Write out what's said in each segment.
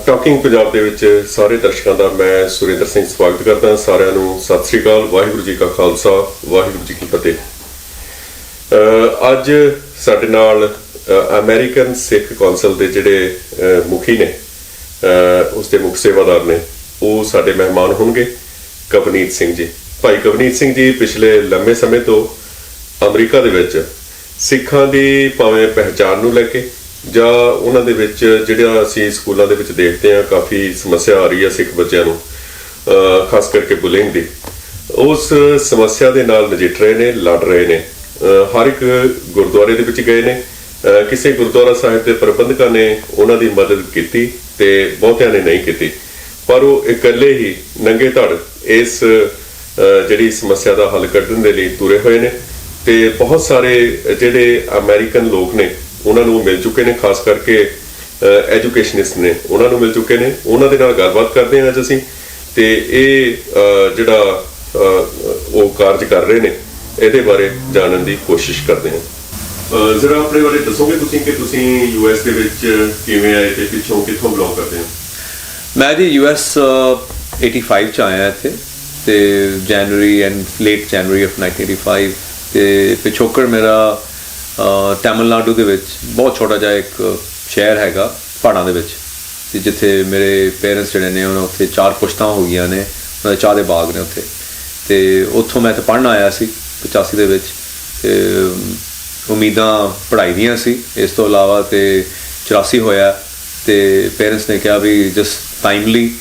Talking Punjab ਦੇ ਵਿੱਚ ਸਾਰੇ ਦਰਸ਼ਕਾਂ ਦਾ ਮੈਂ ਸੁਰਿੰਦਰ ਸਿੰਘ ਸਵਾਗਤ ਕਰਦਾ। ਸਾਰਿਆਂ ਨੂੰ ਸਤਿ ਸ੍ਰੀ ਅਕਾਲ। ਵਾਹਿਗੁਰੂ ਜੀ ਕਾ ਖਾਲਸਾ, ਵਾਹਿਗੁਰੂ ਜੀ ਕੀ ਫਤਿਹ। ਅੱਜ ਸਾਡੇ ਨਾਲ ਅਮਰੀਕਨ ਸਿੱਖ ਕੌਂਸਲ ਦੇ ਜਿਹੜੇ ਮੁਖੀ ਨੇ, ਉਸ ਦੇ ਮੁੱਖ ਸੇਵਾਦਾਰ ਨੇ, ਉਹ ਸਾਡੇ ਮਹਿਮਾਨ ਹੋਣਗੇ। ਕਵਨੀਤ ਸਿੰਘ ਜੀ, ਭਾਈ ਕਵਨੀਤ ਸਿੰਘ ਜੀ ਪਿਛਲੇ ਲੰਮੇ ਸਮੇਂ ਤੋਂ ਅਮਰੀਕਾ ਦੇ ਵਿੱਚ ਸਿੱਖਾਂ ਦੀ ਭਾਵੇਂ ਪਹਿਚਾਣ ਨੂੰ ਲੈ ਕੇ ਜਾਂ ਉਹਨਾਂ ਦੇ ਵਿੱਚ ਜਿਹੜਾ ਅਸੀਂ ਸਕੂਲਾਂ ਦੇ ਵਿੱਚ ਦੇਖਦੇ ਹਾਂ ਕਾਫੀ ਸਮੱਸਿਆ ਆ ਰਹੀ ਹੈ ਸਿੱਖ ਬੱਚਿਆਂ ਨੂੰ, ਖਾਸ ਕਰਕੇ ਬੁਲਿੰਗ ਦੀ, ਉਸ ਸਮੱਸਿਆ ਦੇ ਨਾਲ ਨਜਿੱਠ ਰਹੇ ਨੇ, ਲੜ ਰਹੇ ਨੇ। ਹਰ ਇੱਕ ਗੁਰਦੁਆਰੇ ਦੇ ਵਿੱਚ ਗਏ ਨੇ। ਕਿਸੇ ਗੁਰਦੁਆਰਾ ਸਾਹਿਬ ਦੇ ਪ੍ਰਬੰਧਕਾਂ ਨੇ ਉਹਨਾਂ ਦੀ ਮਦਦ ਕੀਤੀ ਤੇ ਬਹੁਤਿਆਂ ਨੇ ਨਹੀਂ ਕੀਤੀ, ਪਰ ਉਹ ਇਕੱਲੇ ਹੀ ਨੰਗੇ ਧੜ ਇਸ ਜਿਹੜੀ ਸਮੱਸਿਆ ਦਾ ਹੱਲ ਕੱਢਣ ਦੇ ਲਈ ਤੁਰੇ ਹੋਏ ਨੇ। ਤੇ ਬਹੁਤ ਸਾਰੇ ਜਿਹੜੇ ਅਮਰੀਕਨ ਲੋਕ ਨੇ ਉਹਨਾਂ ਨੂੰ ਮਿਲ ਚੁੱਕੇ ਨੇ, ਖਾਸ ਕਰਕੇ ਐਜੂਕੇਸ਼ਨਿਸਟ ਨੇ, ਉਹਨਾਂ ਨੂੰ ਮਿਲ ਚੁੱਕੇ ਨੇ। ਉਹਨਾਂ ਦੇ ਨਾਲ ਗੱਲਬਾਤ ਕਰਦੇ ਹਾਂ ਅੱਜ ਅਸੀਂ, ਤੇ ਇਹ ਜਿਹੜਾ ਉਹ ਕਾਰਜ ਕਰ ਰਹੇ ਨੇ ਇਹਦੇ ਬਾਰੇ ਜਾਣਨ ਦੀ ਕੋਸ਼ਿਸ਼ ਕਰਦੇ ਹਾਂ। ਜ਼ਰਾ ਆਪਣੇ ਬਾਰੇ ਦੱਸੋਗੇ ਤੁਸੀਂ ਕਿ ਤੁਸੀਂ US ਦੇ ਵਿੱਚ ਕਿਵੇਂ ਆਏ ਤੇ ਪਿੱਛੋਂ ਕਿੱਥੋਂ ਬਿਲੋਂਗ ਕਰਦੇ ਹੋ? ਮੈਂ ਜੀ US 85 ਚ ਆਇਆ ਇੱਥੇ, ਤੇ ਜਨਵਰੀ ਐਂਡ ਲੇਟ ਜਨਵਰੀ ਆਫ 1985। ਤੇ ਪਿਛੋਕੜ ਮੇਰਾ ਤਾਮਿਲਨਾਡੂ ਦੇ ਵਿੱਚ ਬਹੁਤ ਛੋਟਾ ਜਿਹਾ ਇੱਕ ਸ਼ਹਿਰ ਹੈਗਾ ਪਹਾੜਾਂ ਦੇ ਵਿੱਚ, ਤੇ ਜਿੱਥੇ ਮੇਰੇ ਪੇਰੈਂਟਸ ਜਿਹੜੇ ਨੇ ਉਹਨਾਂ ਉੱਥੇ 4 ਪੁਸ਼ਤਾਂ ਹੋ ਗਈਆਂ ਨੇ, ਉਹਨਾਂ ਦੇ ਚਾਹ ਦੇ ਬਾਗ ਨੇ ਉੱਥੇ। ਤੇ ਉੱਥੋਂ ਮੈਂ ਇੱਥੇ ਪੜ੍ਹਨ ਆਇਆ ਸੀ 85 ਦੇ ਵਿੱਚ। ਤੇ ਉਮੀਦਾਂ ਪੜ੍ਹਾਈ ਦੀਆਂ ਸੀ, ਇਸ ਤੋਂ ਇਲਾਵਾ ਤੇ 84 ਹੋਇਆ ਤੇ ਪੇਰੈਂਟਸ ਨੇ ਕਿਹਾ ਵੀ ਜਸਟ ਟਾਈਮਲੀ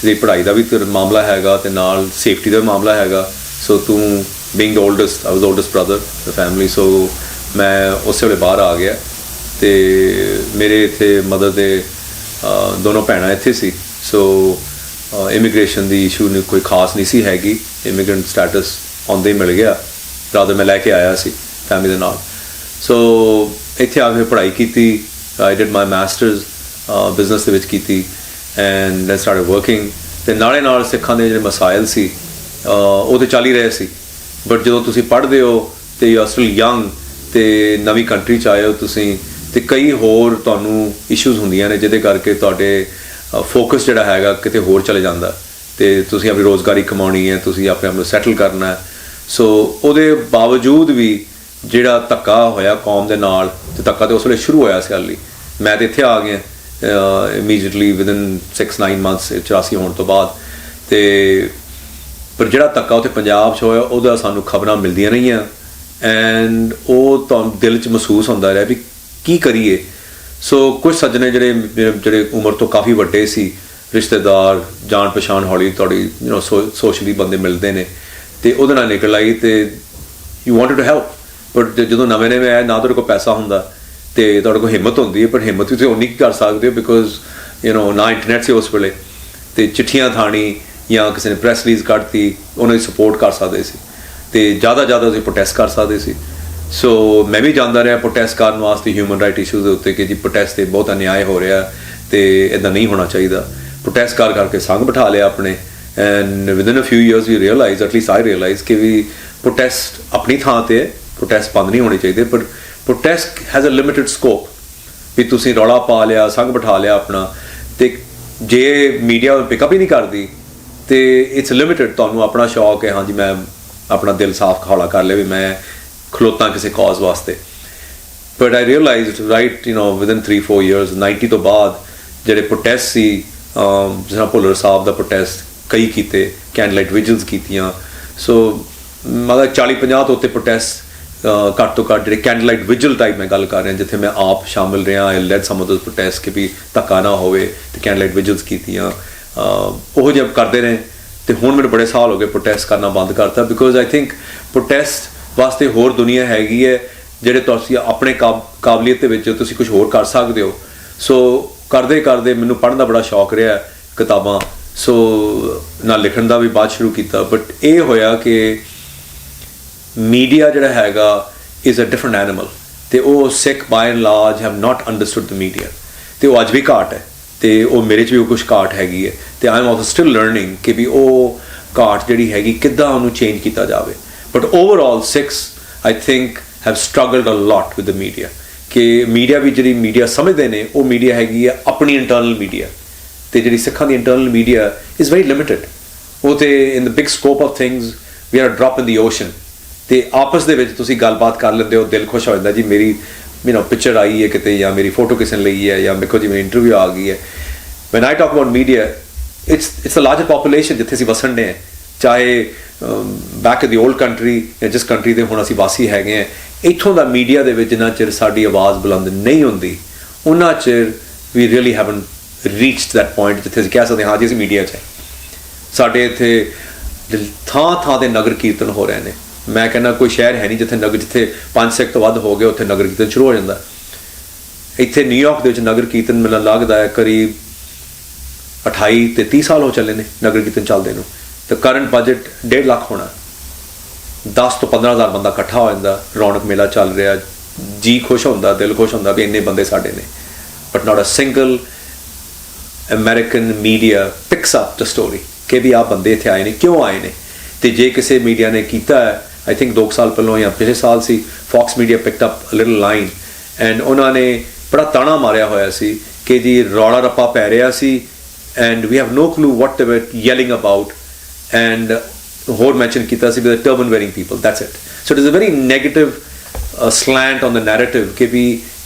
ਤੇਰੀ ਪੜ੍ਹਾਈ ਦਾ ਵੀ ਤੇਰਾ ਮਾਮਲਾ ਹੈਗਾ ਤੇ ਨਾਲ ਸੇਫਟੀ ਦਾ ਵੀ ਮਾਮਲਾ ਹੈਗਾ, ਸੋ ਤੂੰ being the oldest, I was the oldest brother in the family, so ਮੈਂ ਉਸੇ ਵੇਲੇ ਬਾਹਰ ਆ ਗਿਆ। ਤੇ ਮੇਰੇ ਇੱਥੇ ਮਦਰ ਦੇ ਦੋਨੋਂ ਭੈਣਾਂ ਇੱਥੇ ਸੀ, ਸੋ ਇਮੀਗ੍ਰੇਸ਼ਨ ਦੀ ਇਸ਼ੂ ਨਹੀਂ ਕੋਈ ਖਾਸ ਨਹੀਂ ਸੀ ਹੈਗੀ। ਇਮੀਗ੍ਰੈਂਟ ਸਟੇਟਸ ਆਉਂਦੇ ਹੀ ਮਿਲ ਗਿਆ, ਰਾਦਰ ਮੈਂ ਲੈ ਕੇ ਆਇਆ ਸੀ ਫੈਮਿਲੀ ਦੇ ਨਾਲ। ਸੋ ਇੱਥੇ ਆ ਕੇ ਪੜ੍ਹਾਈ ਕੀਤੀ। I did my masters business ਦੇ ਵਿੱਚ ਕੀਤੀ ਐਂਡ ਆਈ ਸਟਾਰਟਡ ਵਰਕਿੰਗ। ਤੇ ਨਾਲੇ ਨਾਲ ਸਿੱਖਾਂ ਦੇ ਜਿਹੜੇ ਮਸਾਇਲ ਸੀ ਉਹ ਤਾਂ ਚੱਲ ਹੀ ਰਹੇ ਸੀ, ਬਟ ਜਦੋਂ ਤੁਸੀਂ ਪੜ੍ਹਦੇ ਹੋ ਤੇ ਯੂ ਆਰ ਸਟਿਲ ਯੰਗ ਤੇ ਨਵੀਂ ਕੰਟਰੀ 'ਚ ਆਏ ਹੋ ਤੁਸੀਂ, ਤੇ ਕਈ ਹੋਰ ਤੁਹਾਨੂੰ ਇਸ਼ੂਜ਼ ਹੁੰਦੀਆਂ ਨੇ ਜਿਹਦੇ ਕਰਕੇ ਤੁਹਾਡੇ ਫੋਕਸ ਜਿਹੜਾ ਹੈਗਾ ਕਿਤੇ ਹੋਰ ਚਲੇ ਜਾਂਦਾ, ਤੇ ਤੁਸੀਂ ਆਪਣੀ ਰੋਜ਼ਗਾਰੀ ਕਮਾਉਣੀ ਹੈ, ਤੁਸੀਂ ਆਪਣੇ ਆਪ ਨੂੰ ਸੈਟਲ ਕਰਨਾ ਹੈ। ਸੋ ਉਹਦੇ ਬਾਵਜੂਦ ਵੀ ਜਿਹੜਾ ਧੱਕਾ ਹੋਇਆ ਕੌਮ ਦੇ ਨਾਲ, ਤੇ ਧੱਕਾ ਤਾਂ ਉਸ ਵੇਲੇ ਸ਼ੁਰੂ ਹੋਇਆ ਸੀ ਹਾਲੀ, ਮੈਂ ਤਾਂ ਇੱਥੇ ਆ ਗਿਆ ਇਮੀਡੀਏਟਲੀ ਵਿਦਿਨ 6-9 ਮੰਥਸ 84 ਹੋਣ ਤੋਂ ਬਾਅਦ। ਤੇ ਪਰ ਜਿਹੜਾ ਧੱਕਾ ਉੱਥੇ ਪੰਜਾਬ 'ਚ ਹੋਇਆ ਉਹਦਾ ਸਾਨੂੰ ਖਬਰਾਂ ਮਿਲਦੀਆਂ ਰਹੀਆਂ ਐਂਡ ਉਹ ਤੁਹਾਨੂੰ ਦਿਲ 'ਚ ਮਹਿਸੂਸ ਹੁੰਦਾ ਰਿਹਾ ਵੀ ਕੀ ਕਰੀਏ। ਸੋ ਕੁਝ ਸੱਜਣੇ ਜਿਹੜੇ ਉਮਰ ਤੋਂ ਕਾਫੀ ਵੱਡੇ ਸੀ, ਰਿਸ਼ਤੇਦਾਰ, ਜਾਣ ਪਛਾਣ, ਹੌਲੀ ਤੁਹਾਡੀ ਸੋਸ਼ਲੀ ਬੰਦੇ ਮਿਲਦੇ ਨੇ, ਤੇ ਉਹਦੇ ਨਾਲ ਨਿਕਲ ਆਈ ਤੇ you wanted to help. But ਜਦੋਂ ਨਵੇਂ ਆਏ, ਨਾ ਤੁਹਾਡੇ ਕੋਲ ਪੈਸਾ ਹੁੰਦਾ ਤੇ ਤੁਹਾਡੇ ਕੋਲ ਹਿੰਮਤ ਹੁੰਦੀ ਹੈ, ਪਰ ਹਿੰਮਤ ਵੀ ਤੁਸੀਂ ਉਨੀ ਕਰ ਸਕਦੇ ਹੋ ਬਿਕੋਜ਼ ਨਾ ਇੰਟਰਨੈਟ ਸੀ ਉਸ ਵੇਲੇ, ਤੇ ਚਿੱਠੀਆਂ ਥਾਣੀ ਜਾਂ ਕਿਸੇ ਨੇ ਪ੍ਰੈਸ ਰਿਲੀਜ਼ ਕੱਢਤੀ, ਉਹਨਾਂ ਦੀ ਸਪੋਰਟ ਕਰ ਸਕਦੇ ਸੀ, ਤੇ ਜ਼ਿਆਦਾ ਤੁਸੀਂ ਪ੍ਰੋਟੈਸਟ ਕਰ ਸਕਦੇ ਸੀ। ਸੋ ਮੈਂ ਵੀ ਜਾਂਦਾ ਰਿਹਾ ਪ੍ਰੋਟੈਸਟ ਕਰਨ ਵਾਸਤੇ ਹਿਊਮਨ ਰਾਈਟ ਇਸ਼ੂਜ਼ ਦੇ ਉੱਤੇ ਕਿ ਜੀ ਪ੍ਰੋਟੈਸਟ 'ਤੇ ਬਹੁਤ ਅਨਿਆਏ ਹੋ ਰਿਹਾ ਤੇ ਇੱਦਾਂ ਨਹੀਂ ਹੋਣਾ ਚਾਹੀਦਾ। ਪ੍ਰੋਟੈਸਟ ਕਰਕੇ ਸੰਗ ਬਿਠਾ ਲਿਆ ਆਪਣੇ, and within a few years we realize, at least I realize ਕਿ ਵੀ ਪ੍ਰੋਟੈਸਟ ਆਪਣੀ ਥਾਂ 'ਤੇ ਹੈ, ਪ੍ਰੋਟੈਸਟ ਬੰਦ ਨਹੀਂ ਹੋਣੇ ਚਾਹੀਦੇ, ਪਰ protest has a limited scope. ਵੀ ਤੁਸੀਂ ਰੌਲਾ ਪਾ ਲਿਆ, ਸੰਗ ਬਿਠਾ ਲਿਆ ਆਪਣਾ, ਤੇ ਜੇ ਮੀਡੀਆ ਪਿਕਅਪ ਹੀ ਨਹੀਂ ਕਰਦੀ ਤੇ ਇਟਸ ਲਿਮਿਟਡ। ਤੁਹਾਨੂੰ ਆਪਣਾ ਸ਼ੌਕ ਹੈ, ਹਾਂਜੀ ਮੈਂ ਆਪਣਾ ਦਿਲ ਸਾਫ਼ ਹੌਲਾ ਕਰ ਲਿਆ ਵੀ ਮੈਂ ਖਲੋਤਾ ਕਿਸੇ ਕਾਜ਼ ਵਾਸਤੇ। But I realised right within 3-4 years 90 ਤੋਂ ਬਾਅਦ ਜਿਹੜੇ ਪ੍ਰੋਟੈਸਟ ਸੀ, ਜਿਸ ਤਰ੍ਹਾਂ ਭੁੱਲਰ ਸਾਹਿਬ ਦਾ ਪ੍ਰੋਟੈਸਟ ਕਈ ਕੀਤੇ, ਕੈਂਡਲ ਲਾਈਟ ਵਿਜਿਲਸ ਕੀਤੀਆਂ। ਸੋ ਮਤਲਬ 40-50 ਤੋਂ ਉੱਤੇ ਪ੍ਰੋਟੈਸਟ ਘੱਟ ਤੋਂ ਘੱਟ ਜਿਹੜੇ ਕੈਂਡਲ ਲਾਈਟ ਵਿਜਿਲ ਟਾਈਪ ਮੈਂ ਗੱਲ ਕਰ ਰਿਹਾ, ਜਿੱਥੇ ਮੈਂ ਆਪ ਸ਼ਾਮਿਲ ਰਿਹਾ। I led some of those protest ਕਿ ਵੀ ਧੱਕਾ ਨਾ ਹੋਵੇ, ਤੇ ਕੈਂਡਲ ਲਾਈਟ ਵਿਜਿਲਸ ਕੀਤੀਆਂ। ਉਹ ਜਿਹੇ ਕਰਦੇ ਨੇ। ਤੇ ਹੁਣ ਮੈਨੂੰ ਬੜੇ ਸਾਲ ਹੋ ਗਏ ਪ੍ਰੋਟੈਸਟ ਕਰਨਾ ਬੰਦ ਕਰਤਾ, ਬਿਕੋਜ਼ ਆਈ ਥਿੰਕ ਪ੍ਰੋਟੈਸਟ ਵਾਸਤੇ ਹੋਰ ਦੁਨੀਆ ਹੈਗੀ ਹੈ ਜਿਹੜੇ ਤੁਸੀਂ ਆਪਣੇ ਕਾਬਲੀਅਤ ਦੇ ਵਿੱਚ ਤੁਸੀਂ ਕੁਝ ਹੋਰ ਕਰ ਸਕਦੇ ਹੋ। ਸੋ ਕਰਦੇ ਮੈਨੂੰ ਪੜ੍ਹਨ ਦਾ ਬੜਾ ਸ਼ੌਕ ਰਿਹਾ, ਕਿਤਾਬਾਂ, ਸੋ ਨਾਲ ਲਿਖਣ ਦਾ ਵੀ ਬਾਅਦ ਸ਼ੁਰੂ ਕੀਤਾ। ਬਟ ਇਹ ਹੋਇਆ ਕਿ ਮੀਡੀਆ ਜਿਹੜਾ ਹੈਗਾ ਇਜ਼ ਅ ਡਿਫਰੈਂਟ ਐਨੀਮਲ, ਤੇ ਉਹ Sikh by and large have not understood the media, ਤੇ ਉਹ ਅੱਜ ਵੀ ਘਾਟ ਹੈ, ਤੇ ਉਹ ਮੇਰੇ 'ਚ ਵੀ ਉਹ ਕੁਛ ਘਾਟ ਹੈਗੀ ਹੈ। ਤੇ I am also still learning ਕਿ ਵੀ ਉਹ ਘਾਟ ਜਿਹੜੀ ਹੈਗੀ ਕਿੱਦਾਂ ਉਹਨੂੰ ਚੇਂਜ ਕੀਤਾ ਜਾਵੇ। But overall Sikhs I think have struggled a lot with the media, ਕਿ ਮੀਡੀਆ ਵੀ ਜਿਹੜੀ ਮੀਡੀਆ ਸਮਝਦੇ ਨੇ ਉਹ ਮੀਡੀਆ ਹੈਗੀ ਹੈ ਆਪਣੀ ਇੰਟਰਨਲ ਮੀਡੀਆ, ਤੇ ਜਿਹੜੀ ਸਿੱਖਾਂ ਦੀ internal media is very limited. ਉਹ ਤੇ in the big scope of things we are drop in the ocean, ਤੇ ਆਪਸ ਦੇ ਵਿੱਚ ਤੁਸੀਂ ਗੱਲਬਾਤ ਕਰ ਲੈਂਦੇ ਹੋ, ਦਿਲ ਖੁਸ਼ ਹੋ ਜਾਂਦਾ ਜੀ ਮੇਰੀ ਪਿਕਚਰ ਆਈ ਹੈ ਕਿਤੇ, ਜਾਂ ਮੇਰੀ ਫੋਟੋ ਕਿਸੇ ਨੇ ਲਈ ਹੈ, ਜਾਂ ਦੇਖੋ ਜੀ ਮੇਰੀ ਇੰਟਰਵਿਊ ਆ ਗਈ ਹੈ। When I talk about media, it's a larger population ਜਿੱਥੇ ਅਸੀਂ ਵਸਣ ਦੇ ਹਾਂ, ਚਾਹੇ back in the old country ਜਾਂ ਜਿਸ ਕੰਟਰੀ ਦੇ ਹੁਣ ਅਸੀਂ ਵਾਸੀ ਹੈਗੇ ਹਾਂ, ਇੱਥੋਂ ਦਾ ਮੀਡੀਆ ਦੇ ਵਿੱਚ ਜਿੰਨਾ ਚਿਰ ਸਾਡੀ ਆਵਾਜ਼ ਬੁਲੰਦ ਨਹੀਂ ਹੁੰਦੀ ਉਹਨਾਂ ਚਿਰ we really haven't reached that point ਜਿੱਥੇ ਅਸੀਂ ਕਹਿ ਸਕਦੇ ਹਾਂ ਜੀ ਅਸੀਂ ਮੀਡੀਆ 'ਚ ਹੈ। ਸਾਡੇ ਇੱਥੇ ਥਾਂ ਥਾਂ ਤੇ ਨਗਰ ਕੀਰਤਨ ਹੋ ਰਹੇ ਨੇ। ਮੈਂ ਕਹਿੰਦਾ ਕੋਈ ਸ਼ਹਿਰ ਹੈ ਨਹੀਂ ਜਿੱਥੇ 5 ਸਿੱਖ ਤੋਂ ਵੱਧ ਹੋ ਗਏ ਉੱਥੇ ਨਗਰ ਕੀਰਤਨ ਸ਼ੁਰੂ ਹੋ ਜਾਂਦਾ। ਇੱਥੇ ਨਿਊਯਾਰਕ ਦੇ ਵਿੱਚ ਨਗਰ ਕੀਰਤਨ ਮੈਨੂੰ ਲੱਗਦਾ ਹੈ ਕਰੀਬ 28 ਤੇ 30 ਸਾਲ ਹੋ ਚੱਲੇ ਨੇ ਨਗਰ ਕੀਰਤਨ ਚੱਲਦੇ ਨੂੰ, ਤੇ ਕਰੰਟ ਬਜਟ 1.5 ਲੱਖ ਹੋਣਾ। 10 ਤੋਂ 15,000 ਬੰਦਾ ਇਕੱਠਾ ਹੋ ਜਾਂਦਾ, ਰੌਣਕ ਮੇਲਾ ਚੱਲ ਰਿਹਾ, ਜੀ ਖੁਸ਼ ਹੁੰਦਾ, ਦਿਲ ਖੁਸ਼ ਹੁੰਦਾ ਵੀ ਇੰਨੇ ਬੰਦੇ ਸਾਡੇ ਨੇ। But not a single American media picks up the story ਕਿ ਵੀ ਆਹ ਬੰਦੇ ਇੱਥੇ ਆਏ ਨੇ, ਕਿਉਂ ਆਏ ਨੇ। ਤੇ ਜੇ ਕਿਸੇ ਮੀਡੀਆ ਨੇ ਕੀਤਾ ਹੈ, ਆਈ ਥਿੰਕ 2 ਸਾਲ ਪਹਿਲਾਂ ਜਾਂ ਪਿਛਲੇ ਸਾਲ ਸੀ, Fox media picked up a little line and ਉਹਨਾਂ ਨੇ ਬੜਾ ਤਾਣਾ ਮਾਰਿਆ ਹੋਇਆ ਸੀ ਕਿ ਜੀ ਰੌਲਾ ਰੱਪਾ ਪੈ ਰਿਹਾ ਸੀ and we have no clue what they were yelling about, and ਹੋਰ ਮੈਂਸ਼ਨ ਕੀਤਾ ਸੀ with turban wearing people, that's it. So it is a very negative slant on the narrative ਕਿ ਵੀ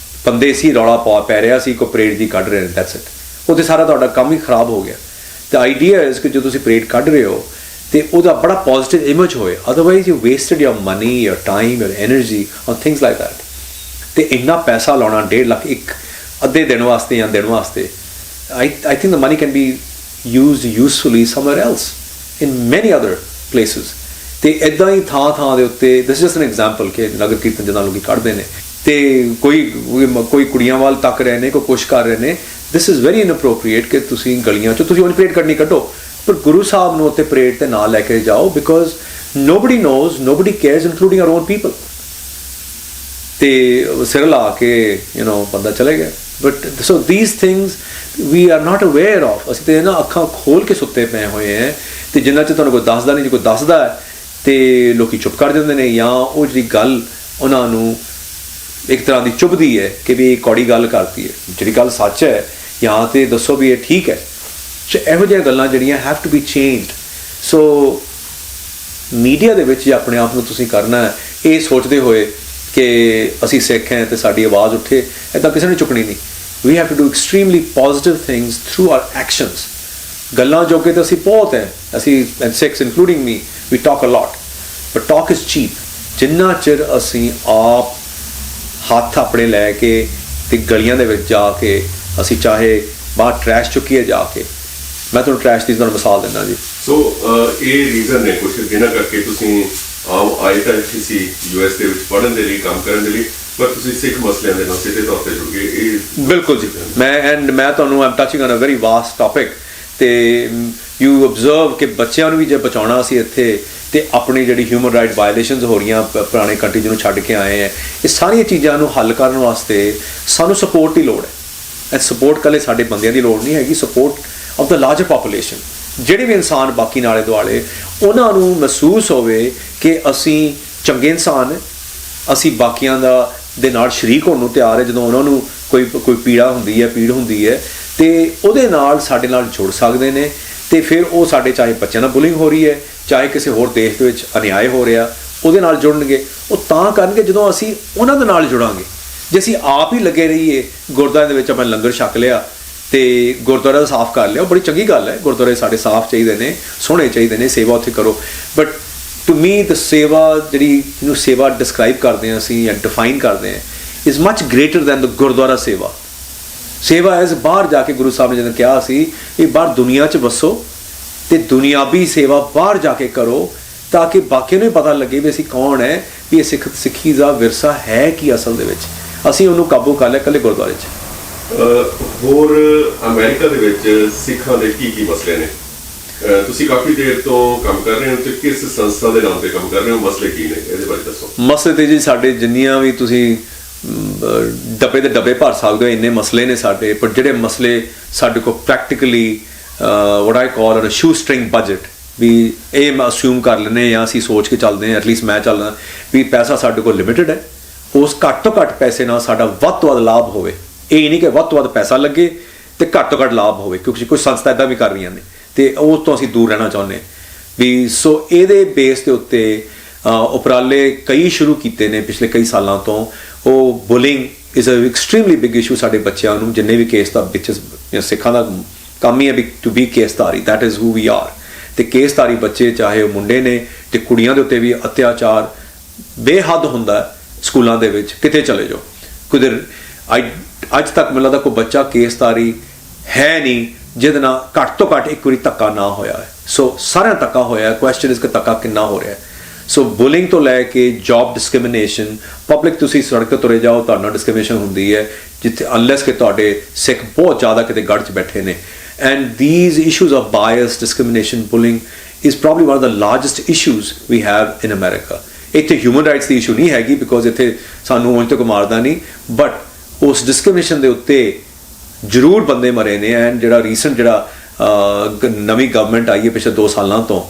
ਬੰਦੇ ਸੀ, ਰੌਲਾ ਪੈ ਰਿਹਾ ਸੀ, ਕੋਈ ਪਰੇਡ ਦੀ ਕੱਢ ਰਹੇ ਨੇ, ਦੈਟਸ ਇਟ। ਉਹਦੇ ਸਾਰਾ ਤੁਹਾਡਾ ਕੰਮ ਹੀ ਖਰਾਬ ਹੋ ਗਿਆ। ਦ ਆਈਡੀਆ ਇਜ਼ ਕਿ ਜਦੋਂ ਤੁਸੀਂ ਪਰੇਡ ਕੱਢ ਰਹੇ ਹੋ ਤੇ ਉਹਦਾ ਬੜਾ ਪੋਜ਼ਿਟਿਵ ਇਮੇਜ ਹੋਏ, otherwise you wasted your money, your time, your energy on things like that. ਤੇ ਇੰਨਾ ਪੈਸਾ ਲਾਉਣਾ 1.5 ਲੱਖ ਇੱਕ ਅੱਧੇ ਦਿਨ ਵਾਸਤੇ ਜਾਂ ਦਿਨ ਵਾਸਤੇ, I think the money can be used usefully somewhere else in many other places. ਤੇ ਇੱਦਾਂ ਹੀ ਥਾਂ ਥਾਂ ਦੇ ਉੱਤੇ, ਦਿਸ ਜਸਟ ਐਨ ਐਗਜ਼ਾਮਪਲ ਕਿ ਨਗਰ ਕੀਰਤਨ ਜਿੱਦਾਂ ਲੋਕੀ ਕੱਢਦੇ ਨੇ ਤੇ ਕੋਈ ਕੁੜੀਆਂ ਵੱਲ ਤੱਕ ਰਹੇ ਨੇ, ਕੋਈ ਕੁਛ ਕਰ ਰਹੇ ਨੇ, ਦਿਸ ਇਜ਼ ਵੈਰੀ ਇਨਅਪਰੋਪਰੀਏਟ ਕਿ ਤੁਸੀਂ ਗਲੀਆਂ 'ਚ ਤੁਸੀਂ ਉਹਨੂੰ ਪਰੇਡ ਕੱਢਣੀ ਕੱਢੋ, ਪਰ ਗੁਰੂ ਸਾਹਿਬ ਨੂੰ ਉੱਤੇ ਪਰੇਡ ਤੇ ਨਾਲ ਲੈ ਕੇ ਜਾਓ, because nobody knows, nobody cares including our own people. ਤੇ ਸਿਰ ਲਾ ਕੇ ਬੰਦਾ ਚਲੇ ਗਿਆ। But so these things we are not aware of. ਅਸੀਂ ਤੇ ਨਾ ਅੱਖਾਂ ਖੋਲ ਕੇ ਸੁੱਤੇ ਪਏ ਹੋਏ ਹੈ, ਤੇ ਜਿੰਨਾ ਚਿਰ ਤੁਹਾਨੂੰ ਕੋਈ ਦੱਸਦਾ ਨਹੀਂ, ਜੇ ਕੋਈ ਦੱਸਦਾ ਹੈ ਤੇ ਲੋਕੀ ਚੁੱਪ ਕਰ ਜਾਂਦੇ ਨੇ, ਜਾਂ ਉਹ ਜਿਹੜੀ ਗੱਲ ਉਹਨਾਂ ਨੂੰ ਇੱਕ ਤਰ੍ਹਾਂ ਦੀ ਚੁੱਭਦੀ ਹੈ ਕਿ ਵੀ ਇਹ ਕੌੜੀ ਗੱਲ ਕਰਤੀ ਹੈ, ਜਿਹੜੀ ਗੱਲ ਸੱਚ ਹੈ ਜਾਂ ਤੇ ਦੱਸੋ ਵੀ ਇਹ ਠੀਕ ਹੈ। ਸੋ ਇਹੋ ਜਿਹੀਆਂ ਗੱਲਾਂ ਜਿਹੜੀਆਂ have to be changed. So media ਦੇ ਵਿੱਚ ਜੇ ਆਪਣੇ ਆਪ ਨੂੰ ਤੁਸੀਂ ਕਰਨਾ ਹੈ ਇਹ ਸੋਚਦੇ ਹੋਏ ਕਿ ਅਸੀਂ ਸਿੱਖ ਹਾਂ ਤੇ ਸਾਡੀ ਆਵਾਜ਼ ਉੱਠੇ, ਇੱਦਾਂ ਕਿਸੇ ਨੇ ਚੁੱਕਣੀ ਨਹੀਂ। We have to do extremely positive things through our actions. ਗੱਲਾਂ ਜੋਗੇ ਤਾਂ ਅਸੀਂ ਬਹੁਤ ਹੈ, ਅਸੀਂ and Sikhs including me, we talk a lot, but talk is cheap. ਜਿੰਨਾ ਚਿਰ ਅਸੀਂ ਆਪ ਹੱਥ ਆਪਣੇ ਲੈ ਕੇ ਤੇ ਗਲੀਆਂ ਦੇ ਵਿੱਚ ਜਾ ਕੇ ਅਸੀਂ ਚਾਹੇ ਬਾਹਰ ਟਰੈਸ਼ ਚੁੱਕੀਏ ਜਾ ਕੇ, ਮੈਂ ਤੁਹਾਨੂੰ ਟਰੈਸ਼ ਦੀ ਤੁਹਾਨੂੰ ਮਿਸਾਲ ਦਿੰਦਾ ਜੀ। ਸੋ ਇਹ ਰੀਜ਼ਨ ਨੇ ਕੁਝ ਜਿਹਨਾਂ ਕਰਕੇ ਤੁਸੀਂ ਆਮ ਆਏ ਤਾਂ ਇੱਥੇ ਸੀ US ਦੇ ਵਿੱਚ ਪੜ੍ਹਨ ਦੇ ਲਈ, ਕੰਮ ਕਰਨ ਦੇ ਲਈ, ਪਰ ਤੁਸੀਂ ਸਿੱਖ ਮਸਲਿਆਂ ਦੇ ਨਾਲ ਸਿੱਧੇ ਤੌਰ ਤੇ ਜੁੜ ਗਏ। ਇਹ ਬਿਲਕੁਲ ਜੀ। ਮੈਂ ਤੁਹਾਨੂੰ am touching on a very vast topic. ਤੇ ਯੂ ਅਬਜ਼ਰਵ ਕਿ ਬੱਚਿਆਂ ਨੂੰ ਵੀ ਜੇ ਬਚਾਉਣਾ ਸੀ ਇੱਥੇ, ਤੇ ਆਪਣੀ ਜਿਹੜੀ ਹਿਊਮਨ ਰਾਈਟ ਵਾਇਲੇਸ਼ਨਸ ਹੋ ਰਹੀਆਂ ਪੁਰਾਣੇ ਕੰਟਰੀ ਜਿਹਨੂੰ ਛੱਡ ਕੇ ਆਏ ਹੈ, ਇਹ ਸਾਰੀਆਂ ਚੀਜ਼ਾਂ ਨੂੰ ਹੱਲ ਕਰਨ ਵਾਸਤੇ ਸਾਨੂੰ ਸਪੋਰਟ ਦੀ ਲੋੜ ਹੈ। ਐਂਡ ਸਪੋਰਟ ਇਕੱਲੇ ਸਾਡੇ ਬੰਦਿਆਂ ਦੀ ਲੋੜ ਨਹੀਂ ਹੈਗੀ, support of the larger population. ਜਿਹੜੇ ਵੀ ਇਨਸਾਨ ਬਾਕੀ ਨਾਲੇ ਦੁਆਲੇ, ਉਹਨਾਂ ਨੂੰ ਮਹਿਸੂਸ ਹੋਵੇ ਕਿ ਅਸੀਂ ਚੰਗੇ ਇਨਸਾਨ, ਅਸੀਂ ਬਾਕੀਆਂ ਦੇ ਨਾਲ ਸ਼ਰੀਕ ਹੋਣ ਨੂੰ ਤਿਆਰ ਹੈ। ਜਦੋਂ ਉਹਨਾਂ ਨੂੰ ਕੋਈ ਪੀੜਾ ਹੁੰਦੀ ਹੈ, ਪੀੜ ਹੁੰਦੀ ਹੈ, ਤੇ ਉਹਦੇ ਨਾਲ ਸਾਡੇ ਨਾਲ ਜੁੜ ਸਕਦੇ ਨੇ। ਤੇ ਫਿਰ ਉਹ ਸਾਡੇ, ਚਾਹੇ ਬੱਚਿਆਂ ਨਾਲ ਬੁਲਿੰਗ ਹੋ ਰਹੀ ਹੈ, ਚਾਹੇ ਕਿਸੇ ਹੋਰ ਦੇਸ਼ ਦੇ ਵਿੱਚ ਅਨਿਆਏ ਹੋ ਰਿਹਾ, ਉਹਦੇ ਨਾਲ ਜੁੜਨਗੇ। ਉਹ ਤਾਂ ਕਰਨਗੇ ਜਦੋਂ ਅਸੀਂ ਉਹਨਾਂ ਦੇ ਨਾਲ ਜੁੜਾਂਗੇ। ਜੇ ਅਸੀਂ ਆਪ ਹੀ ਲੱਗੇ ਰਹੀਏ, ਗੁਰਦੁਆਰੇ ਦੇ ਵਿੱਚ ਆਪਾਂ ਲੰਗਰ ਛਕ ਲਿਆ ਤੇ ਗੁਰਦੁਆਰਾ ਸਾਫ਼ ਕਰ ਲਿਆ, ਉਹ ਬੜੀ ਚੰਗੀ ਗੱਲ ਹੈ, ਗੁਰਦੁਆਰੇ ਸਾਡੇ ਸਾਫ਼ ਚਾਹੀਦੇ ਨੇ, ਸੋਹਣੇ ਚਾਹੀਦੇ ਨੇ, ਸੇਵਾ ਉੱਥੇ ਕਰੋ। ਬਟ ਟੂ ਮੀ ਦ ਸੇਵਾ, ਜਿਹੜੀ ਇਹਨੂੰ ਸੇਵਾ ਡਿਸਕ੍ਰਾਈਬ ਕਰਦੇ ਹਾਂ ਅਸੀਂ ਜਾਂ ਡਿਫਾਈਨ ਕਰਦੇ ਹਾਂ, ਇਜ਼ ਮਚ ਗ੍ਰੇਟਰ ਦੈਨ ਦ ਗੁਰਦੁਆਰਾ ਸੇਵਾ। ਸੇਵਾ ਐਜ਼ ਬਾਹਰ ਜਾ ਕੇ, ਗੁਰੂ ਸਾਹਿਬ ਨੇ ਜਦੋਂ ਕਿਹਾ ਸੀ ਇਹ ਬਾਹਰ ਦੁਨੀਆ 'ਚ ਵਸੋ ਤੇ ਦੁਨਿਆਵੀ ਸੇਵਾ ਬਾਹਰ ਜਾ ਕੇ ਕਰੋ, ਤਾਂ ਕਿ ਬਾਕੀਆਂ ਨੂੰ ਪਤਾ ਲੱਗੇ ਵੀ ਅਸੀਂ ਕੌਣ ਹੈ, ਵੀ ਇਹ ਸਿੱਖੀ ਦਾ ਵਿਰਸਾ ਹੈ ਕੀ ਅਸਲ ਦੇ ਵਿੱਚ। ਅਸੀਂ ਉਹਨੂੰ ਕਾਬੂ ਕਰ ਲਿਆ ਇਕੱਲੇ ਗੁਰਦੁਆਰੇ 'ਚ। ਹੋਰ ਅਮਰੀਕਾ ਦੇ ਵਿੱਚ ਸਿੱਖਾਂ ਦੇ ਕੀ ਮਸਲੇ ਨੇ? ਤੁਸੀਂ ਕਾਫੀ ਦੇਰ ਤੋਂ ਕੰਮ ਕਰ ਰਹੇ ਹੋ ਤੇ ਕਿਸ ਸੰਸਥਾ ਦੇ ਨਾਮ ਤੇ ਕੰਮ ਕਰ ਰਹੇ ਹੋ? ਮਸਲੇ ਕੀ ਨੇ, ਇਹਦੇ ਬਾਰੇ ਦੱਸੋ। ਮਸਲੇ ਤੇ ਜੀ ਸਾਡੇ ਜਿੰਨੀਆਂ ਵੀ ਤੁਸੀਂ ਡੱਬੇ ਦੇ ਡੱਬੇ ਭਰ ਸਕਦੇ ਹੋ, ਇੰਨੇ ਮਸਲੇ ਨੇ ਸਾਡੇ। ਪਰ ਜਿਹੜੇ ਮਸਲੇ ਸਾਡੇ ਕੋਲ practically what I call a shoestring budget, ਵੀ ਇਹ ਮੈਂ ਅਸਿਊਮ ਕਰ ਲੈਂਦੇ ਜਾਂ ਅਸੀਂ ਸੋਚ ਕੇ ਚੱਲਦੇ ਹਾਂ, ਐਟਲੀਸਟ ਮੈਂ ਚੱਲਦਾ ਵੀ ਪੈਸਾ ਸਾਡੇ ਕੋਲ ਲਿਮਿਟਡ ਹੈ, ਉਸ ਘੱਟ ਤੋਂ ਘੱਟ ਪੈਸੇ ਨਾਲ ਸਾਡਾ ਵੱਧ ਤੋਂ ਵੱਧ ਲਾਭ ਹੋਵੇ। ਇਹ ਨਹੀਂ ਕਿ ਵੱਧ ਤੋਂ ਵੱਧ ਪੈਸਾ ਲੱਗੇ ਤੇ ਘੱਟ ਤੋਂ ਘੱਟ ਲਾਭ ਹੋਵੇ, ਕਿਉਂਕਿ ਕੁਝ ਸੰਸਥਾ ਇੱਦਾਂ ਵੀ ਕਰ ਰਹੀਆਂ ਨੇ ਤੇ ਉਸ ਤੋਂ ਅਸੀਂ ਦੂਰ ਰਹਿਣਾ ਚਾਹੁੰਦੇ ਹਾਂ ਵੀ। ਸੋ ਇਹਦੇ ਬੇਸ ਦੇ ਉੱਤੇ ਉਪਰਾਲੇ ਕਈ ਸ਼ੁਰੂ ਕੀਤੇ ਨੇ ਪਿਛਲੇ ਕਈ ਸਾਲਾਂ ਤੋਂ। ਉਹ bullying is a extremely big issue ਸਾਡੇ ਬੱਚਿਆਂ ਨੂੰ, ਜਿੰਨੇ ਵੀ ਕੇਸ ਦਾ ਵਿੱਚ ਸਿੱਖਾਂ ਦਾ ਕੰਮ ਹੀ ਹੈ we to be keshdhari, that is who we are. ਤੇ ਕੇਸਧਾਰੀ ਬੱਚੇ ਚਾਹੇ ਉਹ ਮੁੰਡੇ ਨੇ ਤੇ ਕੁੜੀਆਂ ਦੇ ਉੱਤੇ ਵੀ ਅਤਿਆਚਾਰ ਬੇਹੱਦ ਹੁੰਦਾ ਸਕੂਲਾਂ ਦੇ ਵਿੱਚ, ਕਿਤੇ ਚਲੇ ਜਾਓ। ਕੁਦਰ ਅੱਜ ਤੱਕ ਮੈਨੂੰ ਲੱਗਦਾ ਕੋਈ ਬੱਚਾ ਕੇਸਧਾਰੀ ਹੈ ਨਹੀਂ ਜਿਹਦੇ ਨਾਲ ਘੱਟ ਤੋਂ ਘੱਟ ਇੱਕ ਵਾਰੀ ਧੱਕਾ ਨਾ ਹੋਇਆ ਹੈ। ਸੋ ਸਾਰਿਆਂ ਧੱਕਾ ਹੋਇਆ, ਕੁਐਸਚਨ ਇਸ ਕਿ ਧੱਕਾ ਕਿੰਨਾ ਹੋ ਰਿਹਾ ਹੈ। ਸੋ ਬੁਲਿੰਗ ਤੋਂ ਲੈ ਕੇ ਜੌਬ ਡਿਸਕ੍ਰਿਮੀਨੇਸ਼ਨ, ਪਬਲਿਕ ਤੁਸੀਂ ਸੜਕ 'ਤੇ ਤੁਰੇ ਜਾਓ ਤੁਹਾਡੇ ਨਾਲ ਡਿਸਕ੍ਰਿਮੀਨੇਸ਼ਨ ਹੁੰਦੀ ਹੈ, ਜਿੱਥੇ ਅਨਲੈਸ ਕਿ ਤੁਹਾਡੇ ਸਿੱਖ ਬਹੁਤ ਜ਼ਿਆਦਾ ਕਿਤੇ ਗੜ੍ਹ 'ਚ ਬੈਠੇ ਨੇ। And these issues of bias, discrimination, bullying is probably one of the largest issues we have in America. ਇੱਥੇ ਹਿਊਮਨ ਰਾਈਟਸ ਦੀ ਇਸ਼ੂ ਨਹੀਂ ਹੈਗੀ ਬਿਕੋਜ਼ ਇੱਥੇ ਸਾਨੂੰ ਉਂਝ ਤੱਕ ਮਾਰਦਾ ਨਹੀਂ, ਬਟ ਉਸ ਡਿਸਕ੍ਰਿਮੀਨੇਸ਼ਨ ਦੇ ਉੱਤੇ ਜ਼ਰੂਰ ਬੰਦੇ ਮਰੇ ਨੇ। ਐਂਡ ਜਿਹੜਾ ਰੀਸੈਂਟ ਨਵੀਂ ਗਵਰਨਮੈਂਟ ਆਈ ਹੈ ਪਿਛਲੇ 2 ਸਾਲਾਂ ਤੋਂ,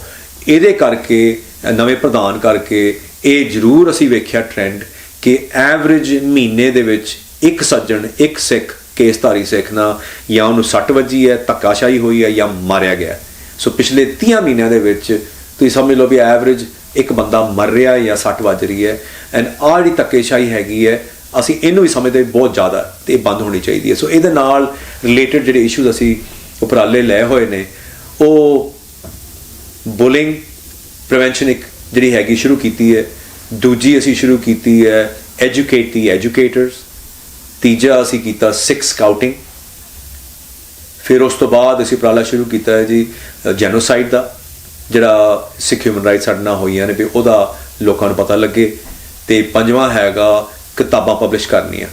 ਇਹਦੇ ਕਰਕੇ ਨਵੇਂ ਪ੍ਰਧਾਨ ਕਰਕੇ ਇਹ ਜ਼ਰੂਰ ਅਸੀਂ ਵੇਖਿਆ ਟ੍ਰੈਂਡ ਕਿ ਐਵਰੇਜ ਮਹੀਨੇ ਦੇ ਵਿੱਚ ਇੱਕ ਸੱਜਣ, ਇੱਕ ਸਿੱਖ ਕੇਸਧਾਰੀ ਸਿੱਖ ਨਾਲ ਜਾਂ ਉਹਨੂੰ ਸੱਟ ਵੱਜੀ ਹੈ, ਧੱਕਾਸ਼ਾਹੀ ਹੋਈ ਹੈ ਜਾਂ ਮਾਰਿਆ ਗਿਆ। ਸੋ ਪਿਛਲੇ 30 ਮਹੀਨਿਆਂ ਦੇ ਵਿੱਚ ਤੁਸੀਂ ਸਮਝ ਲਓ ਵੀ ਐਵਰੇਜ ਇੱਕ ਬੰਦਾ ਮਰ ਰਿਹਾ ਜਾਂ ਸੱਟ ਵੱਜ ਰਹੀ ਹੈ। ਐਂਡ ਆਹ ਜਿਹੜੀ ਧੱਕੇਸ਼ਾਹੀ ਹੈਗੀ ਹੈ ਅਸੀਂ ਇਹਨੂੰ ਵੀ ਸਮਝਦੇ ਬਹੁਤ ਜ਼ਿਆਦਾ ਤੇ ਇਹ ਬੰਦ ਹੋਣੀ ਚਾਹੀਦੀ ਹੈ। ਸੋ ਇਹਦੇ ਨਾਲ ਰਿਲੇਟਡ ਜਿਹੜੇ ਇਸ਼ੂਜ਼ ਅਸੀਂ ਉਪਰਾਲੇ ਲਏ ਹੋਏ ਨੇ, ਉਹ ਬੁਲਿੰਗ ਪ੍ਰੀਵੈਂਸ਼ਨ ਇੱਕ ਜਿਹੜੀ ਹੈਗੀ ਸ਼ੁਰੂ ਕੀਤੀ ਹੈ। ਦੂਜੀ ਅਸੀਂ ਸ਼ੁਰੂ ਕੀਤੀ ਹੈ ਐਜੂਕੇਟ ਦੀ ਐਜੂਕੇਟਰਸ। ਤੀਜਾ ਅਸੀਂ ਕੀਤਾ ਸਿੱਖ ਸਕਾਊਟਿੰਗ। ਫਿਰ ਉਸ ਤੋਂ ਬਾਅਦ ਅਸੀਂ ਉਪਰਾਲਾ ਸ਼ੁਰੂ ਕੀਤਾ ਹੈ ਜੀ ਜੈਨੋਸਾਈਡ ਦਾ, ਜਿਹੜਾ ਸਿੱਖ ਹਿਊਮਨ ਰਾਈਟਸ ਸਾਡੇ ਨਾਲ ਹੋਈਆਂ ਨੇ ਵੀ ਉਹਦਾ ਲੋਕਾਂ ਨੂੰ ਪਤਾ ਲੱਗੇ। ਤੇ ਪੰਜਵਾਂ ਹੈਗਾ ਕਿਤਾਬਾਂ ਪਬਲਿਸ਼ ਕਰਨੀਆਂ।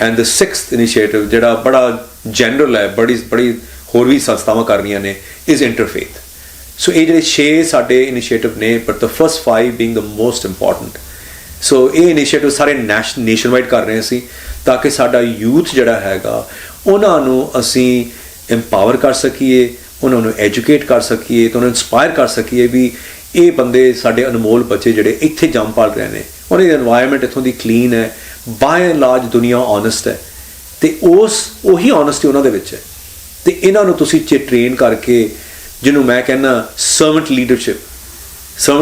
ਐਂਡ ਦ 6th ਇਨੀਸ਼ੀਏਟਿਵ ਜਿਹੜਾ ਬੜਾ ਜਨਰਲ ਹੈ, ਬੜੀ ਹੋਰ ਵੀ ਸੰਸਥਾਵਾਂ ਕਰ ਰਹੀਆਂ ਨੇ, ਇਜ਼ ਇੰਟਰਫੇਥ। ਸੋ ਇਹ ਜਿਹੜੇ 6 ਸਾਡੇ ਇਨੀਸ਼ੀਏਟਿਵ ਨੇ, but the first 5 being the most important. So ਇਹ ਇਨੀਸ਼ੀਏਟਿਵ ਸਾਰੇ ਨੇਸ਼ਨ ਵਾਈਡ ਕਰ ਰਹੇ ਸੀ ਤਾਂ ਕਿ ਸਾਡਾ ਯੂਥ ਜਿਹੜਾ ਹੈਗਾ ਉਹਨਾਂ ਨੂੰ ਅਸੀਂ ਇੰਪਾਵਰ ਕਰ ਸਕੀਏ, ਉਹਨਾਂ ਨੂੰ ਐਜੂਕੇਟ ਕਰ ਸਕੀਏ ਤੇ ਉਹਨਾਂ ਨੂੰ ਇੰਸਪਾਇਰ ਕਰ ਸਕੀਏ ਵੀ ਇਹ ਬੰਦੇ ਸਾਡੇ ਅਨਮੋਲ ਬੱਚੇ ਜਿਹੜੇ ਇੱਥੇ ਜੰਮ ਪਲ ਰਹੇ ਨੇ, ਉਹਨਾਂ ਦੀ এনवायरमेंट ਇੱਥੋਂ ਦੀ ਕਲੀਨ ਹੈ, ਬਾਏ ਐਂਡ ਲਾਰਜ ਦੁਨੀਆ ਓਨੈਸਟ ਹੈ ਤੇ ਉਹੀ ਓਨੈਸਟੀ ਉਹਨਾਂ ਦੇ ਵਿੱਚ ਹੈ। ਤੇ ਇਹਨਾਂ ਨੂੰ ਤੁਸੀਂ ਟ੍ਰੇਨ ਕਰਕੇ, ਜਿਹਨੂੰ ਮੈਂ ਕਹਿੰਦਾ ਸਰਵੈਂਟ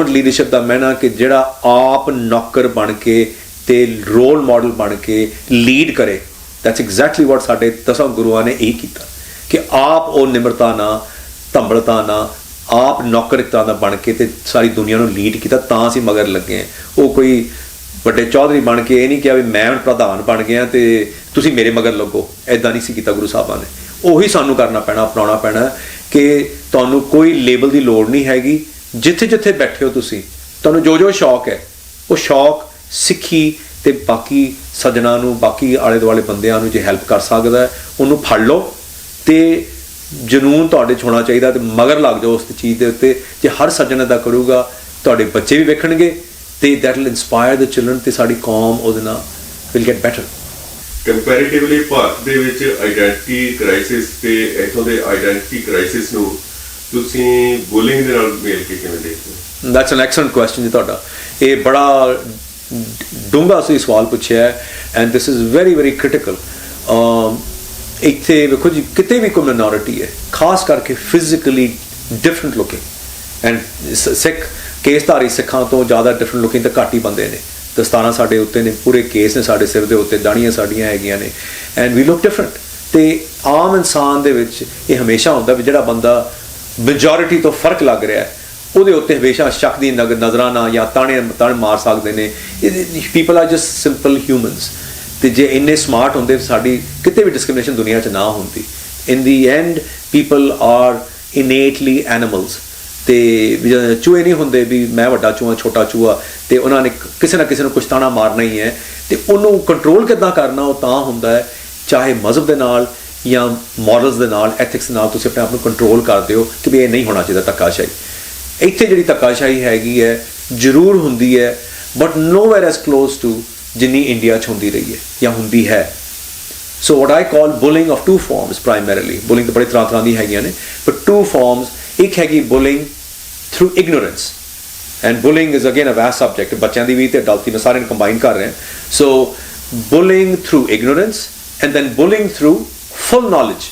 ਲੀਡਰਸ਼ਿਪ ਦਾ ਮੈਨਾ ਕਿ ਜਿਹੜਾ ਆਪ ਨੌਕਰ ਬਣ ਕੇ ਤੇ ਰੋਲ ਮਾਡਲ ਬਣ ਕੇ ਲੀਡ ਕਰੇ। ਦੈਟਸ ਐਗਜ਼ੈਕਟਲੀ ਵਾਟ ਸਾਡੇ 10 ਗੁਰੂਆਂ ਨੇ ਇਹ ਕੀਤਾ ਕਿ ਆਪ ਉਹ ਨਿਮਰਤਾ ਨਾਲ, ਧੰਬਲਤਾ ਨਾਲ, ਆਪ ਨੌਕਰਿਕਤਾ ਦਾ ਬਣ ਕੇ ਤੇ ਸਾਰੀ ਦੁਨੀਆ ਨੂੰ ਲੀਡ ਕੀਤਾ। ਤਾਂ ਅਸੀਂ ਮਗਰ ਲੱਗੇ ਹਾਂ। ਉਹ ਕੋਈ ਵੱਡੇ ਚੌਧਰੀ ਬਣ ਕੇ ਇਹ ਨਹੀਂ ਕਿਹਾ ਵੀ ਮੈਂ ਹੁਣ ਪ੍ਰਧਾਨ ਬਣ ਗਿਆ ਤੇ ਤੁਸੀਂ ਮੇਰੇ ਮਗਰ ਲੱਗੋ, ਐਦਾਂ ਨਹੀਂ ਸੀ ਕੀਤਾ ਗੁਰੂ ਸਾਹਿਬਾਂ ਨੇ। ਉਹੀ ਸਾਨੂੰ ਕਰਨਾ ਪੈਣਾ, ਅਪਣਾਉਣਾ ਪੈਣਾ ਕਿ ਤੁਹਾਨੂੰ ਕੋਈ ਲੇਬਲ ਦੀ ਲੋੜ ਨਹੀਂ ਹੈਗੀ। ਜਿੱਥੇ ਜਿੱਥੇ ਬੈਠੇ ਹੋ ਤੁਸੀਂ, ਤੁਹਾਨੂੰ ਜੋ ਸ਼ੌਕ ਹੈ ਉਹ ਸ਼ੌਕ ਸਿੱਖੀ ਤੇ ਬਾਕੀ ਸੱਜਣਾ ਨੂੰ, ਬਾਕੀ ਆਲੇ ਦੁਆਲੇ ਬੰਦਿਆਂ ਨੂੰ ਜੇ ਹੈਲਪ ਕਰ ਸਕਦਾ ਉਹਨੂੰ ਫੜ ਲਓ ਤੇ ਜਨੂਨ ਤੁਹਾਡੇ 'ਚ ਹੋਣਾ ਚਾਹੀਦਾ ਤੇ ਮਗਰ ਲੱਗ ਜਾਓ ਉਸ ਚੀਜ਼ ਦੇ ਉੱਤੇ। ਜੇ ਹਰ ਸੱਜਣ ਇੱਦਾਂ ਕਰੂਗਾ ਤੁਹਾਡੇ ਬੱਚੇ ਵੀ ਵੇਖਣਗੇ ਤੇ that will inspire the children ਤੇ ਸਾਡੀ ਕੌਮ ਉਹਦੇ ਨਾਲ will get better. Comparatively Bharat ਦੇ ਵਿੱਚ ਆਈਡੈਂਟੀਟੀ ਕ੍ਰਾਈਸਿਸ ਤੇ ਇੱਥੋਂ ਦੇ ਆਈਡੈਂਟੀਟੀ ਕ੍ਰਾਈਸਿਸ ਨੂੰ ਤੁਸੀਂ ਬੁਲਿੰਗ ਦੇ ਨਾਲ ਮੇਲ ਕੇ ਕਿਵੇਂ ਦੇਖਦੇ ਹੋ? ਦੈਟਸ ਐਨ ਐਕਸਲੈਂਟ ਕੁਐਸਚਨ ਜੀ ਤੁਹਾਡਾ। ਇਹ ਬੜਾ ਡੂੰਘਾ ਸੀ ਸਵਾਲ ਪੁੱਛਿਆ ਹੈ and this is very very critical. ਇੱਥੇ ਵੇਖੋ ਜੀ, ਕਿਤੇ ਵੀ ਕੋਈ ਮਿਨੋਰਿਟੀ ਹੈ, ਖਾਸ ਕਰਕੇ ਫਿਜ਼ੀਕਲੀ ਡਿਫਰੈਂਟ ਲੁਕਿੰਗ, ਐਂਡ ਸਿੱਖ ਕੇਸਧਾਰੀ ਸਿੱਖਾਂ ਤੋਂ ਜ਼ਿਆਦਾ ਡਿਫਰੈਂਟ ਲੁਕਿੰਗ ਤਾਂ ਘੱਟ ਹੀ ਬੰਦੇ ਨੇ। ਦਸਤਾਰਾਂ ਸਾਡੇ ਉੱਤੇ ਨੇ, ਪੂਰੇ ਕੇਸ ਨੇ ਸਾਡੇ ਸਿਰ ਦੇ ਉੱਤੇ, ਦਾੜੀਆਂ ਸਾਡੀਆਂ ਹੈਗੀਆਂ ਨੇ, ਐਂਡ ਵੀ ਲੁੱਕ ਡਿਫਰੈਂਟ। ਤੇ ਆਮ ਇਨਸਾਨ ਦੇ ਵਿੱਚ ਇਹ ਹਮੇਸ਼ਾ ਹੁੰਦਾ ਵੀ ਜਿਹੜਾ ਬੰਦਾ ਮੈਜੋਰਿਟੀ ਤੋਂ ਫਰਕ ਲੱਗ ਰਿਹਾ ਉਹਦੇ ਉੱਤੇ ਹਮੇਸ਼ਾ ਸ਼ੱਕ ਦੀ ਨਜ਼ਰਾਂ ਨਾਲ ਜਾਂ ਤਾਣੇ ਮਾਰ ਸਕਦੇ ਨੇ। People are just simple humans. ਤੇ ਜੇ ਇੰਨੇ ਸਮਾਰਟ ਹੁੰਦੇ ਸਾਡੀ ਕਿਤੇ ਵੀ ਡਿਸਕ੍ਰਿਮੀਨੇਸ਼ਨ ਦੁਨੀਆ 'ਚ ਨਾ ਹੁੰਦੀ। ਇਨ ਦੀ ਐਂਡ ਪੀਪਲ ਆਰ ਇਨੇਟਲੀ ਐਨੀਮਲਸ। ਤੇ ਚੂਹੇ ਨਹੀਂ ਹੁੰਦੇ ਵੀ ਮੈਂ ਵੱਡਾ ਚੂਹਾ ਛੋਟਾ ਚੂਹਾ, ਤੇ ਉਹਨਾਂ ਨੇ ਕਿਸੇ ਨਾ ਕਿਸੇ ਨੂੰ ਕੁਛ ਤਾਣਾ ਮਾਰਨਾ ਹੀ ਹੈ। ਤੇ ਉਹਨੂੰ ਕੰਟਰੋਲ ਕਿੱਦਾਂ ਕਰਨਾ ਉਹ ਤਾਂ ਹੁੰਦਾ ਹੈ ਚਾਹੇ ਮਜ਼ਹਬ ਦੇ ਨਾਲ ਜਾਂ ਮੋਰਲਸ ਦੇ ਨਾਲ, ਐਥਿਕਸ ਨਾਲ ਤੁਸੀਂ ਆਪਣੇ ਆਪ ਨੂੰ ਕੰਟਰੋਲ ਕਰਦੇ ਹੋ ਕਿ ਵੀ ਇਹ ਨਹੀਂ ਹੋਣਾ ਚਾਹੀਦਾ ਧੱਕਾਸ਼ਾਹੀ। ਇੱਥੇ ਜਿਹੜੀ ਧੱਕਾਸ਼ਾਹੀ ਹੈਗੀ ਹੈ ਜ਼ਰੂਰ ਹੁੰਦੀ ਹੈ, but nowhere as close to ਜਿੰਨੀ ਇੰਡੀਆ 'ਚ ਹੁੰਦੀ ਰਹੀ ਹੈ ਜਾਂ ਹੁੰਦੀ ਹੈ। So what I call bullying of 2 forms primarily. Bullying ਤਾਂ ਬੜੇ ਤਰ੍ਹਾਂ ਦੀਆਂ ਹੈਗੀਆਂ ਨੇ, ਬਟ 2 ਫਾਰਮਸ। ਇੱਕ ਹੈਗੀ bullying through ignorance, and bullying is again a vast subject, ਬੱਚਿਆਂ ਦੀ ਵੀ ਤੇ ਅਡਲਟ ਦੀ, ਮੈਂ ਸਾਰਿਆਂ ਨੂੰ ਕੰਬਾਈਨ ਕਰ ਰਿਹਾ। So bullying through ignorance and then bullying through full knowledge,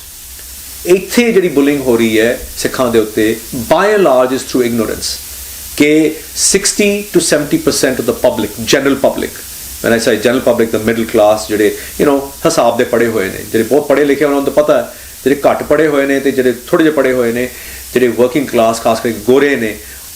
ਇੱਥੇ ਜਿਹੜੀ ਬੁਲਿੰਗ ਹੋ ਰਹੀ ਹੈ ਸਿੱਖਾਂ ਦੇ ਉੱਤੇ by and large is through ignorance ਕਿ 60 to 70% of the public, general public, when I say general public, the middle class, ਜਿਹੜੇ ਹਿਸਾਬ ਦੇ ਪੜ੍ਹੇ ਹੋਏ ਨੇ, ਜਿਹੜੇ ਬਹੁਤ ਪੜ੍ਹੇ ਲਿਖੇ ਉਹਨਾਂ ਨੂੰ ਤਾਂ ਪਤਾ ਹੈ, ਜਿਹੜੇ ਘੱਟ ਪੜ੍ਹੇ ਹੋਏ ਨੇ ਤੇ ਜਿਹੜੇ ਥੋੜ੍ਹੇ ਜਿਹੇ ਪੜ੍ਹੇ ਹੋਏ ਨੇ, ਜਿਹੜੇ ਵਰਕਿੰਗ ਕਲਾਸ ਖਾਸ ਕਰਕੇ ਗੋਰੇ ਨੇ,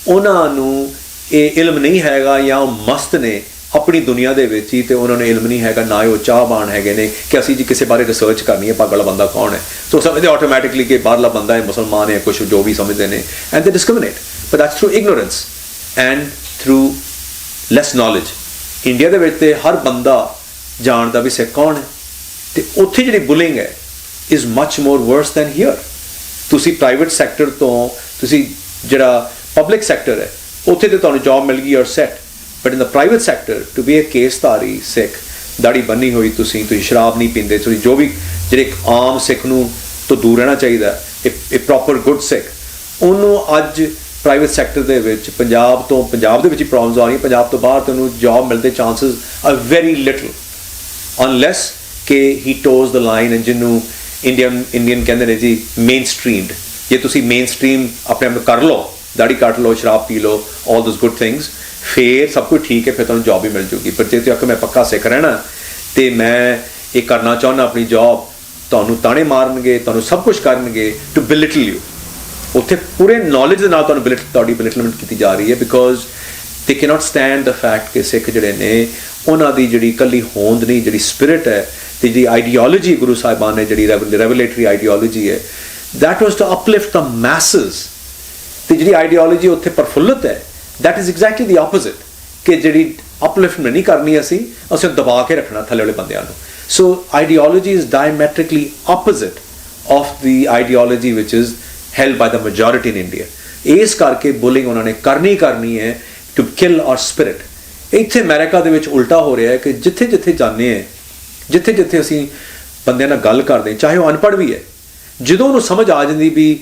ਉਹਨਾਂ ਨੂੰ ਇਹ ਇਲਮ ਨਹੀਂ ਹੈਗਾ ਜਾਂ ਉਹ ਮਸਤ ਨੇ ਆਪਣੀ ਦੁਨੀਆ ਦੇ ਵਿੱਚ ਹੀ, ਤੇ ਉਹਨਾਂ ਨੂੰ ਇਲਮ ਨਹੀਂ ਹੈਗਾ, ਨਾ ਉਹ ਚਾਹਵਾਨ ਹੈਗੇ ਨੇ ਕਿ ਅਸੀਂ ਜੀ ਕਿਸੇ ਬਾਰੇ ਰਿਸਰਚ ਕਰਨੀ ਹੈ, ਪਾਗਲ ਬੰਦਾ ਕੌਣ ਹੈ, ਸੋ ਸਮਝਦੇ ਆਟੋਮੈਟਿਕਲੀ ਕਿ ਬਾਹਰਲਾ ਬੰਦਾ ਹੈ, ਮੁਸਲਮਾਨ ਹੈ, ਕੁਛ ਜੋ ਵੀ ਸਮਝਦੇ ਨੇ, and they discriminate, but that's through ignorance and through less knowledge. India ਦੇ ਵਿੱਚ ਤੇ ਹਰ ਬੰਦਾ ਜਾਣਦਾ ਵੀ ਸਿੱਖ ਕੌਣ ਹੈ, ਤੇ ਉੱਥੇ ਜਿਹੜੀ ਬੁਲਿੰਗ ਹੈ is much more worse than here. ਤੁਸੀਂ ਪ੍ਰਾਈਵੇਟ ਸੈਕਟਰ ਤੋਂ, ਤੁਸੀਂ ਜਿਹੜਾ ਪਬਲਿਕ ਸੈਕਟਰ ਹੈ ਉੱਥੇ ਤੇ ਤੁਹਾਨੂੰ ਜੌਬ ਮਿਲ ਗਈ ਔਰ set, but in the private sector to be a keshdhari Sikh, ਦਾੜੀ ਬੰਨੀ ਹੋਈ, ਤੁਸੀਂ ਸ਼ਰਾਬ ਨਹੀਂ ਪੀਂਦੇ, ਤੁਸੀਂ ਜੋ ਵੀ ਜਿਹੜੇ ਇੱਕ ਆਮ ਸਿੱਖ ਨੂੰ ਤੋਂ ਦੂਰ ਰਹਿਣਾ ਚਾਹੀਦਾ, ਇਹ ਪ੍ਰੋਪਰ ਗੁੱਡ ਸਿੱਖ, ਉਹਨੂੰ ਅੱਜ ਪ੍ਰਾਈਵੇਟ ਸੈਕਟਰ ਦੇ ਵਿੱਚ ਪੰਜਾਬ ਦੇ ਵਿੱਚ ਹੀ ਪ੍ਰੋਬਲਮਸ ਆ ਰਹੀਆਂ। ਪੰਜਾਬ ਤੋਂ ਬਾਹਰ ਤੁਹਾਨੂੰ ਜੌਬ ਮਿਲਦੇ chances are very little unless ਕਿ ਹੀ ਟੋਜ਼ ਦ ਲਾਈਨ, ਐਂਡ ਜਿਹਨੂੰ ਇੰਡੀਅਨ ਕਹਿੰਦੇ ਨੇ ਜੀ ਮੇਨ ਸਟਰੀਮਡ। ਜੇ ਤੁਸੀਂ ਮੇਨ ਸਟਰੀਮ ਆਪਣੇ ਆਪ ਨੂੰ ਕਰ ਲਓ, ਦਾੜੀ ਕੱਟ ਲਓ, ਸ਼ਰਾਬ ਪੀ ਲਓ, ਆਲ ਦੋਜ਼ ਗੁੱਡ ਥਿੰਗਸ, ਫਿਰ ਸਭ ਕੁਝ ਠੀਕ ਹੈ, ਫਿਰ ਤੁਹਾਨੂੰ ਜੌਬ ਵੀ ਮਿਲ ਜੂਗੀ। ਪਰ ਜੇ ਤੁਸੀਂ ਆਖੋ ਮੈਂ ਪੱਕਾ ਸਿੱਖ ਰਹਿਣਾ ਅਤੇ ਮੈਂ ਇਹ ਕਰਨਾ ਚਾਹੁੰਦਾ ਆਪਣੀ ਜੌਬ, ਤੁਹਾਨੂੰ ਤਾਣੇ ਮਾਰਨਗੇ, ਤੁਹਾਨੂੰ ਸਭ ਕੁਝ ਕਰਨਗੇ ਟੂ ਬਿਲਿਟਲ ਯੂ। ਉੱਥੇ ਪੂਰੇ ਨੌਲੇਜ ਦੇ ਨਾਲ ਤੁਹਾਡੀ ਬਿਲਿਟਲਮੈਂਟ ਕੀਤੀ ਜਾ ਰਹੀ ਹੈ, ਬਿਕੋਜ਼ ਦੇ ਕੈਨੋਟ ਸਟੈਂਡ ਦ ਫੈਕਟ ਕਿ ਸਿੱਖ ਜਿਹੜੇ ਨੇ ਉਹਨਾਂ ਦੀ ਜਿਹੜੀ ਇਕੱਲੀ ਹੋਂਦ ਨਹੀਂ, ਜਿਹੜੀ ਸਪਿਰਿਟ ਹੈ ਤੇ ਜਿਹੜੀ ਆਈਡੀਓਲੋਜੀ ਗੁਰੂ ਸਾਹਿਬਾਨ ਨੇ, ਜਿਹੜੀ ਰੈਵਲੇਟਰੀ ਆਈਡੀਓਲੋਜੀ ਹੈ, ਦੈਟ ਵਾਸ ਟੂ ਅਪਲਿਫਟ ਦ ਮੈਸਸ। ਤੇ ਜਿਹੜੀ ਆਈਡੀਓਲੋਜੀ ਉੱਥੇ ਪ੍ਰਫੁੱਲਤ ਹੈ, that is exactly the opposite, ਕਿ ਜਿਹੜੀ ਅਪਲਿਫਟਮੈਂਟ ਨਹੀਂ ਕਰਨੀ, ਅਸੀਂ ਦਬਾ ਕੇ ਰੱਖਣਾ ਥੱਲੇ ਵਾਲੇ ਬੰਦਿਆਂ ਨੂੰ। So ideology is diametrically opposite of the ideology which is held by the majority in India। ਇਸ ਕਰਕੇ ਬੁਲਿੰਗ ਉਹਨਾਂ ਨੇ ਕਰਨੀ ਹੈ to kill our spirit। ਇੱਥੇ ਅਮਰੀਕਾ ਦੇ ਵਿੱਚ ਉਲਟਾ ਹੋ ਰਿਹਾ ਹੈ ਕਿ ਜਿੱਥੇ ਜਾਂਦੇ ਹਾਂ, ਜਿੱਥੇ ਅਸੀਂ ਬੰਦਿਆਂ ਨਾਲ ਗੱਲ ਕਰਦੇ ਹਾਂ, ਚਾਹੇ ਉਹ ਅਨਪੜ੍ਹ ਵੀ ਹੈ, ਜਦੋਂ ਉਹਨੂੰ ਸਮਝ ਆ ਜਾਂਦੀ ਵੀ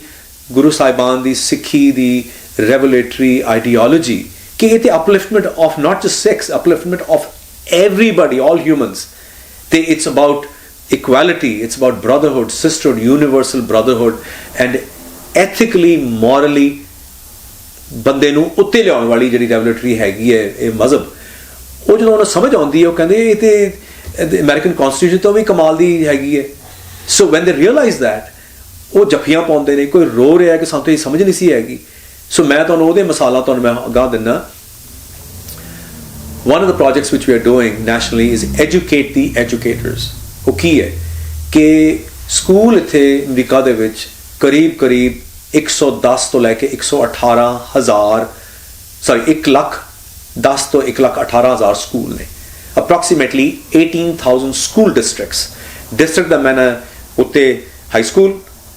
ਗੁਰੂ ਸਾਹਿਬਾਨ ਦੀ ਸਿੱਖੀ ਦੀ ਰੈਵੂਲੇਟਰੀ ਆਈਡੀਓਲੋਜੀ ਕਿ ਇਹ ਤੇ upliftment of not just Sikhs, upliftment of everybody, all humans, ਤੇ it's about equality, it's about brotherhood, sisterhood, universal brotherhood, and ethically, morally ਬੰਦੇ ਨੂੰ ਉੱਤੇ ਲਿਆਉਣ ਵਾਲੀ ਜਿਹੜੀ ਰੈਵੂਲੇਟਰੀ ਹੈਗੀ ਹੈ ਇਹ ਮਜ਼ਹਬ, ਉਹ ਜਦੋਂ ਉਹਨੂੰ ਸਮਝ ਆਉਂਦੀ ਹੈ, ਉਹ ਕਹਿੰਦੇ ਇਹ ਤੇ ਅਮਰੀਕਨ ਕਨਸਟੀਟਿਊਸ਼ਨ ਤੋਂ ਵੀ ਕਮਾਲ ਦੀ ਹੈਗੀ ਹੈ। ਸੋ ਵੈਨ ਦੇ ਰੀਅਲਾਈਜ਼ ਦੈਟ, ਉਹ ਜੱਫੀਆਂ ਪਾਉਂਦੇ ਨੇ, ਕੋਈ ਰੋ ਰਿਹਾ ਕਿ ਸਾਨੂੰ ਤਾਂ ਇਹ ਸਮਝ ਨਹੀਂ ਸੀ ਹੈਗੀ। ਸੋ ਮੈਂ ਤੁਹਾਨੂੰ ਉਹਦੇ ਮਿਸਾਲਾਂ ਤੁਹਾਨੂੰ ਮੈਂ ਅਗਾਂਹ ਦਿੰਦਾ। One of the projects which we are doing nationally is educate the educators। ਉਹ ਕੀ ਹੈ ਕਿ ਸਕੂਲ ਇੱਥੇ ਅਮਰੀਕਾ ਦੇ ਵਿੱਚ ਕਰੀਬ 110 ਤੋਂ ਲੈ ਕੇ 1,18,000 1,10,000 ਤੋਂ 1,18,000 ਸਕੂਲ ਨੇ। ਅਪਰੋਕਸੀਮੇਟਲੀ 18,000 ਸਕੂਲ ਡਿਸਟ੍ਰਿਕਟ ਦਾ ਮੈਨ ਉੱਤੇ ਹਾਈ ਸਕੂਲ,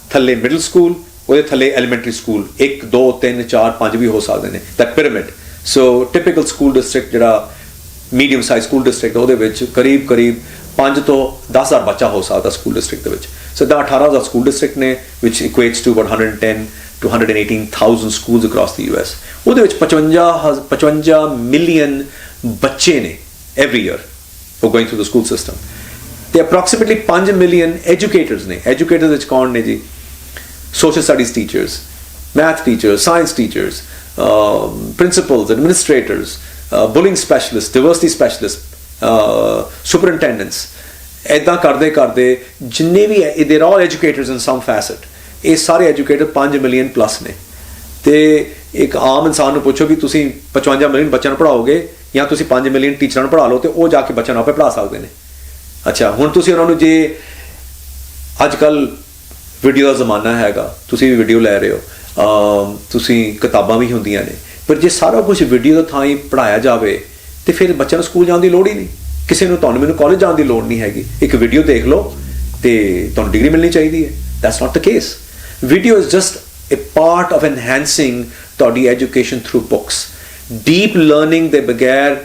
ਥੱਲੇ ਮਿਡਲ ਸਕੂਲ, ਉਹਦੇ ਥੱਲੇ ਐਲੀਮੈਂਟਰੀ ਸਕੂਲ, 1 2 3 4 5 ਵੀ ਹੋ ਸਕਦੇ ਨੇ, that pyramid. So typical school district ਜਿਹੜਾ ਮੀਡੀਅਮ ਸਾਈਜ਼ ਸਕੂਲ ਡਿਸਟ੍ਰਿਕਟ, ਉਹਦੇ ਵਿੱਚ ਕਰੀਬ 5 ਤੋਂ 10,000 ਬੱਚਾ ਹੋ ਸਕਦਾ ਸਕੂਲ ਡਿਸਟ੍ਰਿਕਟ ਦੇ ਵਿੱਚ। ਸੋ ਦਾ 18,000 ਸਕੂਲ ਡਿਸਟ੍ਰਿਕਟ ਨੇ, ਵਿਚ equates to about 110 to 118,000 schools across the US। ਉਹਦੇ ਵਿੱਚ 55 ਮਿਲੀਅਨ ਬੱਚੇ ਨੇ every year for going through the school system, ਤੇ ਅਪਰੋਕਸੀਮੇਟਲੀ 5 ਮਿਲੀਅਨ ਐਜੂਕੇਟਰਸ ਨੇ। ਐਜੂਕੇਟਰਸ ਵਿੱਚ ਕੌਣ ਨੇ ਜੀ? Social studies teachers, math teachers, science teachers, principals, administrators, bullying specialist, diversity specialist, superintendents. ਇੱਦਾਂ ਕਰਦੇ ਜਿੰਨੇ ਵੀ ਹੈ, ਦੇਰ ਆਲ ਐਜੂਕੇਟਰਸ ਇਨ ਸਮ ਫੈਸਟ। ਇਹ ਸਾਰੇ ਐਜੂਕੇਟਰ 5 ਮਿਲੀਅਨ ਪਲੱਸ ਨੇ। ਤੇ ਇੱਕ ਆਮ ਇਨਸਾਨ ਨੂੰ ਪੁੱਛੋ ਕਿ ਤੁਸੀਂ 55 ਮਿਲੀਅਨ ਬੱਚਿਆਂ ਨੂੰ ਪੜ੍ਹਾਓਗੇ ਜਾਂ ਤੁਸੀਂ 5 ਮਿਲੀਅਨ ਟੀਚਰਾਂ ਨੂੰ ਪੜ੍ਹਾ ਲਓ, ਤੇ ਉਹ ਜਾ ਕੇ ਬੱਚਿਆਂ ਨੂੰ ਆਪੇ ਪੜ੍ਹਾ ਸਕਦੇ ਨੇ। ਅੱਛਾ, ਹੁਣ ਤੁਸੀਂ ਉਹਨਾਂ ਨੂੰ, ਜੇ ਅੱਜ ਕੱਲ੍ਹ ਵੀਡੀਓ ਦਾ ਜ਼ਮਾਨਾ ਹੈਗਾ, ਤੁਸੀਂ ਵੀ ਵੀਡੀਓ ਲੈ ਰਹੇ ਹੋ, ਤੁਸੀਂ ਕਿਤਾਬਾਂ ਵੀ ਹੁੰਦੀਆਂ ਨੇ, ਪਰ ਜੇ ਸਾਰਾ ਕੁਝ ਵੀਡੀਓ ਦਾ ਥਾਂ ਹੀ ਪੜ੍ਹਾਇਆ ਜਾਵੇ ਤੇ ਫਿਰ ਬੱਚਿਆਂ ਨੂੰ ਸਕੂਲ ਜਾਣ ਦੀ ਲੋੜ ਹੀ ਨਹੀਂ, ਕਿਸੇ ਨੂੰ ਤੁਹਾਨੂੰ ਮੈਨੂੰ ਕਾਲਜ ਜਾਣ ਦੀ ਲੋੜ ਨਹੀਂ ਹੈਗੀ। ਇੱਕ ਵੀਡੀਓ ਦੇਖ ਲਓ ਤੇ ਤੁਹਾਨੂੰ ਡਿਗਰੀ ਮਿਲਣੀ ਚਾਹੀਦੀ ਹੈ। That's not the case. Video is just a part of enhancing ਤੁਹਾਡੀ education through books. Deep learning ਦੇ ਬਗੈਰ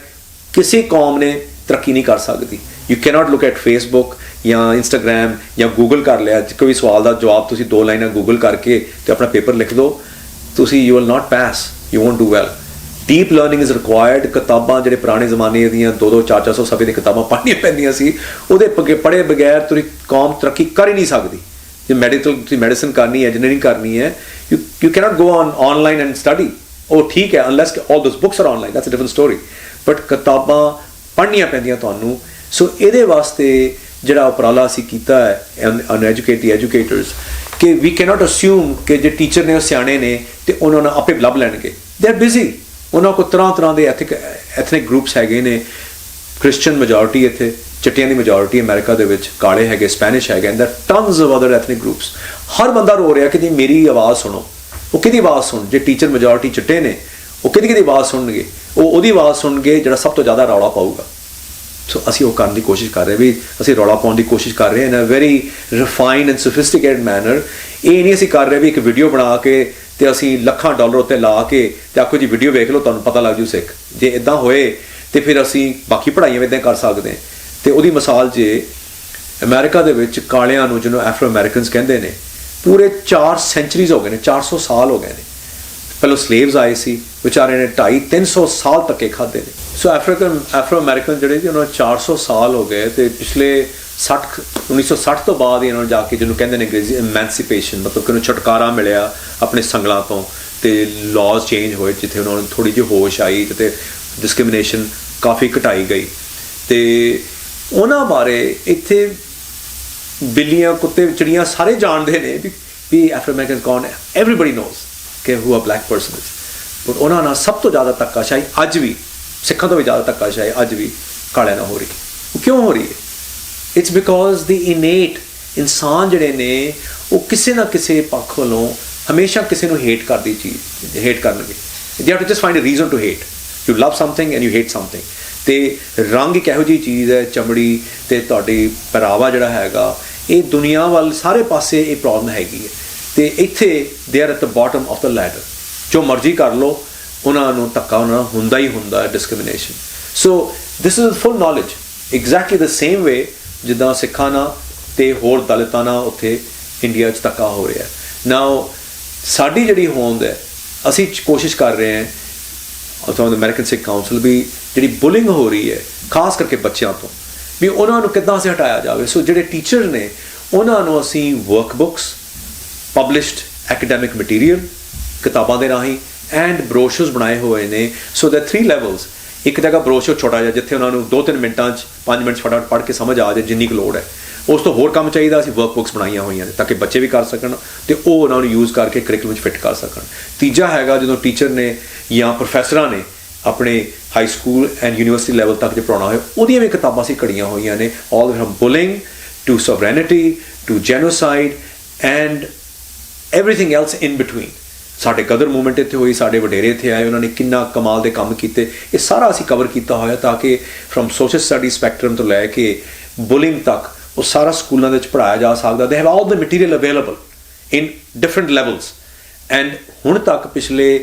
ਕਿਸੇ ਕੌਮ ਨੇ ਤਰੱਕੀ ਨਹੀਂ ਕਰ ਸਕਦੀ। You cannot look at Facebook ਜਾਂ ਇੰਸਟਾਗ੍ਰਾਮ ਜਾਂ ਗੂਗਲ ਕਰ ਲਿਆ, ਕੋਈ ਸਵਾਲ ਦਾ ਜਵਾਬ ਤੁਸੀਂ 2 ਲਾਈਨਾਂ ਗੂਗਲ ਕਰਕੇ ਤੇ ਆਪਣਾ ਪੇਪਰ ਲਿਖ ਦਿਓ, ਤੁਸੀਂ you will not pass, you won't do well. Deep learning is required. ਕਿਤਾਬਾਂ ਜਿਹੜੇ ਪੁਰਾਣੇ ਜ਼ਮਾਨੇ ਦੀਆਂ 200 400 ਸਫ਼ੇ ਦੀਆਂ ਕਿਤਾਬਾਂ ਪੜ੍ਹਨੀਆਂ ਪੈਂਦੀਆਂ ਸੀ, ਉਹਦੇ ਪੜ੍ਹੇ ਬਗੈਰ ਤੁਸੀਂ ਕੌਮ ਤਰੱਕੀ ਕਰ ਹੀ ਨਹੀਂ ਸਕਦੀ। ਜੇ ਮੈਡੀਸਨ ਕਰਨੀ ਹੈ, ਇੰਜੀਨੀਅਰਿੰਗ ਕਰਨੀ ਹੈ, you cannot go on online and study. ਉਹ ਠੀਕ ਹੈ, unless all those books are online, that's a different story. But ਕਿਤਾਬਾਂ ਪੜ੍ਹਨੀਆਂ ਪੈਂਦੀਆਂ ਤੁਹਾਨੂੰ. ਸੋ ਇਹਦੇ ਵਾਸਤੇ ਜਿਹੜਾ ਉਪਰਾਲਾ ਅਸੀਂ ਕੀਤਾ ਹੈ ਅਨਐਜੂਕੇਟਡ ਐਜੂਕੇਟਰਸ, ਕਿ ਵੀ ਕੈਨੋਟ ਅਸਿਊਮ ਕਿ ਜੇ ਟੀਚਰ ਨੇ ਉਹ ਸਿਆਣੇ ਨੇ ਤੇ ਉਹਨਾਂ ਨੂੰ ਆਪੇ ਲੱਭ ਲੈਣਗੇ. They are busy. ਉਹਨਾਂ ਕੋਲ ਤਰ੍ਹਾਂ ਦੇ ਐਥਨਿਕ ਗਰੁੱਪਸ ਹੈਗੇ ਨੇ. ਕ੍ਰਿਸਚੀਅਨ ਮੈਜੋਰਿਟੀ ਇੱਥੇ, ਚਿੱਟਿਆਂ ਦੀ ਮੈਜੋਰਿਟੀ ਅਮਰੀਕਾ ਦੇ ਵਿੱਚ, ਕਾਲੇ ਹੈਗੇ, ਸਪੈਨਿਸ਼ ਹੈਗੇ, and tons of other ethnic groups. ਹਰ ਬੰਦਾ ਰੋ ਰਿਹਾ ਕਿ ਜੀ ਮੇਰੀ ਆਵਾਜ਼ ਸੁਣੋ. ਉਹ ਕਿਹਦੀ ਆਵਾਜ਼ ਸੁਣ? ਜੇ ਟੀਚਰ ਮੈਜੋਰਿਟੀ ਚਿੱਟੇ ਨੇ, ਉਹ ਕਿਹਦੀ ਆਵਾਜ਼ ਸੁਣਨਗੇ? ਉਹਦੀ ਆਵਾਜ਼ ਸੁਣਨਗੇ ਜਿਹੜਾ ਸਭ ਤੋਂ ਜ਼ਿਆਦਾ ਰੌਲਾ ਪਾਊਗਾ. ਸੋ ਅਸੀਂ ਉਹ ਕਰਨ ਦੀ ਕੋਸ਼ਿਸ਼ ਕਰ ਰਹੇ ਵੀ ਅਸੀਂ ਰੌਲਾ ਪਾਉਣ ਦੀ ਕੋਸ਼ਿਸ਼ ਕਰ ਰਹੇ in a very refined and sophisticated manner. ਇਹ ਨਹੀਂ ਅਸੀਂ ਕਰ ਰਹੇ ਵੀ ਇੱਕ ਵੀਡੀਓ ਬਣਾ ਕੇ ਤੇ ਅਸੀਂ ਲੱਖਾਂ ਡਾਲਰ ਉੱਤੇ ਲਾ ਕੇ ਤੇ ਆਖੋ ਜੀ ਵੀਡੀਓ ਵੇਖ ਲਓ ਤੁਹਾਨੂੰ ਪਤਾ ਲੱਗ ਜੂ ਸਿੱਖ. ਜੇ ਇਦਾਂ ਹੋਏ ਤੇ ਫਿਰ ਅਸੀਂ ਬਾਕੀ ਪੜ੍ਹਾਈਆਂ ਵੀ ਇੱਦਾਂ ਕਰ ਸਕਦੇ. ਤੇ ਉਹਦੀ ਮਿਸਾਲ ਜੇ ਅਮਰੀਕਾ ਦੇ ਵਿੱਚ ਕਾਲਿਆਂ ਨੂੰ, ਜਿਹਨੂੰ ਐਫਰੋ ਅਮਰੀਕਨਸ ਕਹਿੰਦੇ ਨੇ, ਪੂਰੇ 4 ਸੈਂਚਰੀਜ਼ ਹੋ ਗਏ ਨੇ, 400 ਸਾਲ ਹੋ ਗਏ ਨੇ. ਪਹਿਲਾਂ ਸਲੇਵਸ ਆਏ ਸੀ, ਵਿਚਾਰੇ ਨੇ 250-300 ਸਾਲ ਧੱਕੇ ਖਾਦੇ ਨੇ. ਸੋ ਐਫਰੋ ਅਮਰੀਕਨ ਜਿਹੜੇ ਸੀ ਉਹਨਾਂ ਨੂੰ 400 ਸਾਲ ਹੋ ਗਏ ਤੇ ਪਿਛਲੇ 1960 ਤੋਂ ਬਾਅਦ ਇਹਨਾਂ ਨੂੰ ਜਾ ਕੇ ਜਿਹਨੂੰ ਕਹਿੰਦੇ ਨੇ ਅੰਗਰੇਜ਼ੀ ਐਮੈਂਸੀਪੇਸ਼ਨ, ਮਤਲਬ ਕਿ ਉਹਨੂੰ ਛੁਟਕਾਰਾ ਮਿਲਿਆ ਆਪਣੇ ਸੰਗਲਾਂ ਤੋਂ ਤੇ ਲਾਜ਼ ਚੇਂਜ ਹੋਏ ਜਿੱਥੇ ਉਹਨਾਂ ਨੂੰ ਥੋੜ੍ਹੀ ਜਿਹੀ ਹੋਸ਼ ਆਈ ਤੇ ਡਿਸਕ੍ਰਿਮੀਨੇਸ਼ਨ ਕਾਫੀ ਘਟਾਈ ਗਈ. ਤੇ ਉਹਨਾਂ ਬਾਰੇ ਇੱਥੇ ਬਿੱਲੀਆਂ, ਕੁੱਤੇ, ਚਿੜੀਆਂ ਸਾਰੇ ਜਾਣਦੇ ਨੇ ਵੀ ਐਫਰੋ ਅਮਰੀਕਨ ਕੌਣ ਹੈ. ਐਵਰੀਬਡੀ ਨੋਜ਼ ਕਿ ਹੂ ਅ ਬਲੈਕ ਪਰਸਨ ਇਜ਼. ਪਰ ਉਹਨਾਂ ਨਾਲ ਸਭ ਤੋਂ ਜ਼ਿਆਦਾ ਧੱਕਾਸ਼ਾਹੀ ਅੱਜ ਵੀ, ਸਿੱਖਾਂ ਤੋਂ ਵੀ ਜ਼ਿਆਦਾ ਧੱਕਾਸ਼ਾਹੀ ਅੱਜ ਵੀ ਕਾਲਿਆਂ ਨਾਲ ਹੋ ਰਹੀ. ਉਹ ਕਿਉਂ ਹੋ ਰਹੀ ਹੈ? ਇਟਸ ਬਿਕੋਜ਼ ਦੀ ਇਨੇਟ ਇਨਸਾਨ ਜਿਹੜੇ ਨੇ ਉਹ ਕਿਸੇ ਨਾ ਕਿਸੇ ਪੱਖ ਵੱਲੋਂ ਹਮੇਸ਼ਾ ਕਿਸੇ ਨੂੰ ਹੇਟ ਕਰਨਗੇ. They have to just find a reason to hate. You love something and you hate something. ਤੇ ਰੰਗ ਇੱਕ ਇਹੋ ਜਿਹੀ ਚੀਜ਼ ਹੈ, ਚਮੜੀ ਤੇ ਤੁਹਾਡੀ ਪਹਿਰਾਵਾ ਜਿਹੜਾ ਹੈਗਾ, ਇਹ ਦੁਨੀਆ ਵੱਲ ਸਾਰੇ ਪਾਸੇ ਇਹ ਪ੍ਰੋਬਲਮ ਹੈਗੀ ਹੈ. ਤੇ ਇੱਥੇ they are at the bottom of the ladder. ਜੋ ਮਰਜ਼ੀ ਕਰ ਲਓ, ਉਹਨਾਂ ਨੂੰ ਧੱਕਾ ਉਹਨਾਂ ਹੁੰਦਾ ਹੀ ਹੁੰਦਾ, discrimination. So this is full knowledge. Exactly the same ਵੇ ਜਿੱਦਾਂ ਸਿੱਖਾਂ ਨਾਲ ਤੇ ਹੋਰ ਦਲਿਤਾਂ ਨਾਲ ਉੱਥੇ ਇੰਡੀਆ 'ਚ ਧੱਕਾ ਹੋ ਰਿਹਾ. ਨਾਓ ਸਾਡੀ ਜਿਹੜੀ ਹੋਂਦ ਹੈ, ਅਸੀਂ ਕੋਸ਼ਿਸ਼ ਕਰ ਰਹੇ ਹਾਂ ਉੱਥੋਂ ਅਮਰੀਕਨ ਸਿੱਖ ਕਾਉਂਸਲ ਵੀ ਜਿਹੜੀ ਬੁਲਿੰਗ ਹੋ ਰਹੀ ਹੈ ਖਾਸ ਕਰਕੇ ਬੱਚਿਆਂ ਤੋਂ, ਵੀ ਉਹਨਾਂ ਨੂੰ ਕਿੱਦਾਂ ਅਸੀਂ ਹਟਾਇਆ ਜਾਵੇ. ਸੋ ਜਿਹੜੇ ਟੀਚਰ ਨੇ ਉਹਨਾਂ ਨੂੰ ਅਸੀਂ work books, published academic material ਕਿਤਾਬਾਂ ਦੇ ਰਾਹੀਂ ਐਂਡ ਬਰੋਸ਼ਰਸ ਬਣਾਏ ਹੋਏ ਨੇ. ਸੋ ਦੇ 3 ਲੈਵਲਸ. ਇੱਕ ਜਗ੍ਹਾ ਬਰੋਸ਼ਰ ਛੋਟਾ ਜਿਹਾ ਜਿੱਥੇ ਉਹਨਾਂ ਨੂੰ 2-3 ਮਿੰਟਾਂ 'ਚ 5 ਮਿੰਟ ਫਟਾਫਟ ਪੜ੍ਹ ਕੇ ਸਮਝ ਆ ਜਾਏ ਜਿੰਨੀ ਕੁ ਲੋੜ ਹੈ. ਉਸ ਤੋਂ ਹੋਰ ਕੰਮ ਚਾਹੀਦਾ, ਅਸੀਂ ਵਰਕ ਬੁੱਕਸ ਬਣਾਈਆਂ ਹੋਈਆਂ ਨੇ ਤਾਂ ਕਿ ਬੱਚੇ ਵੀ ਕਰ ਸਕਣ ਤੇ ਉਹ ਉਹਨਾਂ ਨੂੰ ਯੂਜ਼ ਕਰਕੇ ਕਰਿਕੂਲਮ 'ਚ ਫਿੱਟ ਕਰ ਸਕਣ. ਤੀਜਾ ਹੈਗਾ ਜਦੋਂ ਟੀਚਰ ਨੇ ਜਾਂ ਪ੍ਰੋਫੈਸਰਾਂ ਨੇ ਆਪਣੇ high school and university level ਤੱਕ ਜੇ ਪੜ੍ਹਾਉਣਾ ਹੋਏ, ਉਹਦੀਆਂ ਵੀ ਕਿਤਾਬਾਂ ਅਸੀਂ ਘੜੀਆਂ ਹੋਈਆਂ ਨੇ, all from bullying to sovereignty to genocide and everything else in between. ਸਾਡੇ ਗਦਰ ਮੂਵਮੈਂਟ ਇੱਥੇ ਹੋਈ, ਸਾਡੇ ਵਡੇਰੇ ਇੱਥੇ ਆਏ, ਉਹਨਾਂ ਨੇ ਕਿੰਨਾ ਕਮਾਲ ਦੇ ਕੰਮ ਕੀਤੇ. ਇਹ ਸਾਰਾ ਅਸੀਂ ਕਵਰ ਕੀਤਾ ਹੋਇਆ ਤਾਂ ਕਿ ਫਰਮ ਸੋਸ਼ਲ ਸਟੱਡੀ ਸਪੈਕਟਰਮ ਤੋਂ ਲੈ ਕੇ ਬੁਲਿੰਗ ਤੱਕ ਉਹ ਸਾਰਾ ਸਕੂਲਾਂ ਦੇ ਵਿੱਚ ਪੜ੍ਹਾਇਆ ਜਾ ਸਕਦਾ. They have all the material available in different levels. And ਹੁਣ ਤੱਕ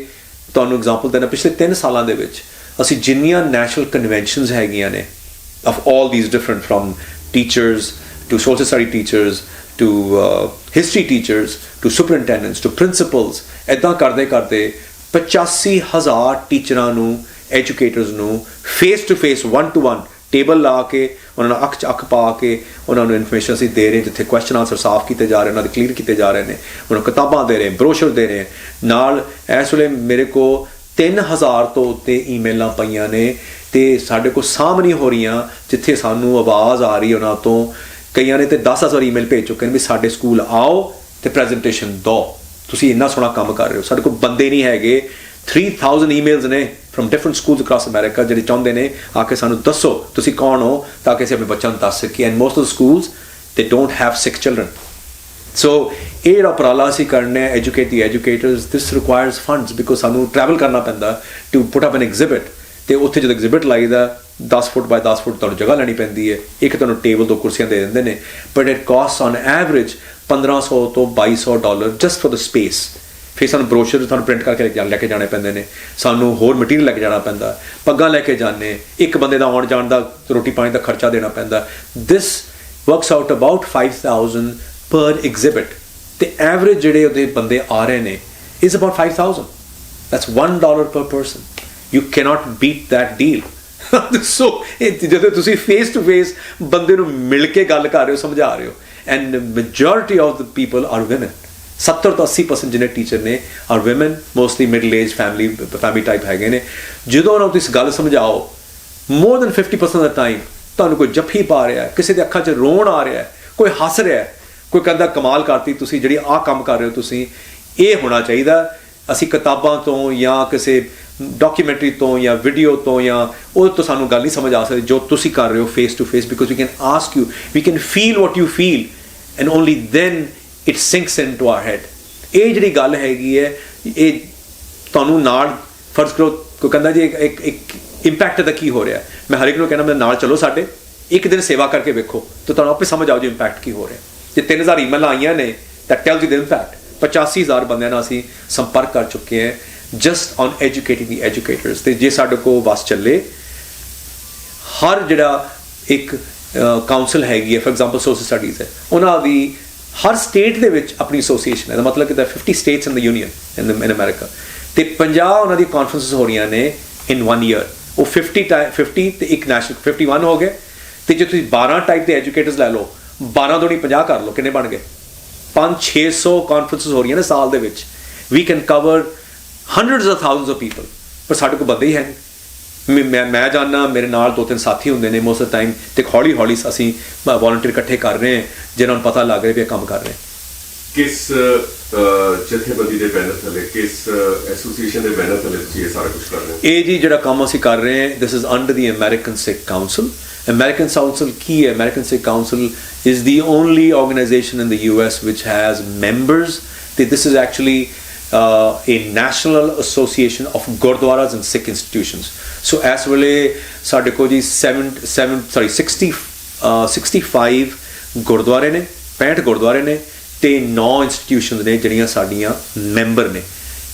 ਤੁਹਾਨੂੰ ਐਗਜ਼ਾਮਪਲ ਦੇਣਾ, ਪਿਛਲੇ 3 ਸਾਲਾਂ ਦੇ ਵਿੱਚ ਅਸੀਂ ਜਿੰਨੀਆਂ ਨੈਸ਼ਨਲ ਕਨਵੈਨਸ਼ਨਸ ਹੈਗੀਆਂ ਨੇ of all these different, from teachers to social study teachers to history teachers to superintendents to principals, ਇੱਦਾਂ ਕਰਦੇ 85,000 ਟੀਚਰਾਂ ਨੂੰ, ਐਜੂਕੇਟਰਸ ਨੂੰ face to face 1-to-1 table ਲਾ ਕੇ ਉਹਨਾਂ ਨੂੰ ਅੱਖ 'ਚ ਅੱਖ ਪਾ ਕੇ ਉਹਨਾਂ ਨੂੰ ਇਨਫੋਰਮੇਸ਼ਨ ਅਸੀਂ ਦੇ ਰਹੇ, ਜਿੱਥੇ ਕੁਐਸਚਨ ਆਨਸਰ ਸਾਫ਼ ਕੀਤੇ ਜਾ ਰਹੇ, ਉਹਨਾਂ ਦੇ ਕਲੀਅਰ ਕੀਤੇ ਜਾ ਰਹੇ ਨੇ, ਉਹਨਾਂ ਨੂੰ ਕਿਤਾਬਾਂ ਦੇ ਰਹੇ, ਬਰੋਸ਼ਰ ਦੇ ਰਹੇ ਨਾਲ. ਇਸ ਵੇਲੇ ਮੇਰੇ ਕੋਲ 3000 ਤੋਂ ਉੱਤੇ ਈਮੇਲਾਂ ਪਈਆਂ ਨੇ ਤੇ ਸਾਡੇ ਕੋਲ ਸਾਂਭ ਨਹੀਂ ਹੋ ਰਹੀਆਂ ਜਿੱਥੇ ਸਾਨੂੰ ਆਵਾਜ਼ ਆ ਰਹੀ ਉਹਨਾਂ ਤੋਂ. ਕਈਆਂ ਨੇ ਤੇ 10,000 ਈਮੇਲ ਭੇਜ ਚੁੱਕੇ ਨੇ ਵੀ ਸਾਡੇ ਸਕੂਲ ਆਓ ਤੇ ਪ੍ਰੈਜੈਂਟੇਸ਼ਨ ਦਿਓ, ਤੁਸੀਂ ਇੰਨਾ ਸੋਹਣਾ ਕੰਮ ਕਰ ਰਹੇ ਹੋ. ਸਾਡੇ ਕੋਲ ਬੰਦੇ ਨਹੀਂ ਹੈਗੇ. 3000 ਈਮੇਲਸ ਨੇ from different schools across America ਜਿਹੜੇ ਚਾਹੁੰਦੇ ਨੇ ਆ ਕੇ ਸਾਨੂੰ ਦੱਸੋ ਤੁਸੀਂ ਕੌਣ ਹੋ ਤਾਂ ਕਿ ਅਸੀਂ ਆਪਣੇ ਬੱਚਿਆਂ ਨੂੰ ਦੱਸ ਸਕੀਏ. And most of the schools ਦੇ ਡੋਂਟ ਹੈਵ ਸਿਕ ਚਿਲਡਰਨ. ਸੋ ਇਹ ਜਿਹੜਾ ਉਪਰਾਲਾ ਅਸੀਂ ਕਰਨਾ ਹੈ educate the ਐਜੂਕੇਟਰਸ, this requires funds because ਸਾਨੂੰ ਟਰੈਵਲ ਕਰਨਾ ਪੈਂਦਾ ਟੂ ਪੁੱਟ ਅਪ ਐਨ ਐਗਜ਼ਿਬਿਟ. ਤੇ ਉੱਥੇ ਜਦੋਂ ਐਗਜ਼ਿਬਿਟ ਲਾਈਦਾ 10 ਫੁੱਟ ਬਾਈ 10 ਫੁੱਟ ਤੁਹਾਨੂੰ ਜਗ੍ਹਾ ਲੈਣੀ ਪੈਂਦੀ ਹੈ. ਇੱਕ ਤੁਹਾਨੂੰ ਟੇਬਲ 2 ਕੁਰਸੀਆਂ ਦੇ ਦਿੰਦੇ ਨੇ, but it cost on average $1,500 ਤੋਂ $2,200 ਜਸਟ ਫॉर ਦ ਸਪੇਸ. ਫਿਰ ਸਾਨੂੰ ਬਰੋਸ਼ਰ ਤੁਹਾਨੂੰ ਪ੍ਰਿੰਟ ਕਰਕੇ ਲੈ ਕੇ ਜਾਣੇ ਪੈਂਦੇ ਨੇ, ਸਾਨੂੰ ਹੋਰ ਮਟੀਰੀਅਲ ਲੈ ਕੇ ਜਾਣਾ ਪੈਂਦਾ, ਪੱਗਾਂ ਲੈ ਕੇ ਜਾਂਦੇ, ਇੱਕ ਬੰਦੇ ਦਾ ਆਉਣ ਜਾਣ ਦਾ ਰੋਟੀ ਪਾਣੀ ਦਾ ਖਰਚਾ ਦੇਣਾ ਪੈਂਦਾ. ਦਿਸ ਵਰਕਸ ਆਊਟ ਅਬਾਊਟ 5,000 ਪਰ ਐਗਜ਼ਿਬਿਟ. ਤੇ ਐਵਰੇਜ ਜਿਹੜੇ ਉਹਦੇ ਬੰਦੇ ਆ ਰਹੇ ਨੇ is about 5,000. That's $1 per person. You cannot beat that deal. So ਜਦੋਂ ਤੁਸੀਂ ਫੇਸ ਟੂ ਫੇਸ ਬੰਦੇ ਨੂੰ ਮਿਲ ਕੇ ਗੱਲ ਕਰ ਰਹੇ ਹੋ, ਸਮਝਾ ਰਹੇ ਹੋ, and majority of the people are women. 70 ਤੋਂ 80% ਜਿਹਨੇ ਟੀਚਰ ਨੇ are women, mostly middle age family type ਹੈਗੇ ਨੇ. ਜਦੋਂ ਉਹਨਾਂ ਨੂੰ ਤੁਸੀਂ ਗੱਲ ਸਮਝਾਓ, more than 50% of the time ਤੁਹਾਨੂੰ ਕੋਈ ਜੱਫੀ ਪਾ ਰਿਹਾ, ਕਿਸੇ ਦੇ ਅੱਖਾਂ 'ਚ ਰੋਣ ਆ ਰਿਹਾ, ਕੋਈ ਹੱਸ ਰਿਹਾ, ਕੋਈ ਕਹਿੰਦਾ ਕਮਾਲ ਕਰਤੀ ਤੁਸੀਂ ਜਿਹੜੀ ਆਹ ਕੰਮ ਕਰ ਰਹੇ ਹੋ ਤੁਸੀਂ, ਇਹ ਹੋਣਾ ਚਾਹੀਦਾ. ਅਸੀਂ ਕਿਤਾਬਾਂ ਤੋਂ ਜਾਂ ਕਿਸੇ ਡਾਕੂਮੈਂਟਰੀ ਤੋਂ ਜਾਂ ਵੀਡੀਓ ਤੋਂ ਜਾਂ ਉਹ ਤੋਂ ਸਾਨੂੰ ਗੱਲ ਨਹੀਂ ਸਮਝ ਆ ਸਕਦੀ ਜੋ ਤੁਸੀਂ ਕਰ ਰਹੇ ਹੋ face to face, because we can ask you, we can feel what you feel and only then it sinks in to our head. ਇਹ ਜਿਹੜੀ ਗੱਲ ਹੈਗੀ ਹੈ, ਇਹ ਤੁਹਾਨੂੰ ਨਾਲ ਫਰਜ਼ ਕਰੋ ਕੋਈ ਕਹਿੰਦਾ ਜੀ ਇੱਕ ਇੰਪੈਕਟ ਦਾ ਕੀ ਹੋ ਰਿਹਾ, ਮੈਂ ਹਰ ਇੱਕ ਨੂੰ ਕਹਿਣਾ ਮੇਰੇ ਨਾਲ ਚਲੋ ਸਾਡੇ, ਇੱਕ ਦਿਨ ਸੇਵਾ ਕਰਕੇ ਵੇਖੋ ਤਾਂ ਤੁਹਾਨੂੰ ਆਪੇ ਸਮਝ ਆਓ ਜੀ ਇੰਪੈਕਟ ਕੀ ਹੋ ਰਿਹਾ. ਜੇ 3000 ਈਮੇਲਾਂ ਆਈਆਂ ਨੇ that tells you the impact. 85,000 ਬੰਦਿਆਂ ਨਾਲ ਅਸੀਂ ਸੰਪਰਕ ਕਰ ਚੁੱਕੇ ਹਾਂ just on educating the educators. ਤੇ ਜੇ ਸਾਡੇ ਕੋਲ ਵਸ ਚੱਲੇ, ਹਰ ਜਿਹੜਾ ਇੱਕ ਕਾਉਂਸਲ ਹੈਗੀ ਹੈ, ਫॉर ਐਗਜ਼ਾਮਪਲ ਸੋਸ਼ਲ ਸਟੱਡੀਜ਼ ਹੈ, ਉਹਨਾਂ ਦੀ ਹਰ ਸਟੇਟ ਦੇ ਵਿੱਚ ਆਪਣੀ ਐਸੋਸੀਏਸ਼ਨ ਹੈ, ਦਾ ਮਤਲਬ ਕਿ 50 states in the union in America, ਤੇ 50 ਉਹਨਾਂ ਦੀ ਕਾਨਫਰੰਸਿਸ ਹੋ ਰਹੀਆਂ ਨੇ ਇਨ 1 ਈਅਰ. ਉਹ 50 ਤੇ ਇੱਕ ਨੈਸ਼ਨਲ 51 ਹੋ ਗਏ. ਤੇ ਜੇ ਤੁਸੀਂ 12 ਟਾਈਪ ਦੇ ਐਜੂਕੇਟਰਸ ਲੈ ਲਓ, 12 ਤੋਂ 50 ਕਰ ਲਓ, ਕਿੰਨੇ ਬਣ ਗਏ? 500-600 ਕਾਨਫਰੰਸਿਸ ਹੋ ਰਹੀਆਂ ਨੇ ਸਾਲ ਦੇ ਵਿੱਚ. We can cover hundreds of thousands of people. ਪਰ ਸਾਡੇ ਕੋਲ ਬੰਦੇ ਹੀ ਹੈ ਨਹੀਂ. ਮੈਂ ਜਾਣਦਾ, ਮੇਰੇ ਨਾਲ 2-3 ਸਾਥੀ ਹੁੰਦੇ ਨੇ ਮੋਸਟ ਆਫ ਟਾਈਮ, ਤੇ ਹੌਲੀ ਹੌਲੀ ਅਸੀਂ ਵੋਲੰਟੀਅਰ ਇਕੱਠੇ ਕਰ ਰਹੇ ਹਾਂ ਜਿਹਨਾਂ ਨੂੰ ਪਤਾ ਲੱਗ ਰਿਹਾ ਵੀ ਇਹ ਕੰਮ ਕਰ ਰਹੇ ਹਾਂ. ਕਿਸ ਜਥੇਬੰਦੀ ਦੇ ਬੈਨਰ ਥੱਲੇ, ਕਿਸ ਐਸੋਸੀਏਸ਼ਨ ਦੇ ਬੈਨਰ ਥੱਲੇ ਤੁਸੀਂ ਇਹ ਸਾਰਾ ਕੁਝ ਕਰ ਰਹੇ ਹੋ? ਇਹ ਜੀ ਜਿਹੜਾ ਕੰਮ ਅਸੀਂ ਕਰ ਰਹੇ ਹਾਂ, this is under the American Sikh council. American Council ਕੀ ਹੈ? American Sikh Council is the only organization in the US which has members. This is actually a national association of Gurdwaras and Sikh institutions. So as ਵੇਲੇ ਸਾਡੇ ਕੋਲ ਜੀ 65 ਗੁਰਦੁਆਰੇ ਨੇ, 65 ਗੁਰਦੁਆਰੇ ਨੇ ਤੇ 9 ਇੰਸਟੀਟਿਊਸ਼ਨਸ ਨੇ ਜਿਹੜੀਆਂ ਸਾਡੀਆਂ ਮੈਂਬਰ ਨੇ.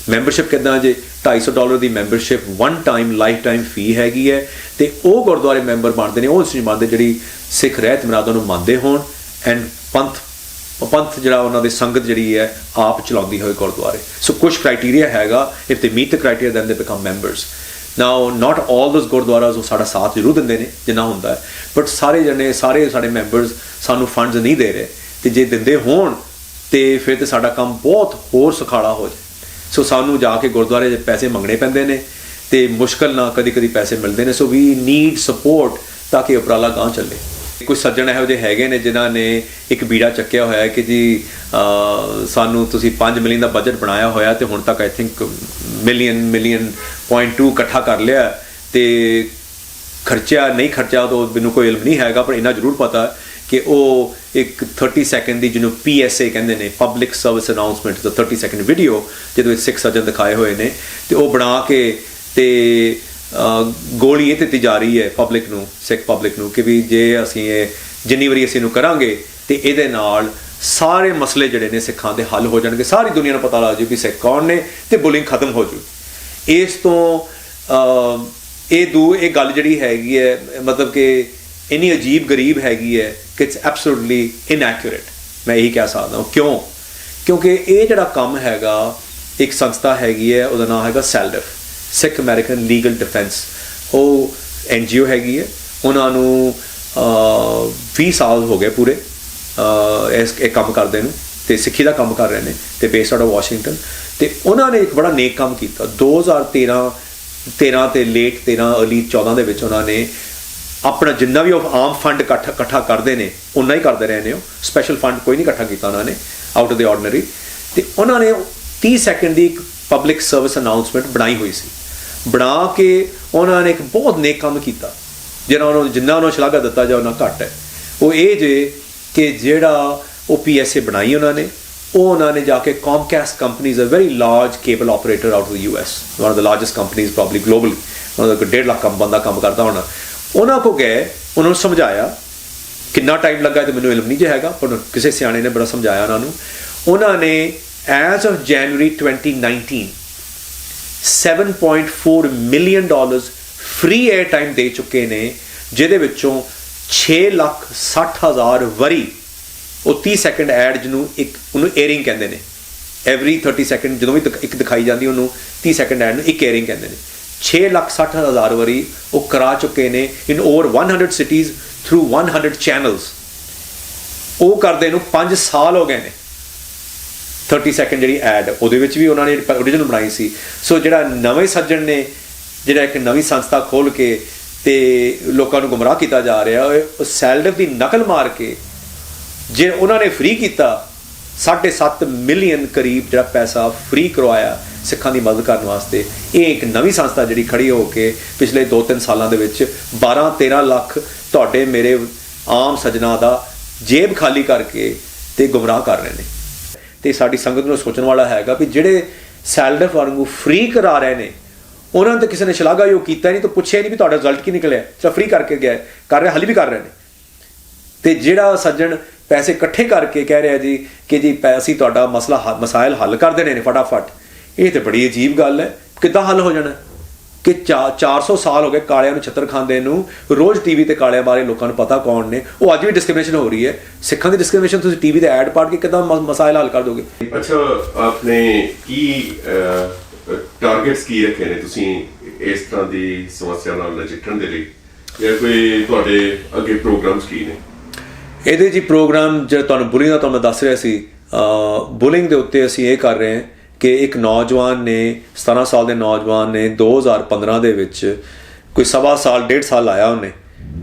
ਮੈਂਬਰਸ਼ਿਪ ਕਿੱਦਾਂ ਜੇ? $250 ਦੀ ਮੈਂਬਰਸ਼ਿਪ, 1 ਟਾਈਮ ਲਾਈਫ ਟਾਈਮ ਫੀ ਹੈਗੀ ਹੈ. ਤੇ ਉਹ ਗੁਰਦੁਆਰੇ ਮੈਂਬਰ ਬਣਦੇ ਨੇ, ਉਹ ਇੰਸਟੀਟਿਊਸ਼ਨ ਬਣਦੇ ਜਿਹੜੀ ਸਿੱਖ ਰਹਿਤ ਮਰਾਦਾਂ ਨੂੰ ਮੰਨਦੇ ਹੋਣ, ਐਂਡ ਪੰਥ ਜਿਹੜਾ ਉਹਨਾਂ ਦੀ ਸੰਗਤ ਜਿਹੜੀ ਹੈ ਆਪ ਚਲਾਉਂਦੀ ਹੋਏ ਗੁਰਦੁਆਰੇ. ਸੋ ਕੁਛ ਕ੍ਰਾਈਟੀਰੀਆ ਹੈਗਾ, if they meet the criteria then they become members. Now not all those gurdwaras ਉਹ ਸਾਡਾ ਸਾਥ ਜ਼ਰੂਰ ਦਿੰਦੇ ਨੇ ਜਿੰਨਾ ਹੁੰਦਾ ਹੈ, ਬਟ ਸਾਰੇ ਸਾਡੇ ਮੈਂਬਰਸ ਸਾਨੂੰ ਫੰਡਸ ਨਹੀਂ ਦੇ ਰਹੇ. ਤੇ ਜੇ ਦਿੰਦੇ ਹੋਣ ਤੇ ਫਿਰ ਤੇ ਸਾਡਾ ਕੰਮ ਬਹੁਤ ਹੋਰ ਸੁਖਾਲਾ ਹੋ ਜਾਏ. ਸੋ ਸਾਨੂੰ ਜਾ ਕੇ ਗੁਰਦੁਆਰੇ 'ਚ ਪੈਸੇ ਮੰਗਣੇ ਪੈਂਦੇ ਨੇ ਤੇ ਮੁਸ਼ਕਲ ਨਾਲ ਕਦੀ ਪੈਸੇ ਮਿਲਦੇ ਨੇ. ਸੋ ਵੀ ਨੀਡ ਸਪੋਰਟ ਤਾਂ ਕਿ ਉਪਰਾਲਾ ਗਾਂਹ ਚੱਲੇ. ਕੁਝ ਸੱਜਣ ਇਹੋ ਜਿਹੇ ਹੈਗੇ ਨੇ ਜਿਨ੍ਹਾਂ ਨੇ ਇੱਕ ਬੀੜਾ ਚੱਕਿਆ ਹੋਇਆ ਕਿ ਜੀ ਸਾਨੂੰ ਤੁਸੀਂ 5 ਮਿਲੀਅਨ ਦਾ ਬਜਟ ਬਣਾਇਆ ਹੋਇਆ ਤੇ ਹੁਣ ਤੱਕ ਆਈ ਥਿੰਕ ਮਿਲੀਅਨ 0.2 ਇਕੱਠਾ ਕਰ ਲਿਆ, ਤੇ ਖਰਚਾ ਤਾਂ ਮੈਨੂੰ ਕੋਈ ਇਲਮ ਨਹੀਂ ਹੈਗਾ, ਪਰ ਇੰਨਾ ਜ਼ਰੂਰ ਪਤਾ ਕਿ ਉਹ ਇੱਕ 30 ਸੈਕਿੰਡ ਦੀ ਜਿਹਨੂੰ PSA ਕਹਿੰਦੇ ਨੇ, ਪਬਲਿਕ ਸਰਵਿਸ ਅਨਾਊਂਸਮੈਂਟ, ਦਾ 30 ਸੈਕਿੰਡ ਵੀਡੀਓ ਜਿਹਦੇ ਵਿੱਚ ਸਿੱਖ ਸੱਜਣ ਦਿਖਾਏ ਹੋਏ ਨੇ, ਤੇ ਉਹ ਬਣਾ ਕੇ ਤੇ ਗੋਲੀ ਇਹ ਦਿੱਤੀ ਜਾ ਰਹੀ ਹੈ ਪਬਲਿਕ ਨੂੰ, ਸਿੱਖ ਪਬਲਿਕ ਨੂੰ, ਕਿ ਵੀ ਜੇ ਅਸੀਂ ਇਹ ਜਿੰਨੀ ਵਾਰੀ ਅਸੀਂ ਇਹਨੂੰ ਕਰਾਂਗੇ ਤੇ ਇਹਦੇ ਨਾਲ ਸਾਰੇ ਮਸਲੇ ਜਿਹੜੇ ਨੇ ਸਿੱਖਾਂ ਦੇ ਹੱਲ ਹੋ ਜਾਣਗੇ, ਸਾਰੀ ਦੁਨੀਆ ਨੂੰ ਪਤਾ ਲੱਗ ਜੂ ਕਿ ਸਿੱਖ ਕੌਣ ਨੇ ਤੇ ਬੁਲਿੰਗ ਖਤਮ ਹੋ ਜੂ. ਇਸ ਤੋਂ ਇਹ ਗੱਲ ਜਿਹੜੀ ਹੈਗੀ ਹੈ, ਮਤਲਬ ਕਿ ਇੰਨੀ ਅਜੀਬ ਗਰੀਬ ਹੈਗੀ ਹੈ ਕਿ ਇਟਸ ਐਬਸੋਲੂਟਲੀ ਇਨਐਕੂਰੇਟ. ਮੈਂ ਇਹੀ ਕਹਿ ਸਕਦਾ ਹਾਂ. ਕਿਉਂਕਿ ਇਹ ਜਿਹੜਾ ਕੰਮ ਹੈਗਾ, ਇੱਕ ਸੰਸਥਾ ਹੈਗੀ ਹੈ, ਉਹਦਾ ਨਾਮ ਹੈਗਾ SALDF, ਸਿੱਖ ਅਮਰੀਕਨ ਲੀਗਲ ਡਿਫੈਂਸ. ਉਹ NGO ਹੈਗੀ ਹੈ. ਉਹਨਾਂ ਨੂੰ 20 ਸਾਲ ਹੋ ਗਏ ਪੂਰੇ ਇਹ ਕੰਮ ਕਰਦੇ ਨੂੰ, ਤੇ ਸਿੱਖੀ ਦਾ ਕੰਮ ਕਰ ਰਹੇ ਨੇ, ਤੇ ਬੇਸਡ ਆਊਟ ਆਫ ਵਾਸ਼ਿੰਗਟਨ. ਤੇ ਉਹਨਾਂ ਨੇ ਇੱਕ ਬੜਾ ਨੇਕ ਕੰਮ ਕੀਤਾ 2013 ਤੇ ਲੇਟ 13 ਅਰਲੀ 14 ਦੇ ਵਿੱਚ. ਉਹਨਾਂ ਨੇ ਆਪਣਾ ਜਿੰਨਾ ਵੀ ਉਹ ਆਮ ਫੰਡ ਇਕੱਠਾ ਕਰਦੇ ਨੇ ਉਨਾ ਹੀ ਕਰਦੇ ਰਹੇ ਨੇ. ਉਹ ਸਪੈਸ਼ਲ ਫੰਡ ਕੋਈ ਨਹੀਂ ਇਕੱਠਾ ਕੀਤਾ ਉਹਨਾਂ ਨੇ ਆਊਟ ਆਫ ਦ ਆਰਡੀਨਰੀ. ਤੇ ਉਹਨਾਂ ਨੇ 30 ਸੈਕਿੰਡ ਦੀ ਇੱਕ ਪਬਲਿਕ ਸਰਵਿਸ ਅਨਾਊਂਸਮੈਂਟ ਬਣਾਈ ਹੋਈ ਸੀ. ਬਣਾ ਕੇ ਉਹਨਾਂ ਨੇ ਇੱਕ ਬਹੁਤ ਨੇਕ ਕੰਮ ਕੀਤਾ, ਜਿੰਨਾ ਉਹਨਾਂ ਨੂੰ ਸ਼ਲਾਘਾ ਦਿੱਤਾ ਜਾ ਉਹਨਾਂ ਘੱਟ ਹੈ. ਉਹ ਇਹ ਜੇ ਕਿ ਜਿਹੜਾ ਉਹ PSA ਬਣਾਈ ਉਹਨਾਂ ਨੇ ਜਾ ਕੇ Comcast company is a very large cable operator out of the US, one of the largest companies probably globally, ਉਹਨਾਂ ਦਾ 1.5 ਲੱਖ ਬੰਦਾ ਕੰਮ ਕਰਦਾ ਹੋਣਾ. ਉਹਨਾਂ ਕੋਲ ਗਏ, ਉਹਨਾਂ ਨੂੰ ਸਮਝਾਇਆ. ਕਿੰਨਾ ਟਾਈਮ ਲੱਗਾ ਤੇ ਮੈਨੂੰ ਇਲਮ ਨਹੀਂ ਜੇ ਹੈਗਾ, ਪਰ ਕਿਸੇ ਸਿਆਣੇ ਨੇ ਬੜਾ ਸਮਝਾਇਆ ਉਹਨਾਂ ਨੂੰ. ਉਹਨਾਂ ਨੇ as of January 2019 $7.4 million free air time ਦੇ ਚੁੱਕੇ ਨੇ, ਜਿਹਦੇ ਵਿੱਚੋਂ 6,60,000 ਵਰੀ ਉਹ 30 ਸੈਕਿੰਡ ਐਡ ਜਿਹਨੂੰ ਉਹਨੂੰ ਏਅਰਿੰਗ ਕਹਿੰਦੇ ਨੇ. ਐਵਰੀ 30 ਸੈਕਿੰਡ ਜਦੋਂ ਵੀ ਇੱਕ ਦਿਖਾਈ ਜਾਂਦੀ ਉਹਨੂੰ 30 ਸੈਕਿੰਡ ਐਡ ਨੂੰ ਇੱਕ ਏਅਰਿੰਗ ਕਹਿੰਦੇ ਨੇ. 6,60,000 ਵਾਰੀ ਉਹ ਕਰਾ ਚੁੱਕੇ ਨੇ ਇਨ ਓਵਰ 100 cities through 100 channels. ਉਹ ਕਰਦੇ ਨੂੰ 5 ਸਾਲ ਹੋ ਗਏ ਨੇ। 30 ਸੈਕਿੰਡ ਜਿਹੜੀ ਐਡ ਉਹਦੇ ਵਿੱਚ ਵੀ ਉਹਨਾਂ ਨੇ ਓਰੀਜਨਲ ਬਣਾਈ ਸੀ। ਸੋ ਜਿਹੜਾ ਨਵੇਂ ਸੱਜਣ ਨੇ ਜਿਹੜਾ ਇੱਕ ਨਵੀਂ ਸੰਸਥਾ ਖੋਲ੍ਹ ਕੇ ਤੇ ਲੋਕਾਂ ਨੂੰ ਗੁੰਮਰਾਹ ਕੀਤਾ ਜਾ ਰਿਹਾ, ਉਹ ਸੈਲਡਫ ਦੀ ਨਕਲ ਮਾਰ ਕੇ ਜੇ ਉਹਨਾਂ ਨੇ ਫ੍ਰੀ ਕੀਤਾ 7.5 ਮਿਲੀਅਨ ਕਰੀਬ ਜਿਹੜਾ ਪੈਸਾ ਫ੍ਰੀ ਕਰਵਾਇਆ ਸਿੱਖਾਂ ਦੀ ਮਦਦ ਕਰਨ ਵਾਸਤੇ। ਇਹ ਇੱਕ ਨਵੀਂ ਸੰਸਥਾ ਜਿਹੜੀ ਖੜੀ ਹੋ ਕੇ ਪਿਛਲੇ 2-3 ਸਾਲਾਂ ਦੇ ਵਿੱਚ 12-13 ਲੱਖ ਤੁਹਾਡੇ ਮੇਰੇ ਆਮ ਸੱਜਣਾ ਦਾ ਜੇਬ ਖਾਲੀ ਕਰਕੇ ਤੇ ਗੁੰਮਰਾਹ ਕਰ ਰਹੇ ਨੇ। ਤੇ ਸਾਡੀ ਸੰਗਤ ਨੂੰ ਸੋਚਣ ਵਾਲਾ ਹੈਗਾ ਵੀ ਜਿਹੜੇ ਸੈਲਡਫ ਵਾਂਗੂ ਫ੍ਰੀ ਕਰਾ ਰਹੇ ਨੇ ਉਹਨਾਂ ਨੇ ਤਾਂ ਕਿਸੇ ਨੇ ਸ਼ਲਾਘਾਯੋਗ ਕੀਤਾ ਨਹੀਂ, ਤਾਂ ਪੁੱਛਿਆ ਨਹੀਂ ਵੀ ਤੁਹਾਡਾ ਰਿਜ਼ਲਟ ਕੀ ਨਿਕਲਿਆ, ਸਿਰਫ ਫ੍ਰੀ ਕਰਕੇ ਗਿਆ, ਕਰ ਰਿਹਾ, ਹਾਲੇ ਵੀ ਕਰ ਰਹੇ ਨੇ। ਤੇ ਜਿਹੜਾ ਸੱਜਣ ਪੈਸੇ ਇਕੱਠੇ ਕਰਕੇ ਕਹਿ ਰਿਹਾ ਜੀ ਕਿ ਜੀ ਅਸੀਂ ਤੁਹਾਡਾ ਮਸਾਇਲ ਹੱਲ ਕਰ ਦੇਣੇ ਨੇ ਫਟਾਫਟ, ਇਹ ਤਾਂ ਬੜੀ ਅਜੀਬ ਗੱਲ ਹੈ। ਕਿੱਦਾਂ ਹੱਲ ਹੋ ਜਾਣਾ ਕਿ 400 ਸਾਲ ਹੋ ਗਏ ਕਾਲਿਆਂ ਨੂੰ ਛੱਤਰ ਖਾਂਦੇ ਨੂੰ, ਰੋਜ਼ ਟੀਵੀ ਤੇ ਕਾਲਿਆਂ ਬਾਰੇ ਲੋਕਾਂ ਨੂੰ ਪਤਾ ਕੌਣ ਨੇ, ਉਹ ਅੱਜ ਵੀ ਡਿਸਕ੍ਰਿਮੀਨੇਸ਼ਨ ਹੋ ਰਹੀ ਹੈ। ਸਿੱਖਾਂ ਦੀ ਡਿਸਕ੍ਰਿਮੀਨੇਸ਼ਨ ਤੁਸੀਂ ਟੀਵੀ ਤੇ ਐਡ ਪੜ੍ਹ ਕੇ ਕਿੱਦਾਂ ਮਸਾਇਲ ਹੱਲ ਕਰ ਦੋਗੇ? ਅੱਛਾ, ਆਪਨੇ ਕੀ ਟਾਰਗੇਟਸ ਕੀ ਰੱਖੇ ਨੇ ਤੁਸੀਂ ਇਸ ਤਰ੍ਹਾਂ ਦੀ ਸਮੱਸਿਆ ਨਾਲ ਨਜਿੱਠਣ ਦੇ ਲਈ, ਜਾਂ ਕੋਈ ਤੁਹਾਡੇ ਅੱਗੇ ਪ੍ਰੋਗਰਾਮਸ ਕੀ ਨੇ? ਇਹਦੇ ਜੀ ਪ੍ਰੋਗਰਾਮ ਜਿਹੜਾ ਤੁਹਾਨੂੰ ਬੁਲਿੰਗ ਦਾ ਤੁਹਾਨੂੰ ਮੈਂ ਦੱਸ ਰਿਹਾ ਸੀ, ਬੁਲਿੰਗ ਦੇ ਉੱਤੇ ਅਸੀਂ ਇਹ ਕਰ ਰਹੇ ਹਾਂ ਕਿ ਇੱਕ ਨੌਜਵਾਨ ਨੇ 17 ਸਾਲ ਦੇ ਨੌਜਵਾਨ ਨੇ 2015 ਦੇ ਵਿੱਚ ਕੋਈ 1.25 ਸਾਲ 1.5 ਸਾਲ ਲਾਇਆ ਉਹਨੇ,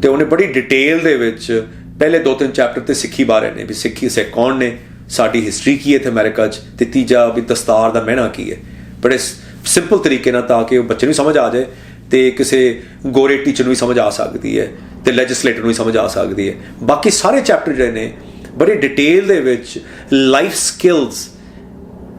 ਤੇ ਉਹਨੇ ਬੜੀ ਡਿਟੇਲ ਦੇ ਵਿੱਚ ਪਹਿਲੇ 2-3 ਚੈਪਟਰ ਤੇ ਸਿੱਖੀ ਬਾਰੇ ਨੇ ਵੀ ਸਿੱਖ ਕੌਣ ਨੇ, ਸਾਡੀ ਹਿਸਟਰੀ ਕੀ ਹੈ ਇੱਥੇ ਅਮਰੀਕਾ 'ਚ, ਤੇ ਤੀਜਾ ਵੀ ਦਸਤਾਰ ਦਾ ਮਹਿਣਾ ਕੀ ਹੈ, ਬੜੇ ਸਿੰਪਲ ਤਰੀਕੇ ਨਾਲ, ਤਾਂ ਕਿ ਉਹ ਬੱਚੇ ਨੂੰ ਸਮਝ ਆ ਜਾਏ ਤੇ ਕਿਸੇ ਗੋਰੇ ਟੀਚਰ ਨੂੰ ਵੀ ਸਮਝ ਆ ਸਕਦੀ ਹੈ ਤੇ ਲੈਜਿਸਲੇਟਰ ਨੂੰ ਵੀ ਸਮਝ ਆ ਸਕਦੀ ਹੈ। ਬਾਕੀ ਸਾਰੇ ਚੈਪਟਰ ਜਿਹੜੇ ਨੇ ਬੜੀ ਡਿਟੇਲ ਦੇ ਵਿੱਚ ਲਾਈਫ ਸਕਿੱਲਸ,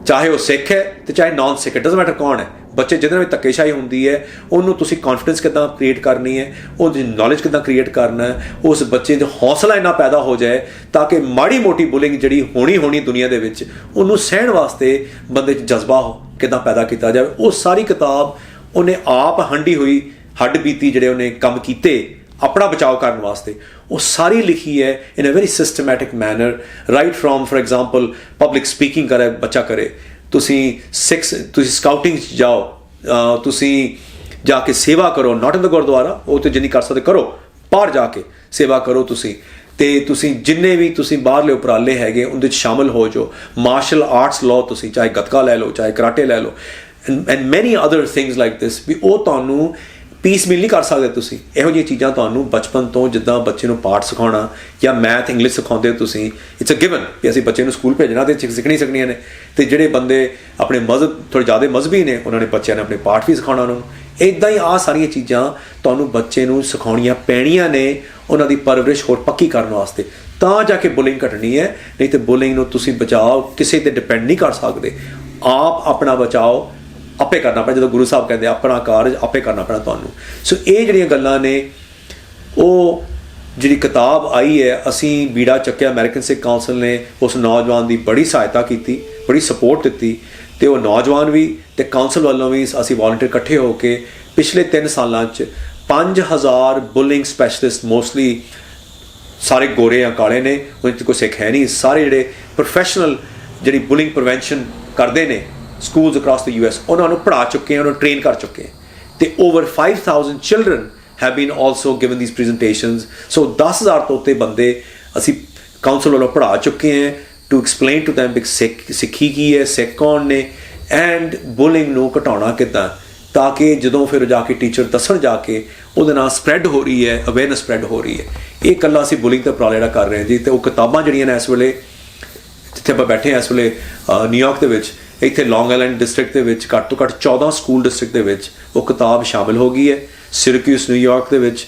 ਚਾਹੇ ਉਹ ਸਿੱਖ ਹੈ ਤੇ ਚਾਹੇ ਨਾਨ ਸਿੱਖ ਹੈ, ਡਜ਼ਨਟ ਮੈਟਰ ਕੌਣ ਹੈ, ਬੱਚੇ ਜਿਹਦੇ ਨਾਲ ਧੱਕੇਸ਼ਾਹੀ ਹੁੰਦੀ ਹੈ ਉਹਨੂੰ ਤੁਸੀਂ ਕੌਨਫੀਡੈਂਸ ਕਿੱਦਾਂ ਕ੍ਰੀਏਟ ਕਰਨੀ ਹੈ, ਉਹਦੀ ਨੌਲੇਜ ਕਿੱਦਾਂ ਕ੍ਰੀਏਟ ਕਰਨਾ ਹੈ, ਉਸ ਬੱਚੇ ਦਾ ਹੌਸਲਾ ਇੰਨਾ ਪੈਦਾ ਹੋ ਜਾਏ ਤਾਂ ਕਿ ਮਾੜੀ ਮੋਟੀ ਬੁਲਿੰਗ ਜਿਹੜੀ ਹੋਣੀ ਦੁਨੀਆ ਦੇ ਵਿੱਚ ਉਹਨੂੰ ਸਹਿਣ ਵਾਸਤੇ ਬੰਦੇ 'ਚ ਜਜ਼ਬਾ ਕਿੱਦਾਂ ਪੈਦਾ ਕੀਤਾ ਜਾਵੇ। ਉਹ ਸਾਰੀ ਕਿਤਾਬ ਉਹਨੇ ਆਪ ਹੰਡੀ ਹੋਈ ਹੱਡ ਬੀਤੀ ਜਿਹੜੇ ਉਹਨੇ ਕੰਮ ਕੀਤੇ ਆਪਣਾ ਬਚਾਓ ਕਰਨ ਵਾਸਤੇ, ਉਹ ਸਾਰੀ ਲਿਖੀ ਹੈ in a very systematic manner, right from for example public speaking ਕਰੇ ਬੱਚਾ ਕਰੇ, ਤੁਸੀਂ ਸਕਾਊਟਿੰਗ 'ਚ ਜਾਓ, ਤੁਸੀਂ ਜਾ ਕੇ ਸੇਵਾ ਕਰੋ, ਨਾਟ ਇਨ ਦ ਗੁਰਦੁਆਰਾ, ਉਹ ਤੇ ਜਿੰਨੀ ਕਰ ਸਕਦੇ ਕਰੋ, ਬਾਹਰ ਜਾ ਕੇ ਸੇਵਾ ਕਰੋ ਤੁਸੀਂ, ਤੇ ਤੁਸੀਂ ਜਿੰਨੇ ਵੀ ਤੁਸੀਂ ਬਾਹਰਲੇ ਉਪਰਾਲੇ ਹੈਗੇ ਉਹਦੇ 'ਚ ਸ਼ਾਮਿਲ ਹੋ ਜਾਓ, ਮਾਰਸ਼ਲ ਆਰਟਸ ਲਓ ਤੁਸੀਂ, ਚਾਹੇ ਗੱਤਕਾ ਲੈ ਲਓ, ਚਾਹੇ ਕਰਾਟੇ ਲੈ ਲਓ, and many other things like this, ਵੀ ਉਹ ਤੁਹਾਨੂੰ ਪੀਸ ਮਿਲ ਨਹੀਂ ਕਰ ਸਕਦੇ ਤੁਸੀਂ। ਇਹੋ ਜਿਹੀਆਂ ਚੀਜ਼ਾਂ ਤੁਹਾਨੂੰ ਬਚਪਨ ਤੋਂ, ਜਿੱਦਾਂ ਬੱਚੇ ਨੂੰ ਪਾਠ ਸਿਖਾਉਣਾ ਜਾਂ ਮੈਥ ਇੰਗਲਿਸ਼ ਸਿਖਾਉਂਦੇ ਹੋ ਤੁਸੀਂ, ਇਟਸ ਅ ਗਿਵਨ ਕਿ ਅਸੀਂ ਬੱਚੇ ਨੂੰ ਸਕੂਲ ਭੇਜਣਾ ਤੇ ਸਿੱਖਣੀਆਂ ਨੇ। ਤੇ ਜਿਹੜੇ ਬੰਦੇ ਆਪਣੇ ਮਜ਼ਹਬ ਥੋੜ੍ਹੇ ਜ਼ਿਆਦਾ ਮਜ਼ਹਬੀ ਨੇ ਉਹਨਾਂ ਨੇ ਬੱਚਿਆਂ ਨੇ ਆਪਣੇ ਪਾਠ ਵੀ ਸਿਖਾਉਣਾ ਉਹਨਾਂ ਨੂੰ। ਇੱਦਾਂ ਹੀ ਆਹ ਸਾਰੀਆਂ ਚੀਜ਼ਾਂ ਤੁਹਾਨੂੰ ਬੱਚੇ ਨੂੰ ਸਿਖਾਉਣੀਆਂ ਪੈਣੀਆਂ ਨੇ ਉਹਨਾਂ ਦੀ ਪਰਵਰਿਸ਼ ਹੋਰ ਪੱਕੀ ਕਰਨ ਵਾਸਤੇ, ਤਾਂ ਜਾ ਕੇ ਬੁਲਿੰਗ ਘਟਣੀ ਹੈ। ਨਹੀਂ ਤੇ ਬੁਲਿੰਗ ਨੂੰ ਤੁਸੀਂ ਬਚਾਓ ਕਿਸੇ ਤੇ ਡਿਪੈਂਡ ਨਹੀਂ ਕਰ ਸਕਦੇ, ਆਪ ਆਪਣਾ ਬਚਾਓ ਆਪੇ ਕਰਨਾ ਪੈਣਾ। ਜਦੋਂ ਗੁਰੂ ਸਾਹਿਬ ਕਹਿੰਦੇ ਆਪਣਾ ਕਾਰਜ ਆਪੇ ਕਰਨਾ ਪੈਣਾ ਤੁਹਾਨੂੰ। ਸੋ ਇਹ ਜਿਹੜੀਆਂ ਗੱਲਾਂ ਨੇ, ਉਹ ਜਿਹੜੀ ਕਿਤਾਬ ਆਈ ਹੈ, ਅਸੀਂ ਬੀੜਾ ਚੱਕਿਆ, ਅਮਰੀਕਨ ਸਿੱਖ ਕਾਉਂਸਲ ਨੇ ਉਸ ਨੌਜਵਾਨ ਦੀ ਬੜੀ ਸਹਾਇਤਾ ਕੀਤੀ, ਬੜੀ ਸਪੋਰਟ ਦਿੱਤੀ, ਤੇ ਉਹ ਨੌਜਵਾਨ ਵੀ ਤੇ ਕਾਉਂਸਲ ਵੱਲੋਂ ਵੀ ਅਸੀਂ ਵਾਲੰਟੀਅਰ ਇਕੱਠੇ ਹੋ ਕੇ ਪਿਛਲੇ 3 ਸਾਲਾਂ 'ਚ 5000 ਬੁਲਿੰਗ ਸਪੈਸ਼ਲਿਸਟ, ਮੋਸਟਲੀ ਸਾਰੇ ਗੋਰੇ ਜਾਂ ਕਾਲੇ ਨੇ, ਉਹਨਾਂ 'ਚ ਕੋਈ ਸਿੱਖ ਹੈ ਨਹੀਂ, ਸਾਰੇ ਜਿਹੜੇ ਪ੍ਰੋਫੈਸ਼ਨਲ ਜਿਹੜੀ ਬੁਲਿੰਗ ਪ੍ਰੀਵੈਂਸ਼ਨ ਕਰਦੇ ਨੇ schools across the US, ਉਹਨਾਂ ਨੂੰ ਪੜ੍ਹਾ ਚੁੱਕੇ ਹਾਂ, ਉਹਨਾਂ ਨੂੰ ਟ੍ਰੇਨ ਕਰ ਚੁੱਕੇ ਹਾਂ, ਤੇ over 5000 children have been also given these presentations। so 10,000 ਤੋਂ ਉੱਤੇ ਬੰਦੇ ਅਸੀਂ ਕਾਉਂਸਲ ਵੱਲੋਂ ਪੜ੍ਹਾ ਚੁੱਕੇ ਹਾਂ to explain to them ਸਿੱਖੀ ਕੀ ਹੈ, ਸਿੱਖ ਕੌਣ ਨੇ, ਐਂਡ ਬੁਲਿੰਗ ਨੂੰ ਘਟਾਉਣਾ ਕਿੱਦਾਂ, ਤਾਂ ਕਿ ਜਦੋਂ ਫਿਰ ਜਾ ਕੇ ਟੀਚਰ ਦੱਸਣ ਜਾ ਕੇ ਉਹਦੇ ਨਾਲ ਸਪਰੈਡ ਹੋ ਰਹੀ ਹੈ, ਅਵੇਅਰਨੈਸ ਸਪਰੈਡ ਹੋ ਰਹੀ ਹੈ। ਇਹ ਇਕੱਲਾ ਅਸੀਂ ਬੁਲਿੰਗ ਦਾ ਉਪਰਾਲਾ ਜਿਹੜਾ ਕਰ ਰਹੇ ਹਾਂ ਜੀ। ਤੇ ਉਹ ਕਿਤਾਬਾਂ ਜਿਹੜੀਆਂ ਨੇ ਇਸ ਵੇਲੇ ਜਿੱਥੇ ਆਪਾਂ ਬੈਠੇ ਹਾਂ ਇਸ ਵੇਲੇ ਨਿਊਯਾਰਕ ਦੇ ਵਿੱਚ, ਇੱਥੇ ਲੌਂਗ ਆਈਲੈਂਡ ਡਿਸਟ੍ਰਿਕਟ ਦੇ ਵਿੱਚ ਘੱਟ ਤੋਂ ਘੱਟ 14 ਸਕੂਲ ਡਿਸਟ੍ਰਿਕਟ ਦੇ ਵਿੱਚ ਉਹ ਕਿਤਾਬ ਸ਼ਾਮਿਲ ਹੋ ਗਈ ਹੈ। ਸਿਰਕਿਊਸ ਨਿਊਯਾਰਕ ਦੇ ਵਿੱਚ,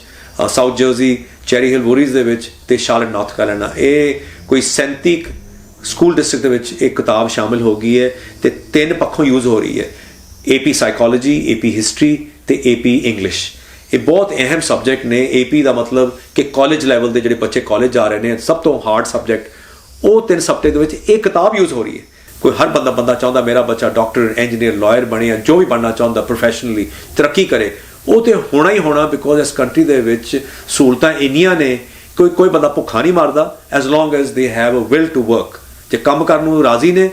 ਸਾਊਥ ਜਰਸੀ ਚੈਰੀ ਹਿਲ ਵੂਰੀਜ਼ ਦੇ ਵਿੱਚ, ਤੇ ਸ਼ਾਰਲਟ ਨਾਰਥ ਕੈਰੋਲਾਈਨਾ, ਇਹ ਕੋਈ 37 ਸਕੂਲ ਡਿਸਟ੍ਰਿਕਟ ਦੇ ਵਿੱਚ ਇਹ ਕਿਤਾਬ ਸ਼ਾਮਿਲ ਹੋ ਗਈ ਹੈ। ਤੇ 3 ਪੱਖੋਂ ਯੂਜ਼ ਹੋ ਰਹੀ ਹੈ, AP ਸਾਈਕੋਲੋਜੀ, AP ਹਿਸਟਰੀ ਤੇ AP ਇੰਗਲਿਸ਼। ਇਹ ਬਹੁਤ ਅਹਿਮ ਸਬਜੈਕਟ ਨੇ। AP ਦਾ ਮਤਲਬ ਕਿ ਕਾਲਜ ਲੈਵਲ ਦੇ ਜਿਹੜੇ ਬੱਚੇ ਕਾਲਜ ਜਾ ਰਹੇ ਨੇ, ਸਭ ਤੋਂ ਹਾਰਡ ਸਬਜੈਕਟ, ਉਹ 3 ਸਬਜੈਕਟ ਦੇ ਵਿੱਚ ਇਹ ਕਿਤਾਬ ਯੂਜ਼ ਹੋ ਰਹੀ ਹੈ। ਕੋਈ ਹਰ ਬੰਦਾ ਚਾਹੁੰਦਾ ਮੇਰਾ ਬੱਚਾ ਡਾਕਟਰ, ਇੰਜੀਨੀਅਰ, ਲਾਇਰ ਬਣੇ, ਜਾਂ ਜੋ ਵੀ ਬਣਨਾ ਚਾਹੁੰਦਾ ਪ੍ਰੋਫੈਸ਼ਨਲੀ ਤਰੱਕੀ ਕਰੇ, ਉਹ ਤੇ ਹੋਣਾ ਹੀ ਹੋਣਾ, ਬਿਕੋਜ਼ ਇਸ ਕੰਟਰੀ ਦੇ ਵਿੱਚ ਸਹੂਲਤਾਂ ਇੰਨੀਆਂ ਨੇ, ਕੋਈ ਬੰਦਾ ਭੁੱਖਾ ਨਹੀਂ ਮਰਦਾ as long as they have a will to work. ਜੇ ਕੰਮ ਕਰਨ ਨੂੰ ਰਾਜ਼ੀ ਨੇ,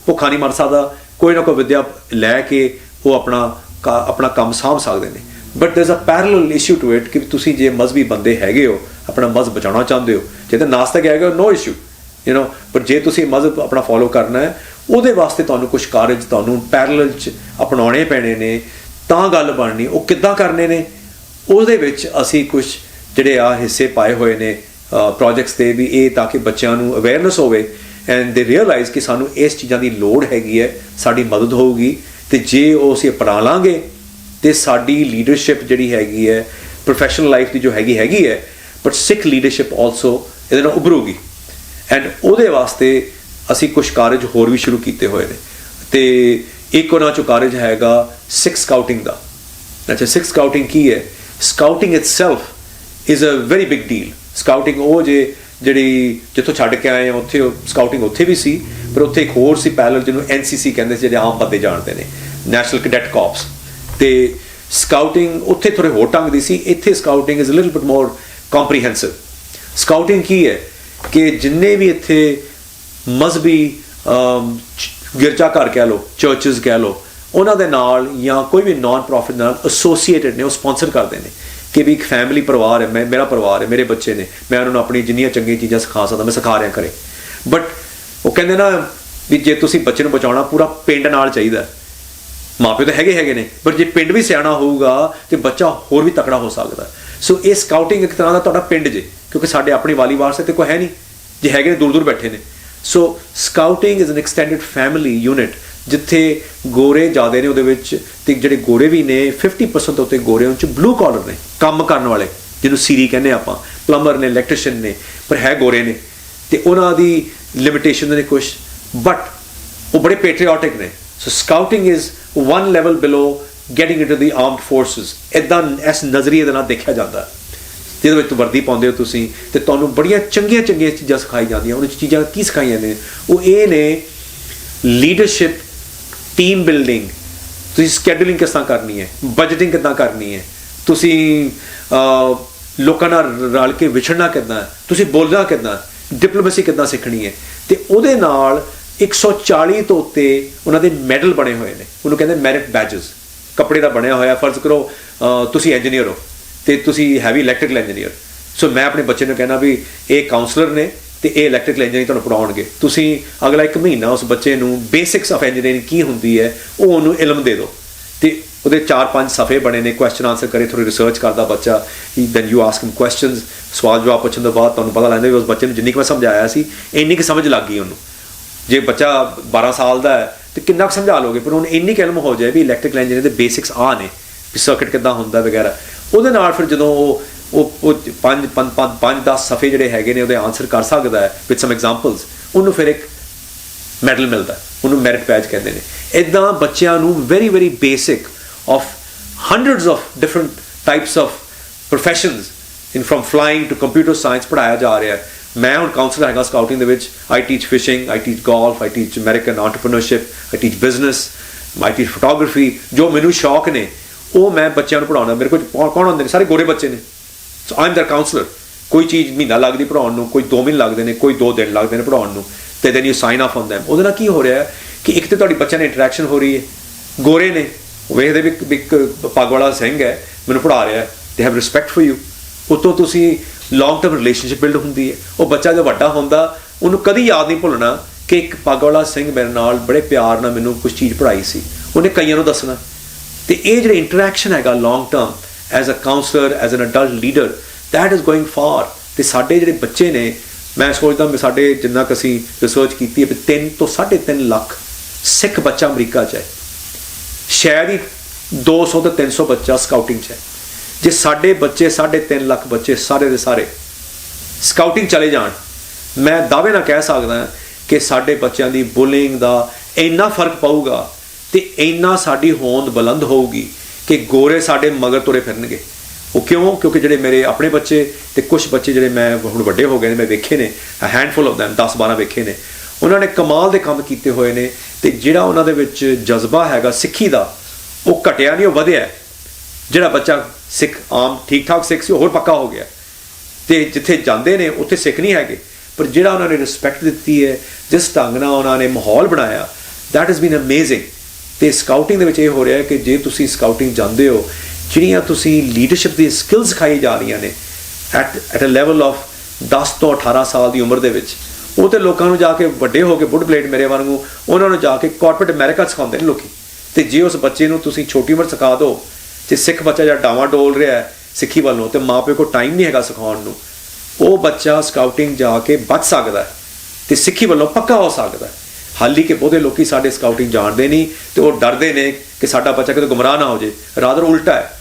ਭੁੱਖਾ ਨਹੀਂ ਮਰ ਸਕਦਾ, ਕੋਈ ਨਾ ਕੋਈ ਵਿਦਿਆ ਲੈ ਕੇ ਉਹ ਆਪਣਾ ਕੰਮ ਸਾਂਭ ਸਕਦੇ ਨੇ। But there is a parallel issue to it ਕਿ ਤੁਸੀਂ ਜੇ ਮਜ਼ਹਬੀ ਬੰਦੇ ਹੈਗੇ ਹੋ, ਆਪਣਾ ਮਜ਼ਹਬ ਬਚਾਉਣਾ ਚਾਹੁੰਦੇ ਹੋ, ਜੇ ਤਾਂ ਨਾਸਤਕ ਹੈਗੇ ਹੋ, ਨੋ ਇਸ਼ੂ, ਪਰ ਜੇ ਤੁਸੀਂ ਮਜ਼ਹਬ ਆਪਣਾ ਫੋਲੋ ਕਰਨਾ ਹੈ, ਉਹਦੇ ਵਾਸਤੇ ਤੁਹਾਨੂੰ ਕੁਝ ਕਾਰਜ ਤੁਹਾਨੂੰ ਪੈਰਲਲ 'ਚ ਅਪਣਾਉਣੇ ਪੈਣੇ ਨੇ, ਤਾਂ ਗੱਲ ਬਣਨੀ। ਉਹ ਕਿੱਦਾਂ ਕਰਨੇ ਨੇ, ਉਹਦੇ ਵਿੱਚ ਅਸੀਂ ਕੁਝ ਜਿਹੜੇ ਆ ਹਿੱਸੇ ਪਾਏ ਹੋਏ ਨੇ ਪ੍ਰੋਜੈਕਟਸ ਦੇ ਵੀ, ਇਹ ਤਾਂ ਕਿ ਬੱਚਿਆਂ ਨੂੰ ਅਵੇਅਰਨੈਸ ਹੋਵੇ ਐਂਡ ਦੇ ਰੀਅਲਾਈਜ਼ ਕਿ ਸਾਨੂੰ ਇਸ ਚੀਜ਼ਾਂ ਦੀ ਲੋੜ ਹੈਗੀ ਹੈ, ਸਾਡੀ ਮਦਦ ਹੋਊਗੀ। ਅਤੇ ਜੇ ਉਹ ਅਸੀਂ ਅਪਣਾ ਲਾਂਗੇ ਤੇ ਸਾਡੀ ਲੀਡਰਸ਼ਿਪ ਜਿਹੜੀ ਹੈਗੀ ਹੈ ਪ੍ਰੋਫੈਸ਼ਨਲ ਲਾਈਫ ਦੀ ਜੋ ਹੈਗੀ ਹੈ, ਬਟ ਸਿੱਖ ਲੀਡਰਸ਼ਿਪ ਆਲਸੋ ਇਹਦੇ ਨਾਲ ਉੱਭਰੂਗੀ। ਐਂਡ ਉਹਦੇ ਵਾਸਤੇ ਅਸੀਂ ਕੁਝ ਕਾਰਜ ਹੋਰ ਵੀ ਸ਼ੁਰੂ ਕੀਤੇ ਹੋਏ ਨੇ, ਅਤੇ ਇੱਕ ਉਹਨਾਂ 'ਚੋਂ ਕਾਰਜ ਹੈਗਾ ਸਿੱਖ ਸਕਾਊਟਿੰਗ ਦਾ। ਅੱਛਾ, ਸਿੱਖ ਸਕਾਊਟਿੰਗ ਕੀ ਹੈ? Scouting itself is a very big deal. Scouting ਉਹ ਜਿਹੜੀ ਜਿੱਥੋਂ ਛੱਡ ਕੇ ਆਏ ਆ ਉੱਥੇ ਸਕਾਊਟਿੰਗ ਉੱਥੇ ਵੀ ਸੀ, ਪਰ ਉੱਥੇ ਇੱਕ ਹੋਰ ਸੀ ਪੈਰਲਲ ਜਿਹਨੂੰ NCC ਕਹਿੰਦੇ ਸੀ, ਜਿਹੜੇ ਆਮ ਬੰਦੇ ਜਾਣਦੇ ਨੇ, ਨੈਸ਼ਨਲ ਕੈਡੈਟ ਕਾਰਪਸ। ਅਤੇ ਸਕਾਊਟਿੰਗ ਉੱਥੇ ਥੋੜ੍ਹੇ ਹੋਰ ਢੰਗ ਦੀ ਸੀ, ਇੱਥੇ scouting is little bit more comprehensive. Scouting ਕੀ ਹੈ ਕਿ ਜਿੰਨੇ ਵੀ ਇੱਥੇ ਮਜ਼ਹਬੀ ਗਿਰਜਾ ਘਰ ਕਹਿ ਲਓ, ਚਰਚਿਸ ਕਹਿ ਲਓ, ਉਹਨਾਂ ਦੇ ਨਾਲ ਜਾਂ ਕੋਈ ਵੀ ਨਾਨ ਪ੍ਰੋਫਿਟ ਨਾਲ ਐਸੋਸੀਏਟਡ ਨੇ, ਉਹ ਸਪੋਂਸਰ ਕਰਦੇ ਨੇ ਕਿ ਵੀ ਇੱਕ ਫੈਮਿਲੀ ਪਰਿਵਾਰ ਹੈ, ਮੇਰਾ ਪਰਿਵਾਰ ਹੈ, ਮੇਰੇ ਬੱਚੇ ਨੇ, ਮੈਂ ਉਹਨਾਂ ਨੂੰ ਆਪਣੀ ਜਿੰਨੀਆਂ ਚੰਗੀਆਂ ਚੀਜ਼ਾਂ ਸਿਖਾ ਸਕਦਾ ਮੈਂ ਸਿਖਾ ਰਿਹਾ ਕਰੇ। ਬਟ ਉਹ ਕਹਿੰਦੇ ਨਾ ਵੀ ਜੇ ਤੁਸੀਂ ਬੱਚੇ ਨੂੰ ਬਚਾਉਣਾ, ਪੂਰਾ ਪਿੰਡ ਨਾਲ ਚਾਹੀਦਾ। ਮਾਂ ਪਿਓ ਤਾਂ ਹੈਗੇ ਨੇ, ਪਰ ਜੇ ਪਿੰਡ ਵੀ ਸਿਆਣਾ ਹੋਊਗਾ ਤੇ ਬੱਚਾ ਹੋਰ ਵੀ ਤਕੜਾ ਹੋ ਸਕਦਾ। ਸੋ ਇਹ ਸਕਾਊਟਿੰਗ ਇੱਕ ਤਰ੍ਹਾਂ ਦਾ ਤੁਹਾਡਾ ਪਿੰਡ ਜੇ, ਕਿਉਂਕਿ ਸਾਡੇ ਆਪਣੀ ਵਾਲੀ ਵਾਰਸ ਤੇ ਕੋਈ ਹੈ ਨਹੀਂ, ਜੇ ਹੈਗੇ ਨੇ ਦੂਰ ਦੂਰ ਬੈਠੇ ਨੇ। So scouting is an extended family unit, ਜਿੱਥੇ ਗੋਰੇ ਜ਼ਿਆਦਾ ਨੇ ਉਹਦੇ ਵਿੱਚ, ਅਤੇ ਜਿਹੜੇ ਗੋਰੇ ਵੀ ਨੇ 50% ਤੋਂ ਉੱਤੇ ਗੋਰੇ ਉਹਨਾਂ 'ਚ ਬਲੂ ਕਾਲਰ ਨੇ, ਕੰਮ ਕਰਨ ਵਾਲੇ, ਜਿਹਨੂੰ ਸੀਰੀ ਕਹਿੰਦੇ ਆਪਾਂ, ਪਲੰਬਰ ਨੇ, ਇਲੈਕਟ੍ਰੀਸ਼ੀਅਨ ਨੇ, ਪਰ ਹੈ ਗੋਰੇ ਨੇ, ਅਤੇ ਉਹਨਾਂ ਦੀ ਲਿਮਿਟੇਸ਼ਨ ਨੇ ਕੁਛ, ਬਟ ਉਹ ਬੜੇ ਪੈਟਰੀਓਟਿਕ ਨੇ। So scouting is one level below getting into the armed forces. ਇੱਦਾਂ ਇਸ ਨਜ਼ਰੀਏ ਦੇ ਨਾਲ ਦੇਖਿਆ ਜਾਂਦਾ, ਜਿਹਦੇ ਵਿੱਚ ਵਰਦੀ ਪਾਉਂਦੇ ਹੋ ਤੁਸੀਂ, ਅਤੇ ਤੁਹਾਨੂੰ ਬੜੀਆਂ ਚੰਗੀਆਂ ਚੀਜ਼ਾਂ ਸਿਖਾਈ ਜਾਂਦੀਆਂ। ਉਹਦੇ 'ਚ ਚੀਜ਼ਾਂ ਕੀ ਸਿਖਾਈਆਂ ਜਾਂਦੀਆਂ? ਉਹ ਇਹ ਨੇ ਲੀਡਰਸ਼ਿਪ, ਟੀਮ ਬਿਲਡਿੰਗ, ਤੁਸੀਂ ਸਕੈਡੂਲਿੰਗ ਕਿਸ ਤਰ੍ਹਾਂ ਕਰਨੀ ਹੈ, ਬਜਟਿੰਗ ਕਿੱਦਾਂ ਕਰਨੀ ਹੈ, ਤੁਸੀਂ ਲੋਕਾਂ ਨਾਲ ਰਲ ਕੇ ਵਿਛੜਨਾ ਕਿੱਦਾਂ, ਤੁਸੀਂ ਬੋਲਣਾ ਕਿੱਦਾਂ, ਡਿਪਲੋਮੇਸੀ ਕਿੱਦਾਂ ਸਿੱਖਣੀ ਹੈ। ਅਤੇ ਉਹਦੇ ਨਾਲ 140 ਤੋਂ ਉੱਤੇ ਉਹਨਾਂ ਦੇ ਮੈਡਲ ਬਣੇ ਹੋਏ ਨੇ, ਉਹਨੂੰ ਕਹਿੰਦੇ ਮੈਰਿਟ ਬੈਜਸ, ਕੱਪੜੇ ਦਾ ਬਣਿਆ ਹੋਇਆ। ਫਰਜ਼ ਕਰੋ ਤੁਸੀਂ ਇੰਜੀਨੀਅਰ ਹੋ ਅਤੇ ਤੁਸੀਂ ਹੈਵੀ ਇਲੈਕਟ੍ਰੀਕਲ ਇੰਜੀਨੀਅਰ, ਸੋ ਮੈਂ ਆਪਣੇ ਬੱਚੇ ਨੂੰ ਕਹਿਣਾ ਵੀ ਇਹ ਕਾਉਂਸਲਰ ਨੇ ਅਤੇ ਇਹ ਇਲੈਕਟ੍ਰੀਕਲ ਇੰਜੀਨੀਅਰਿੰਗ ਤੁਹਾਨੂੰ ਪੜ੍ਹਾਉਣਗੇ, ਤੁਸੀਂ ਅਗਲਾ 1 ਮਹੀਨਾ ਉਸ ਬੱਚੇ ਨੂੰ ਬੇਸਿਕਸ ਆਫ ਇੰਜੀਨੀਅਰਿੰਗ ਕੀ ਹੁੰਦੀ ਹੈ ਉਹ ਉਹਨੂੰ ਇਲਮ ਦੇ ਦਿਓ। ਅਤੇ ਉਹਦੇ 4-5 ਸਫ਼ੇ ਬਣੇ ਨੇ, ਕੁਐਸਚਨ ਆਨਸਰ ਕਰੇ, ਥੋੜ੍ਹੀ ਰਿਸਰਚ ਕਰਦਾ ਬੱਚਾ, then you ask him questions, ਸਵਾਲ ਜਵਾਬ ਪੁੱਛਣ ਤੋਂ ਬਾਅਦ ਤੁਹਾਨੂੰ ਪਤਾ ਲੱਗਦਾ ਵੀ ਉਸ ਬੱਚੇ ਨੂੰ ਜਿੰਨੀ ਕੁ ਮੈਂ ਸਮਝਾਇਆ ਸੀ ਇੰਨੀ ਕੁ ਸਮਝ ਲੱਗ ਗਈ ਉਹਨੂੰ। ਜੇ ਬੱਚਾ 12 ਸਾਲ ਦਾ ਹੈ ਅਤੇ ਕਿੰਨਾ ਕੁ ਸਮਝਾ ਲਓਗੇ, ਪਰ ਉਹਨੂੰ ਇੰਨੀ ਕੁ ਇਲਮ ਹੋ ਜਾਏ ਵੀ ਇਲੈਕਟ੍ਰੀਕਲ ਇੰਜੀਨੀਅਰਿੰਗ ਦੇ ਬੇਸਿਕਸ ਆ ਨੇ, ਵੀ ਸਰਕਟ ਕਿੱਦਾਂ ਹੁੰਦਾ ਵਗੈਰਾ। ਉਹਦੇ ਨਾਲ ਫਿਰ ਜਦੋਂ ਉਹ 5-10 ਸਫ਼ੇ ਜਿਹੜੇ ਹੈਗੇ ਨੇ ਉਹਦੇ ਆਨਸਰ ਕਰ ਸਕਦਾ ਹੈ ਵਿਦ ਸਮ ਐਗਜ਼ਾਮਪਲਸ, ਉਹਨੂੰ ਫਿਰ ਇੱਕ ਮੈਡਲ ਮਿਲਦਾ, ਉਹਨੂੰ ਮੈਰਿਟ ਬੈਜ ਕਹਿੰਦੇ ਨੇ। ਇੱਦਾਂ ਬੱਚਿਆਂ ਨੂੰ very very basic of hundreds of different types of professions in from flying to computer science ਪੜ੍ਹਾਇਆ ਜਾ ਰਿਹਾ। ਮੈਂ ਹੁਣ ਕਾਉਂਸਲਰ ਹੈਗਾ ਸਕਾਊਟਿੰਗ ਦੇ ਵਿੱਚ। ਆਈ ਟੀਚ ਫਿਸ਼ਿੰਗ, ਆਈ ਟੀਚ ਗੋਲਫ, ਆਈ ਟੀਚ ਅਮਰੀਕਨ ਐਂਟਰਪ੍ਰੀਨਿਓਰਸ਼ਿਪ, ਆਈ ਟੀਚ ਬਿਜ਼ਨਸ, ਆਈ ਟੀਚ ਫੋਟੋਗ੍ਰਾਫੀ। ਜੋ ਮੈਨੂੰ ਸ਼ੌਕ ਨੇ ਉਹ ਮੈਂ ਬੱਚਿਆਂ ਨੂੰ ਪੜ੍ਹਾਉਣਾ। ਮੇਰੇ ਕੋਲ ਕੌਣ ਹੁੰਦੇ ਨੇ? ਸਾਰੇ ਗੋਰੇ ਬੱਚੇ ਨੇ। ਸੋ ਆਈ ਐਮ ਦੇਅਰ ਕਾਉਂਸਲਰ। ਕੋਈ ਚੀਜ਼ ਮਹੀਨਾ ਲੱਗਦੀ ਪੜ੍ਹਾਉਣ ਨੂੰ, ਕੋਈ 2 ਮਹੀਨੇ ਲੱਗਦੇ ਨੇ, ਕੋਈ 2 ਦਿਨ ਲੱਗਦੇ ਨੇ ਪੜ੍ਹਾਉਣ ਨੂੰ, ਅਤੇ then you sign off on them. ਉਹਦੇ ਨਾਲ ਕੀ ਹੋ ਰਿਹਾ ਕਿ ਇੱਕ ਤਾਂ ਤੁਹਾਡੀ ਬੱਚਿਆਂ ਨਾਲ ਇੰਟਰੈਕਸ਼ਨ ਹੋ ਰਹੀ ਹੈ, ਗੋਰੇ ਨੇ ਉਹ ਵੇਖਦੇ ਵੀ ਇੱਕ ਪੱਗ ਵਾਲਾ ਸਿੰਘ ਹੈ ਮੈਨੂੰ ਪੜ੍ਹਾ ਰਿਹਾ, they have respect for you. ਉੱਤੋਂ ਤੁਸੀਂ ਲੌਂਗ ਟਰਮ ਰਿਲੇਸ਼ਨਸ਼ਿਪ ਬਿਲਡ ਹੁੰਦੀ ਹੈ। ਉਹ ਬੱਚਾ ਜੋ ਵੱਡਾ ਹੁੰਦਾ ਉਹਨੂੰ ਕਦੀ ਯਾਦ ਨਹੀਂ ਭੁੱਲਣਾ ਕਿ ਇੱਕ ਪੱਗ ਵਾਲਾ ਸਿੰਘ ਮੇਰੇ ਨਾਲ ਬੜੇ ਪਿਆਰ ਨਾਲ ਮੈਨੂੰ ਕੁਛ ਚੀਜ਼ ਪੜ੍ਹਾਈ ਸੀ, ਉਹਨੇ ਕਈਆਂ ਨੂੰ ਦੱਸਣਾ। ਅਤੇ ਇਹ ਜਿਹੜਾ ਇੰਟਰੈਕਸ਼ਨ ਹੈਗਾ long term as a counsellor, as an adult leader, that is going far. ਅਤੇ ਸਾਡੇ ਜਿਹੜੇ ਬੱਚੇ ਨੇ, ਮੈਂ ਸੋਚਦਾ ਵੀ ਸਾਡੇ ਜਿੰਨਾ ਕੁ ਅਸੀਂ ਰਿਸਰਚ ਕੀਤੀ ਹੈ ਵੀ 3 ਤੋਂ 3.5 ਲੱਖ ਸਿੱਖ ਬੱਚਾ ਅਮਰੀਕਾ 'ਚ ਹੈ, ਸ਼ਾਇਦ ਹੀ 200 ਤੋਂ 300 ਬੱਚਾ ਸਕਾਊਟਿੰਗ 'ਚ ਹੈ। ਜੇ ਸਾਡੇ ਬੱਚੇ 3.5 ਲੱਖ ਬੱਚੇ ਸਾਰੇ ਦੇ ਸਾਰੇ ਸਕਾਊਟਿੰਗ ਚਲੇ ਜਾਣ, ਮੈਂ ਦਾਅਵੇ ਨਾਲ ਕਹਿ ਸਕਦਾ ਕਿ ਸਾਡੇ ਬੱਚਿਆਂ ਦੀ ਬੁਲਿੰਗ ਦਾ ਇੰਨਾ ਫਰਕ ਪਊਗਾ ਅਤੇ ਇੰਨਾ ਸਾਡੀ ਹੋਂਦ ਬੁਲੰਦ ਹੋਊਗੀ ਕਿ ਗੋਰੇ ਸਾਡੇ ਮਗਰ ਤੁਰੇ ਫਿਰਨਗੇ। ਉਹ ਕਿਉਂ? ਕਿਉਂਕਿ ਜਿਹੜੇ ਮੇਰੇ ਆਪਣੇ ਬੱਚੇ ਅਤੇ ਕੁਛ ਬੱਚੇ ਜਿਹੜੇ ਮੈਂ ਹੁਣ ਵੱਡੇ ਹੋ ਗਏ ਨੇ, ਮੈਂ ਵੇਖੇ ਨੇ, ਹੈਂਡਫੁਲ ਆਫ ਦੈਮ, 10-12 ਵੇਖੇ ਨੇ, ਉਹਨਾਂ ਨੇ ਕਮਾਲ ਦੇ ਕੰਮ ਕੀਤੇ ਹੋਏ ਨੇ। ਅਤੇ ਜਿਹੜਾ ਉਹਨਾਂ ਦੇ ਵਿੱਚ ਜਜ਼ਬਾ ਹੈਗਾ ਸਿੱਖੀ ਦਾ, ਉਹ ਘਟਿਆ ਨਹੀਂ, ਉਹ ਵਧਿਆ। ਜਿਹੜਾ ਬੱਚਾ ਸਿੱਖ ਆਮ ਠੀਕ ਠਾਕ ਸਿੱਖ ਸੀ ਉਹ ਹੋਰ ਪੱਕਾ ਹੋ ਗਿਆ, ਅਤੇ ਜਿੱਥੇ ਜਾਂਦੇ ਨੇ ਉੱਥੇ ਸਿੱਖ ਨਹੀਂ ਹੈਗੇ, ਪਰ ਜਿਹੜਾ ਉਹਨਾਂ ਨੇ ਰਿਸਪੈਕਟ ਦਿੱਤੀ ਹੈ, ਜਿਸ ਢੰਗ ਨਾਲ ਉਹਨਾਂ ਨੇ ਮਾਹੌਲ ਬਣਾਇਆ, ਦੈਟ ਇਜ਼ ਬੀਨ ਅਮੇਜ਼ਿੰਗ। ਅਤੇ ਸਕਾਊਟਿੰਗ ਦੇ ਵਿੱਚ ਇਹ ਹੋ ਰਿਹਾ ਕਿ ਜੇ ਤੁਸੀਂ ਸਕਾਊਟਿੰਗ ਜਾਂਦੇ ਹੋ, ਜਿਹੜੀਆਂ ਤੁਸੀਂ ਲੀਡਰਸ਼ਿਪ ਦੀ ਸਕਿੱਲਸ ਸਿਖਾਈ ਜਾ ਰਹੀਆਂ ਨੇ ਐਟ ਅ ਲੈਵਲ ਆਫ 10 ਤੋਂ 18 ਸਾਲ ਦੀ ਉਮਰ ਦੇ ਵਿੱਚ, ਉਹ ਤੇ ਲੋਕਾਂ ਨੂੰ ਜਾ ਕੇ ਵੱਡੇ ਹੋ ਕੇ ਬੁੱਢ ਪਲੇਟ ਮੇਰੇ ਵਾਂਗੂ ਉਹਨਾਂ ਨੂੰ ਜਾ ਕੇ ਕਾਰਪੋਰੇਟ ਅਮਰੀਕਾ ਸਿਖਾਉਂਦੇ ਨੇ ਲੋਕੀ। ਤੇ ਜੇ ਉਸ ਬੱਚੇ ਨੂੰ ਤੁਸੀਂ ਛੋਟੀ ਉਮਰ ਸਿਖਾ ਦਿਓ, ਜੇ ਸਿੱਖ ਬੱਚਾ ਜਾਂ ਡਾਵਾਂ ਡੋਲ ਰਿਹਾ ਹੈ ਸਿੱਖੀ ਵੱਲੋਂ ਤੇ ਮਾਂ ਪਿਓ ਕੋਲ ਟਾਈਮ ਨਹੀਂ ਹੈਗਾ ਸਿਖਾਉਣ ਨੂੰ, ਉਹ ਬੱਚਾ ਸਕਾਊਟਿੰਗ ਜਾ ਕੇ ਬਚ ਸਕਦਾ ਹੈ ਤੇ ਸਿੱਖੀ ਵੱਲੋਂ ਪੱਕਾ ਹੋ ਸਕਦਾ ਹੈ। ਹਾਲੀ ਕਿ ਬਹੁਤੇ ਲੋਕੀ ਸਾਡੇ ਸਕਾਊਟਿੰਗ ਜਾਣਦੇ ਨਹੀਂ ਤੇ ਉਹ ਡਰਦੇ ਨੇ ਕਿ ਸਾਡਾ ਬੱਚਾ ਕਿਤੇ ਗੁੰਮਰਾਹ ਨਾ ਹੋ ਜੇ, ਰਾਦਰ ਉਲਟਾ ਹੈ।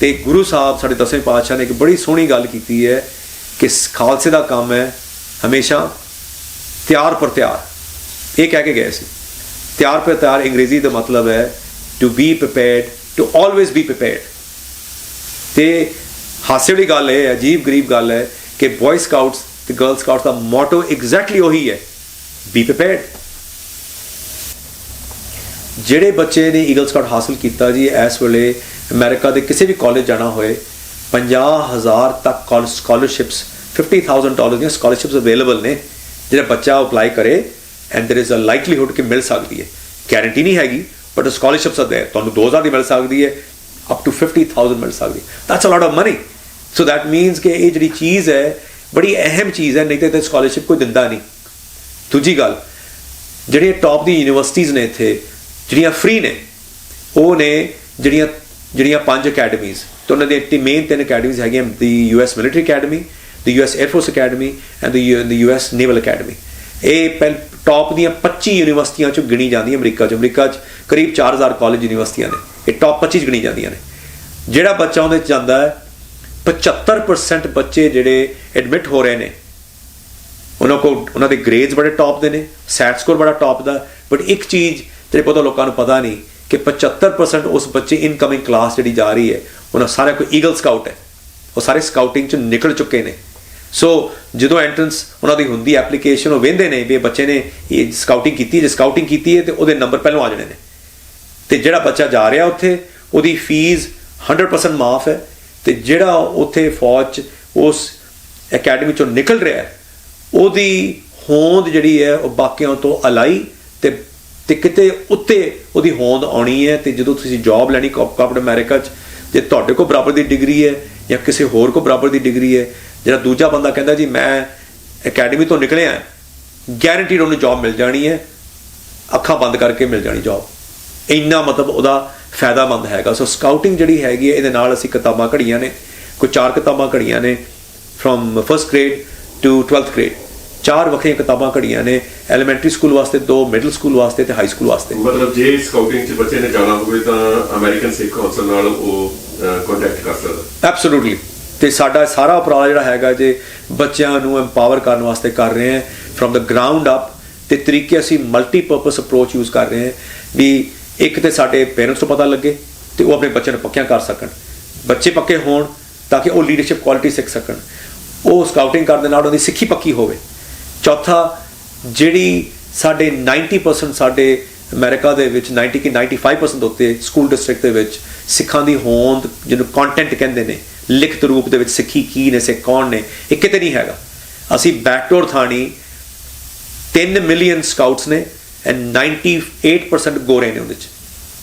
ਤੇ ਗੁਰੂ ਸਾਹਿਬ ਸਾਡੇ 10ਵੇਂ ਪਾਤਸ਼ਾਹ ਨੇ ਇੱਕ ਬੜੀ ਸੋਹਣੀ ਗੱਲ ਕੀਤੀ ਹੈ ਕਿ ਖਾਲਸੇ ਦਾ ਕੰਮ ਹੈ ਹਮੇਸ਼ਾ ਤਿਆਰ ਪਰ ਤਿਆਰ, ਇਹ ਕਹਿ ਕੇ ਗਏ ਸੀ। ਤਿਆਰ ਪਰ ਤਿਆਰ ਅੰਗਰੇਜ਼ੀ ਦਾ ਮਤਲਬ ਹੈ to be prepared, to always be prepared. ਤੇ ਹਾਸੇ ਵਾਲੀ ਗੱਲ ਹੈ, ਅਜੀਬ ਗਰੀਬ ਗੱਲ ਹੈ ਕਿ ਬॉय ਸਕਾਊਟਸ ਤੇ ਗਰਲ ਸਕਾਊਟਸ ਦਾ ਮੋਟੋ ਐਗਜ਼ੈਕਟਲੀ ਉਹੀ ਹੈ, ਬੀ ਪ੍ਰੀਪੇਅਰਡ। ਜਿਹੜੇ ਬੱਚੇ ਨੇ ਈਗਲ ਸਕਾਊਟ ਹਾਸਲ ਕੀਤਾ ਜੀ, ਇਸ ਵੇਲੇ ਅਮਰੀਕਾ ਦੇ ਕਿਸੇ ਵੀ ਕਾਲਜ ਜਾਣਾ ਹੋਏ 50,000 ਤੱਕ ਕਾਲਜ ਸਕਾਲਰਸ਼ਿਪਸ, $50,000 ਦੀਆਂ ਸਕਾਲਰਸ਼ਿਪਸ ਅਵੇਲੇਬਲ ਨੇ। ਜਿਹੜਾ ਬੱਚਾ ਅਪਲਾਈ ਕਰੇ ਐਂਡ ਦੇਰ ਇਜ਼ ਅ ਲਾਈਕਲੀਹੁੱਡ ਕਿ ਮਿਲ ਸਕਦੀ ਹੈ, ਗਾਰੰਟੀ ਨਹੀਂ ਹੈਗੀ ਬਟ ਸਕਾਲਰਸ਼ਿਪਸ ਆਰ ਦੇयर। ਤੁਹਾਨੂੰ 2,000 ਦੀ ਮਿਲ ਸਕਦੀ ਹੈ, ਅਪ ਟੂ 50,000 ਮਿਲ ਸਕਦੀ ਹੈ। That's a lot of money. So that means ਕਿ ਇਹ ਜਿਹੜੀ ਚੀਜ਼ ਹੈ ਬੜੀ ਅਹਿਮ ਚੀਜ਼ ਹੈ, ਨਹੀਂ ਤਾਂ ਸਕਾਲਰਸ਼ਿਪ ਕੋਈ ਦਿੰਦਾ ਨਹੀਂ। ਦੂਜੀ ਗੱਲ, ਜਿਹੜੀਆਂ ਟੌਪ ਦੀ ਯੂਨੀਵਰਸਿਟੀਜ਼ ਨੇ ਇੱਥੇ ਜਿਹੜੀਆਂ ਫ੍ਰੀ ਨੇ, ਉਹ ਨੇ ਜਿਹੜੀਆਂ 5 ਅਕੈਡਮੀਜ਼ ਤੇ ਉਹਨਾਂ ਦੇ ਮੇਨ 3 ਅਕੈਡਮੀਜ਼ ਹੈਗੀਆਂ, ਦੀ US military academy, the US air force academy and the US naval academy. ਇਹ ਟੌਪ ਦੀਆਂ 25 ਯੂਨੀਵਰਸਿਟੀਆਂ 'ਚੋਂ ਗਿਣੀ ਜਾਂਦੀਆਂ ਅਮਰੀਕਾ 'ਚ। ਅਮਰੀਕਾ 'ਚ ਕਰੀਬ 4,000 ਕਾਲਜ ਯੂਨੀਵਰਸਿਟੀਆਂ ਨੇ, ਇਹ ਟੌਪ 25 'ਚ ਗਿਣੀ ਜਾਂਦੀਆਂ ਨੇ। ਜਿਹੜਾ ਬੱਚਾ ਉਹਦੇ 'ਚ ਜਾਂਦਾ ਹੈ, 75% ਬੱਚੇ ਜਿਹੜੇ ਐਡਮਿਟ ਹੋ ਰਹੇ ਨੇ ਉਹਨਾਂ ਦੇ ਗ੍ਰੇਡਸ ਬੜੇ ਟੌਪ ਦੇ ਨੇ, ਸੈਟ ਸਕੋਰ ਬੜਾ ਟੌਪ ਦਾ। ਬਟ ਇੱਕ ਚੀਜ਼ ਜਿਹੜੇ ਬਹੁਤਾ ਲੋਕਾਂ ਨੂੰ ਪਤਾ ਨਹੀਂ ਕਿ 75% ਉਸ ਬੱਚੇ ਇਨਕਮਿੰਗ ਕਲਾਸ ਜਿਹੜੀ ਜਾ ਰਹੀ ਹੈ ਉਹਨਾਂ ਸਾਰਿਆਂ ਕੋਈ ਈਗਲ ਸਕਾਊਟ ਹੈ, ਉਹ ਸਾਰੇ ਸਕਾਊਟਿੰਗ 'ਚ ਨਿਕਲ ਚੁੱਕੇ ਨੇ। ਸੋ ਜਦੋਂ ਐਂਟਰੈਂਸ ਉਹਨਾਂ ਦੀ ਹੁੰਦੀ ਐਪਲੀਕੇਸ਼ਨ, ਉਹ ਵਹਿੰਦੇ ਨੇ ਵੀ ਇਹ ਬੱਚੇ ਨੇ ਇਹ ਸਕਾਊਟਿੰਗ ਕੀਤੀ ਹੈ, ਜੇ ਸਕਾਊਟਿੰਗ ਕੀਤੀ ਹੈ ਤੇ ਉਹਦੇ ਨੰਬਰ ਪਹਿਲਾਂ ਆ ਜਾਣੇ ਨੇ। ਤੇ ਜਿਹੜਾ ਬੱਚਾ ਜਾ ਰਿਹਾ ਉੱਥੇ, ਉਹਦੀ ਫੀਸ 100% ਮਾਫ ਹੈ। ਤੇ ਜਿਹੜਾ ਉੱਥੇ ਫੌਜ 'ਚ ਉਸ ਅਕੈਡਮੀ 'ਚੋਂ ਨਿਕਲ ਰਿਹਾ ਉਹਦੀ ਹੋਂਦ ਜਿਹੜੀ ਹੈ ਉਹ ਬਾਕੀਆਂ ਤੋਂ ਅਲਾਈ ਤੇ ਕਿਤੇ ਉੱਤੇ ਉਹਦੀ ਹੋਂਦ ਆਉਣੀ ਹੈ। ਤੇ ਜਦੋਂ ਤੁਸੀਂ ਜੌਬ ਲੈਣੀ ਕਾਰਪੋਰੇਟ ਅਮਰੀਕਾ 'ਚ, ਜੇ ਤੁਹਾਡੇ ਕੋਲ ਬਰਾਬਰ ਦੀ ਡਿਗਰੀ ਹੈ ਜਾਂ ਕਿਸੇ ਹੋਰ ਕੋਲ ਬਰਾਬਰ ਦੀ ਡਿਗਰੀ ਹੈ, ਜਿਹੜਾ ਦੂਜਾ ਬੰਦਾ ਕਹਿੰਦਾ ਜੀ ਮੈਂ ਅਕੈਡਮੀ ਤੋਂ ਨਿਕਲਿਆ, ਗੈਰੰਟੀਡ ਉਹਨੂੰ ਜੌਬ ਮਿਲ ਜਾਣੀ ਹੈ, ਅੱਖਾਂ ਬੰਦ ਕਰਕੇ ਮਿਲ ਜਾਣੀ ਜੌਬ। ਇੰਨਾ ਮਤਲਬ ਉਹਦਾ ਫਾਇਦਾਮੰਦ ਹੈਗਾ। ਸੋ ਸਕਾਊਟਿੰਗ ਜਿਹੜੀ ਹੈਗੀ ਹੈ, ਇਹਦੇ ਨਾਲ ਅਸੀਂ ਕਿਤਾਬਾਂ ਘੜੀਆਂ ਨੇ, ਕੋਈ 4 ਕਿਤਾਬਾਂ ਘੜੀਆਂ ਨੇ from first grade to 12th grade. 4 ਵੱਖਰੀਆਂ ਕਿਤਾਬਾਂ ਘੜੀਆਂ ਨੇ, ਐਲੀਮੈਂਟਰੀ ਸਕੂਲ ਵਾਸਤੇ, 2 ਮਿਡਲ ਸਕੂਲ ਵਾਸਤੇ ਤੇ ਹਾਈ ਸਕੂਲ ਵਾਸਤੇ। ਮਤਲਬ ਜੇ ਸਕਾਊਟਿੰਗ 'ਚ ਬੱਚੇ ਨੇ ਜਾਣਾ ਹੋਵੇ ਤਾਂ ਅਮਰੀਕਨ ਸਿੱਖ ਕੌਂਸਲ ਨਾਲ ਉਹ ਕੰਟੈਕਟ ਕਰ ਸਕਦਾ। ਐਬਸੋਲੂਟਲੀ। ਤੇ ਸਾਡਾ ਸਾਰਾ ਉਪਰਾਲਾ ਜਿਹੜਾ ਹੈਗਾ ਜੇ ਬੱਚਿਆਂ ਨੂੰ ਐਮਪਾਵਰ ਕਰਨ ਵਾਸਤੇ ਕਰ ਰਹੇ ਹਾਂ ਫਰੋਮ ਦ ਗਰਾਊਂਡ ਅਪ। ਤੇ ਤਰੀਕੇ ਅਸੀਂ ਮਲਟੀਪਰਪਸ ਅਪਰੋਚ ਯੂਜ਼ ਕਰ ਰਹੇ ਹਾਂ ਵੀ ਇੱਕ ਤੇ ਸਾਡੇ ਪੇਰੈਂਟਸ ਨੂੰ ਪਤਾ ਲੱਗੇ ਤੇ ਉਹ ਆਪਣੇ ਬੱਚਿਆਂ ਨੂੰ ਪੱਕਿਆਂ ਕਰ ਸਕਣ, ਬੱਚੇ ਪੱਕੇ ਹੋਣ ਤਾਂ ਕਿ ਉਹ ਲੀਡਰਸ਼ਿਪ ਕੁਆਲਿਟੀ ਸਿੱਖ ਸਕਣ, ਉਹ ਸਕਾਊਟਿੰਗ ਕਰਨ ਦੇ ਨਾਲ ਉਹਦੀ ਸਿੱਖੀ ਪੱਕੀ ਹੋਵੇ। ਚੌਥਾ, ਜਿਹੜੀ ਸਾਡੇ 90% ਸਾਡੇ ਅਮਰੀਕਾ ਦੇ ਵਿੱਚ 95% ਉੱਤੇ ਸਕੂਲ ਡਿਸਟ੍ਰਿਕਟ ਦੇ ਵਿੱਚ ਸਿੱਖਾਂ ਦੀ ਹੋਂਦ, ਜਿਹਨੂੰ ਕੰਟੈਂਟ ਕਹਿੰਦੇ ਨੇ, ਲਿਖਤ ਰੂਪ ਦੇ ਵਿੱਚ ਸਿੱਖੀ ਕੀ ਨੇ, ਸਿੱਖ ਕੌਣ ਨੇ, ਇਹ ਕਿਤੇ ਨਹੀਂ ਹੈਗਾ। ਅਸੀਂ ਬੈਕਡੋਰ ਥਾਣੀ 3 ਮਿਲੀਅਨ ਸਕਾਊਟਸ ਨੇ ਐਂਡ 98% ਗੋਰੇ ਨੇ ਉਹਦੇ 'ਚ,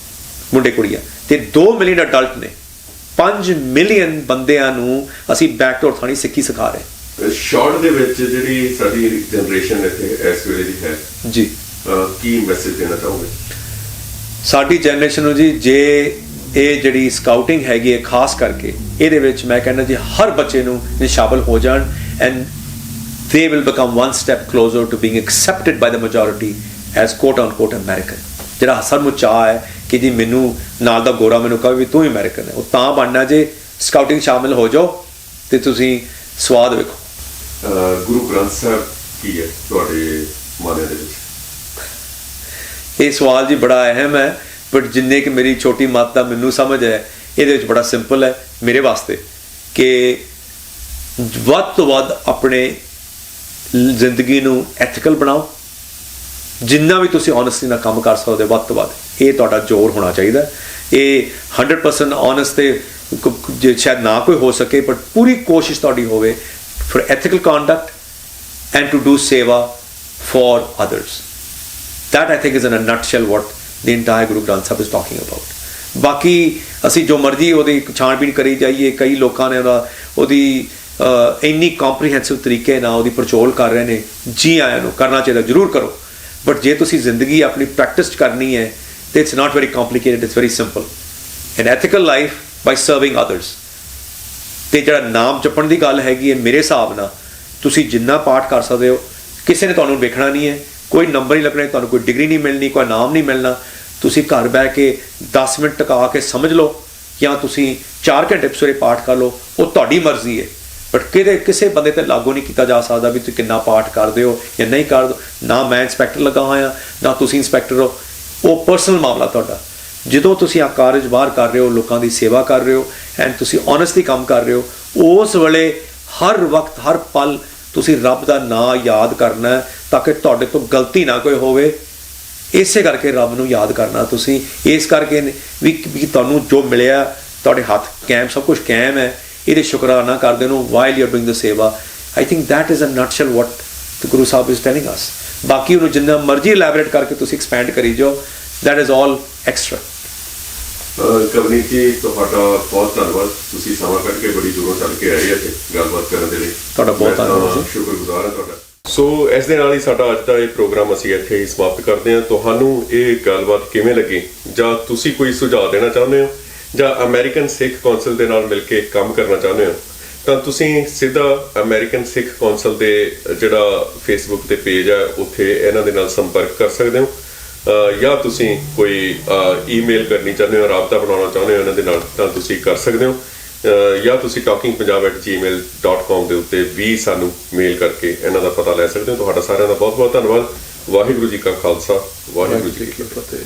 ਮੁੰਡੇ ਕੁੜੀਆਂ, ਤੇ 2 ਮਿਲੀਅਨ ਅਡਲਟ ਨੇ। 5 ਮਿਲੀਅਨ ਬੰਦਿਆਂ ਨੂੰ ਅਸੀਂ ਬੈਕਡੋਰ ਥਾਣੀ ਸਿੱਖੀ ਸਿਖਾ ਰਹੇ। ਸ਼ਾਰਟ ਦੇ ਵਿੱਚ ਜਿਹੜੀ ਸਾਡੀ ਜਨਰੇਸ਼ਨ ਇੱਥੇ ਇਸ ਵੇਲੇ ਦੀ ਹੈ ਜੀ, ਕੀ ਮੈਸੇਜ ਦੇਣਾ ਚਾਹੋਗੇ ਸਾਡੀ ਜਨਰੇਸ਼ਨ ਨੂੰ ਜੀ? ਜੇ ਇਹ ਜਿਹੜੀ ਸਕਾਊਟਿੰਗ ਹੈਗੀ ਹੈ ਖਾਸ ਕਰਕੇ, ਇਹਦੇ ਵਿੱਚ ਮੈਂ ਕਹਿੰਦਾ ਜੀ ਹਰ ਬੱਚੇ ਨੂੰ ਸ਼ਾਮਲ ਹੋ ਜਾਣ and they will become one step closer to being accepted by the majority as quote unquote American। ਜਿਹੜਾ ਸੱਚਮੁੱਚ ਚਾਹ ਹੈ ਕਿ ਜੀ ਮੈਨੂੰ ਨਾਲ ਦਾ ਗੋਰਾ ਮੈਨੂੰ ਕਹੇ ਵੀ ਤੂੰ ਅਮਰੀਕਨ ਹੈ, ਉਹ ਤਾਂ ਬਣਨਾ ਜੇ ਸਕਾਊਟਿੰਗ ਸ਼ਾਮਿਲ ਹੋ ਜਾਓ ਤੇ ਤੁਸੀਂ ਸਵਾਦ ਵੇਖੋ। ਗੁਰੂ ਗ੍ਰੰਥ ਸਾਹਿਬ ਕੀ ਹੈ ਤੁਹਾਡੇ ਮਾਨੇ ਦੇ ਵਿੱਚ? ਇਹ ਸਵਾਲ ਜੀ ਬੜਾ ਅਹਿਮ ਹੈ, ਬਟ ਜਿੰਨੇ ਕਿ ਮੇਰੀ ਛੋਟੀ ਮੱਤ ਦਾ ਮੈਨੂੰ ਸਮਝ ਹੈ, ਇਹਦੇ ਵਿੱਚ ਬੜਾ ਸਿੰਪਲ ਹੈ ਮੇਰੇ ਵਾਸਤੇ ਕਿ ਵੱਧ ਤੋਂ ਵੱਧ ਆਪਣੇ ਜ਼ਿੰਦਗੀ ਨੂੰ ਐਥੀਕਲ ਬਣਾਓ। ਜਿੰਨਾ ਵੀ ਤੁਸੀਂ ਓਨੈਸਟੀ ਨਾਲ ਕੰਮ ਕਰ ਸਕਦੇ ਹੋ ਵੱਧ ਤੋਂ ਵੱਧ, ਇਹ ਤੁਹਾਡਾ ਜ਼ੋਰ ਹੋਣਾ ਚਾਹੀਦਾ। ਇਹ 100% ਓਨੈਸਟ ਤੇ ਜੇ ਸ਼ਾਇਦ ਨਾ ਕੋਈ ਹੋ ਸਕੇ, ਬਟ ਪੂਰੀ ਕੋਸ਼ਿਸ਼ ਤੁਹਾਡੀ ਹੋਵੇ for ethical conduct and to do seva for others. That I think is in a nutshell what the entire Guru Granth Sahib is talking about. ਬਾਕੀ ਅਸੀਂ ਜੋ ਮਰਜ਼ੀ ਉਹਦੀ ਛਾਣਬੀਣ ਕਰੀ ਜਾਈਏ, ਕਈ ਲੋਕਾਂ ਨੇ ਉਹਦੀ ਇੰਨੀ ਕੰਪਰੀਹੈਂਸਿਵ ਤਰੀਕੇ ਨਾਲ ਉਹਦੀ ਪੜਚੋਲ ਕਰ ਰਹੇ ਨੇ, ਜੀ ਆਇਆਂ ਨੂੰ, ਕਰਨਾ ਚਾਹੀਦਾ, ਜ਼ਰੂਰ ਕਰੋ। ਬਟ ਜੇ ਤੁਸੀਂ ਜ਼ਿੰਦਗੀ ਆਪਣੀ ਪ੍ਰੈਕਟਿਸ ਕਰਨੀ ਹੈ ਤੇ it's not very complicated, it's very simple. An ethical life by serving others. ਤੇ ਜਿਹੜਾ ਨਾਮ ਜਪਣ ਦੀ ਗੱਲ ਹੈਗੀ ਹੈ, ਮੇਰੇ ਹਿਸਾਬ ਨਾਲ ਤੁਸੀਂ ਜਿੰਨਾ ਪਾਠ ਕਰ ਸਕਦੇ ਹੋ, ਕਿਸੇ ਨੇ ਤੁਹਾਨੂੰ ਵੇਖਣਾ ਨਹੀਂ ਹੈ, ਕੋਈ ਨੰਬਰ ਨਹੀਂ ਲੱਗਣਾ, ਤੁਹਾਨੂੰ ਕੋਈ ਡਿਗਰੀ ਨਹੀਂ ਮਿਲਣੀ, ਕੋਈ ਨਾਮ ਨਹੀਂ ਮਿਲਣਾ। ਤੁਸੀਂ ਘਰ ਬਹਿ ਕੇ 10 ਮਿੰਟ ਟਿਕਾ ਕੇ ਸਮਝ ਲਓ, ਜਾਂ ਤੁਸੀਂ 4 ਘੰਟੇ ਸਵੇਰੇ ਪਾਠ ਕਰ ਲਓ, ਉਹ ਤੁਹਾਡੀ ਮਰਜ਼ੀ ਹੈ। ਬਟ ਕਿਸੇ ਬੰਦੇ ਤੇ ਲਾਗੂ ਨਹੀਂ ਕੀਤਾ ਜਾ ਸਕਦਾ ਵੀ ਤੁਸੀਂ ਕਿੰਨਾ ਪਾਠ ਕਰਦੇ ਹੋ ਜਾਂ ਨਹੀਂ ਕਰਦੇ। ਨਾ ਮੈਂ ਇੰਸਪੈਕਟਰ ਲੱਗਾ ਹੋਇਆ, ਨਾ ਤੁਸੀਂ ਇੰਸਪੈਕਟਰ ਹੋ, ਉਹ ਪਰਸਨਲ ਮਾਮਲਾ ਤੁਹਾਡਾ। ਜਦੋਂ ਤੁਸੀਂ ਆ ਕਾਰਜ ਬਾਹਰ ਕਰ ਰਹੇ ਹੋ, ਲੋਕਾਂ ਦੀ ਸੇਵਾ ਕਰ ਰਹੇ ਹੋ ਐਂਡ ਤੁਸੀਂ ਓਨੈਸਟਲੀ ਕੰਮ ਕਰ ਰਹੇ ਹੋ, ਉਸ ਵੇਲੇ ਹਰ ਵਕਤ ਹਰ ਪਲ ਤੁਸੀਂ ਰੱਬ ਦਾ ਨਾਂ ਯਾਦ ਕਰਨਾ ਹੈ, ਤਾਂ ਕਿ ਤੁਹਾਡੇ ਤੋਂ ਗਲਤੀ ਨਾ ਕੋਈ ਹੋਵੇ। ਇਸੇ ਕਰਕੇ ਰੱਬ ਨੂੰ ਯਾਦ ਕਰਨਾ ਤੁਸੀਂ, ਇਸ ਕਰਕੇ ਵੀ ਤੁਹਾਨੂੰ ਜੋ ਮਿਲਿਆ ਤੁਹਾਡੇ ਹੱਥ ਕਾਇਮ, ਸਭ ਕੁਝ ਕਾਇਮ ਹੈ, ਇਹਦੇ ਸ਼ੁਕਰਾਨਾ ਕਰਦੇ ਨੂੰ while you are doing the seva. I think that is a nutshell what the Guru Sahib is telling us. ਬਾਕੀ ਉਹਨੂੰ ਜਿੰਨਾ ਮਰਜ਼ੀ ਇਲੈਬੋਰੇਟ ਕਰਕੇ ਤੁਸੀਂ ਐਕਸਪੈਂਡ ਕਰੀ ਜਾਓ, that is all extra. Kavneet ਜੀ, ਤੁਹਾਡਾ ਬਹੁਤ ਧੰਨਵਾਦ। ਤੁਸੀਂ ਸਮਾਂ ਕੱਢ ਕੇ ਬੜੀ ਦੂਰੋਂ ਚੱਲ ਕੇ ਆਏ ਇੱਥੇ ਗੱਲਬਾਤ ਕਰਨ ਦੇ ਲਈ। ਤੁਹਾਡਾ ਬਹੁਤ ਧੰਨਵਾਦ ਜੀ, ਸ਼ੁਕਰਗੁਜ਼ਾਰ ਹਾਂ ਤੁਹਾਡਾ। ਸੋ ਇਸ ਦੇ ਨਾਲ ਹੀ ਸਾਡਾ ਅੱਜ ਦਾ ਇਹ ਪ੍ਰੋਗਰਾਮ ਅਸੀਂ ਇੱਥੇ ਹੀ ਸਮਾਪਤ ਕਰਦੇ ਹਾਂ। ਤੁਹਾਨੂੰ ਇਹ ਗੱਲਬਾਤ ਕਿਵੇਂ ਲੱਗੀ, ਜਾਂ ਤੁਸੀਂ ਕੋਈ ਸੁਝਾਅ ਦੇਣਾ ਚਾਹੁੰਦੇ ਹੋ, ਜਾਂ ਅਮਰੀਕਨ ਸਿੱਖ ਕੌਂਸਲ ਦੇ ਨਾਲ ਮਿਲ ਕੇ ਕੰਮ ਕਰਨਾ ਚਾਹੁੰਦੇ ਹੋ, ਤਾਂ ਤੁਸੀਂ ਸਿੱਧਾ ਅਮਰੀਕਨ ਸਿੱਖ ਕੌਂਸਲ ਦੇ ਜਿਹੜਾ ਫੇਸਬੁੱਕ ਤੇ ਪੇਜ ਹੈ ਉੱਥੇ ਇਹਨਾਂ ਦੇ ਨਾਲ ਸੰਪਰਕ ਕਰ ਸਕਦੇ ਹੋ, ਜਾਂ ਤੁਸੀਂ ਕੋਈ ਈਮੇਲ ਕਰਨੀ ਚਾਹੁੰਦੇ ਹੋ, ਰਾਬਤਾ ਬਣਾਉਣਾ ਚਾਹੁੰਦੇ ਹੋ ਇਹਨਾਂ ਦੇ ਨਾਲ, ਤਾਂ ਤੁਸੀਂ ਕਰ ਸਕਦੇ ਹੋ। ਜਾਂ ਤੁਸੀਂ talkingpunjab@gmail.com ਦੇ ਉੱਤੇ ਵੀ ਸਾਨੂੰ ਮੇਲ ਕਰਕੇ ਇਹਨਾਂ ਦਾ ਪਤਾ ਲੈ ਸਕਦੇ ਹੋ। ਤੁਹਾਡਾ ਸਾਰਿਆਂ ਦਾ ਬਹੁਤ ਬਹੁਤ ਧੰਨਵਾਦ। ਵਾਹਿਗੁਰੂ ਜੀ ਕਾ ਖਾਲਸਾ, ਵਾਹਿਗੁਰੂ ਜੀ ਕੀ ਫਤਿਹ।